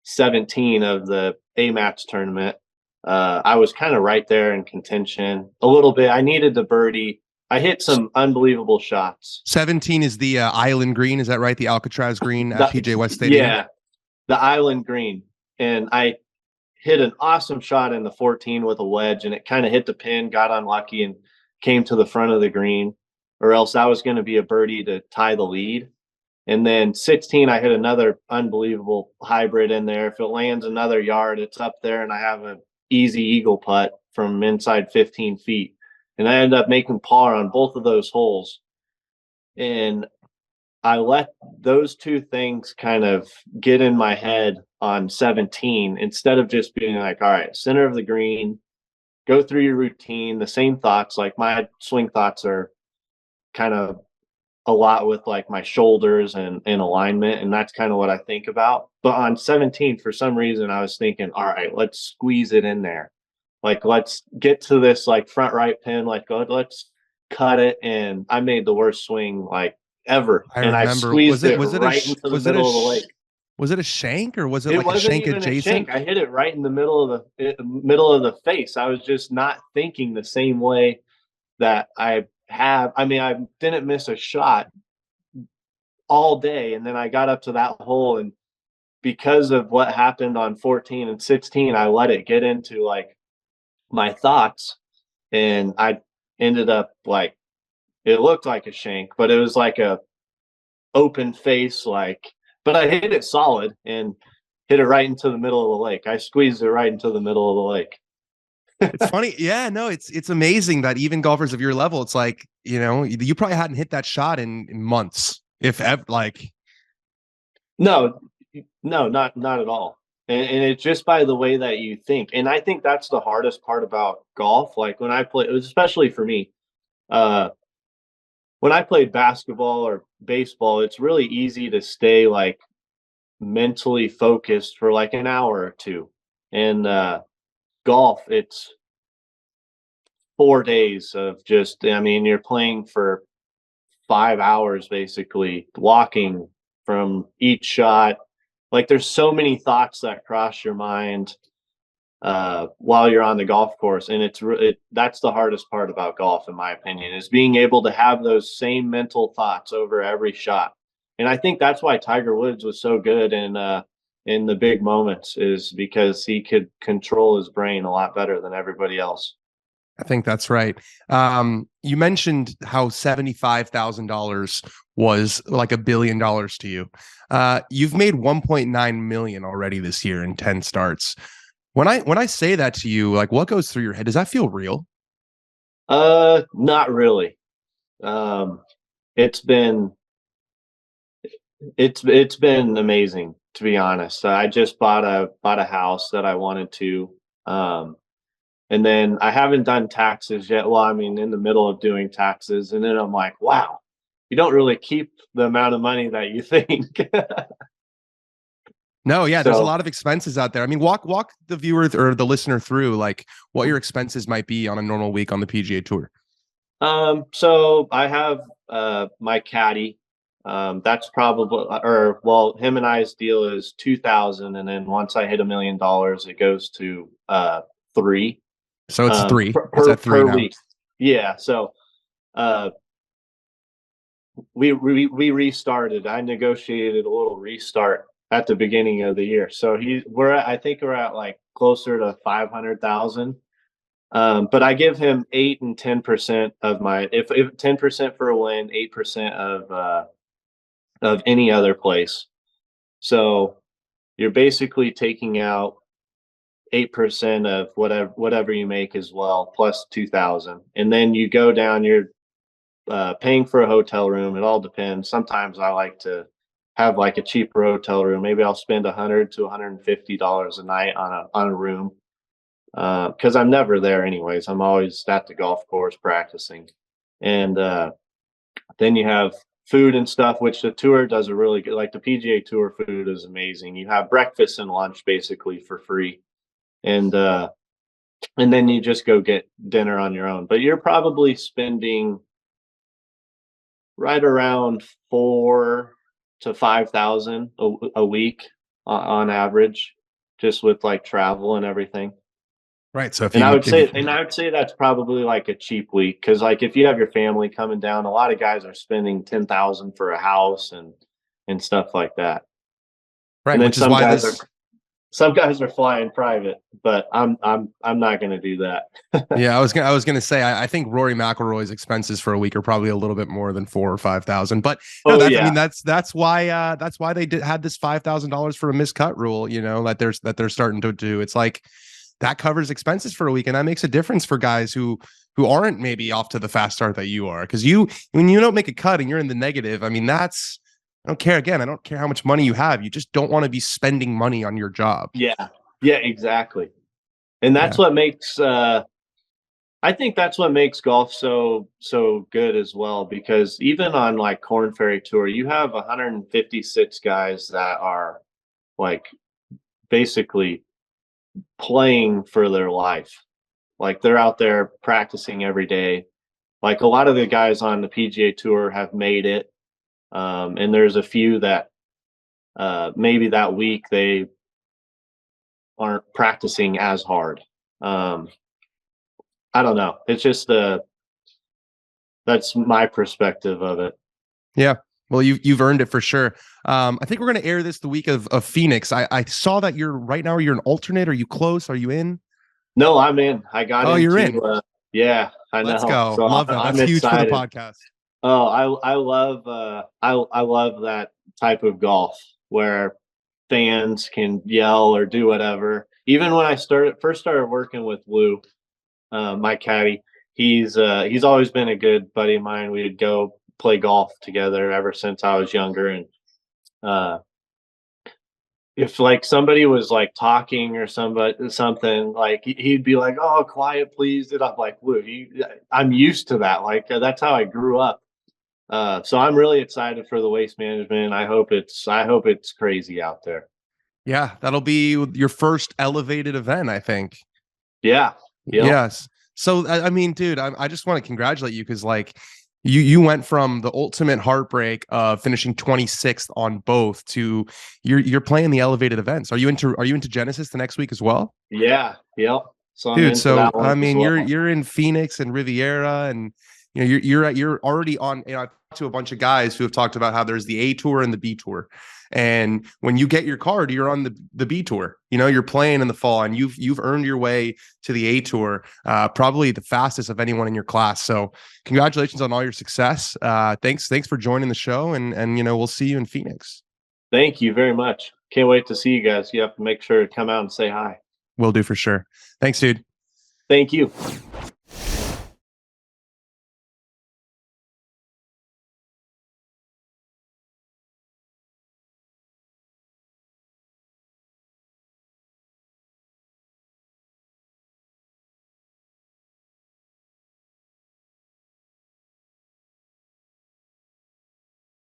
17 of the A-Match tournament, I was kind of right there in contention a little bit. I needed the birdie. I hit some unbelievable shots. 17 is the Island Green, is that right? The Alcatraz Green at PGA West Stadium? Yeah, the Island Green. And I hit an awesome shot in the 14 with a wedge, and it kind of hit the pin, got unlucky, and came to the front of the green, or else that was going to be a birdie to tie the lead. And then 16, I hit another unbelievable hybrid in there. If it lands another yard, it's up there, and I have an easy eagle putt from inside 15 feet. And I ended up making par on both of those holes. And I let those two things kind of get in my head on 17, instead of just being like, all right, center of the green, go through your routine, the same thoughts. Like my swing thoughts are kind of a lot with like my shoulders and alignment. And that's kind of what I think about. But on 17, for some reason, I was thinking, all right, let's squeeze it in there. Like, let's get to this like front right pin. Like, let's cut it. And I made the worst swing like ever. I squeezed it right into the middle of the lake. Was it a shank, or was it like a shank adjacent? I hit it right in the middle of the face. I was just not thinking the same way that I have. I mean, I didn't miss a shot all day, and then I got up to that hole, and because of what happened on 14 and 16, I let it get into like my thoughts, and I ended up like, it looked like a shank, but it was like a open face, like, but I hit it solid. And hit it right into the middle of the lake. I squeezed it right into the middle of the lake. It's funny. Yeah, no, it's amazing that even golfers of your level, it's like, you probably hadn't hit that shot in months, if ever, like. No, not at all. And it's just by the way that you think. And I think that's the hardest part about golf. Like when I play, especially for me, when I played basketball or baseball, it's really easy to stay like mentally focused for like an hour or two. And golf, it's 4 days of just, I mean, you're playing for 5 hours basically, walking from each shot. Like there's so many thoughts that cross your mind while you're on the golf course, and that's the hardest part about golf, in my opinion, is being able to have those same mental thoughts over every shot. And I think that's why Tiger Woods was so good in the big moments, is because he could control his brain a lot better than everybody else. I think that's right. You mentioned how $75,000 was like $1 billion to you. You've made 1.9 million already this year in 10 starts. When I say that to you, like, what goes through your head? Does that feel real? Not really. It's been amazing, to be honest. I just bought a house that I wanted to. And then I haven't done taxes yet. Well, I mean, in the middle of doing taxes. And then I'm like, wow, you don't really keep the amount of money that you think. No, yeah, there's a lot of expenses out there. I mean, walk the viewer or the listener through like what your expenses might be on a normal week on the PGA Tour. So I have my caddy. That's probably, him and I's deal is 2,000, and then once I hit $1 million, it goes to 3. So it's 3. It's at 3 per now. week. Yeah. So we restarted. I negotiated a little restart at the beginning of the year. So I think we're at like closer to 500,000. But I give him 8 and 10% of my, if 10% for a win, 8% of any other place. So you're basically taking out 8% of whatever you make as well, plus 2,000. And then you go down, you're paying for a hotel room. It all depends. Sometimes I like to have like a cheaper hotel room. Maybe I'll spend $100 to $150 a night on a room. Because I'm never there anyways. I'm always at the golf course practicing. And then you have food and stuff, which the tour does a really good, like the PGA Tour food is amazing. You have breakfast and lunch basically for free. And then you just go get dinner on your own. But you're probably spending right around 4,000 to 5,000 a week on average, just with like travel and everything. Right. So I would say that's probably like a cheap week, because like if you have your family coming down, a lot of guys are spending 10,000 for a house and stuff like that. Right. And then Which is why some guys are flying private, but I'm not going to do that. Yeah, I was gonna say I think Rory McIlroy's expenses for a week are probably a little bit more than 4,000 or 5,000. But no, I mean that's why they had this $5,000 for a miscut rule. That they're starting to do. It's like that covers expenses for a week, and that makes a difference for guys who aren't maybe off to the fast start that you are. Because when you don't make a cut and you're in the negative, I mean I don't care. Again, I don't care how much money you have. You just don't want to be spending money on your job. Yeah, exactly. And that's what makes I think that's what makes golf so good as well, because even on like Korn Ferry Tour, you have 156 guys that are like basically playing for their life. Like they're out there practicing every day. Like a lot of the guys on the PGA Tour have made it. And there's a few that maybe that week they aren't practicing as hard. I don't know. It's just that's my perspective of it. Yeah. Well, you've earned it for sure. I think we're going to air this the week of Phoenix. I saw that you're an alternate. Are you close? Are you in? No, I'm in. I got. Oh, you're in. Yeah, I know. Let's go. So love that. That's huge for the podcast. Oh, I love that type of golf where fans can yell or do whatever. Even when I first started working with Lou, my caddy, he's always been a good buddy of mine. We'd go play golf together ever since I was younger. And if like somebody was like talking or something, like he'd be like, "Oh, quiet, please." And I'm like, "Lou, I'm used to that. Like that's how I grew up." So I'm really excited for the Waste Management. I hope it's crazy out there. Yeah, that'll be your first elevated event, I think. Yeah. Yep. Yes. So I mean, dude, I just want to congratulate you because like you went from the ultimate heartbreak of finishing 26th on both to you're playing the elevated events. Are you into Genesis the next week as well? Yeah. Yep. So I'm Dude, into so that one I mean, as well. you're in Phoenix and Riviera, and you know you're already on. You know, I've talked to a bunch of guys who have talked about how there's the A tour and the B tour, and when you get your card, you're on the B tour. You know, you're playing in the fall, and you've earned your way to the A tour, probably the fastest of anyone in your class. So congratulations on all your success. Thanks for joining the show, and you know we'll see you in Phoenix. Thank you very much. Can't wait to see you guys. You have to make sure to come out and say hi. Will do for sure. Thanks, dude. Thank you.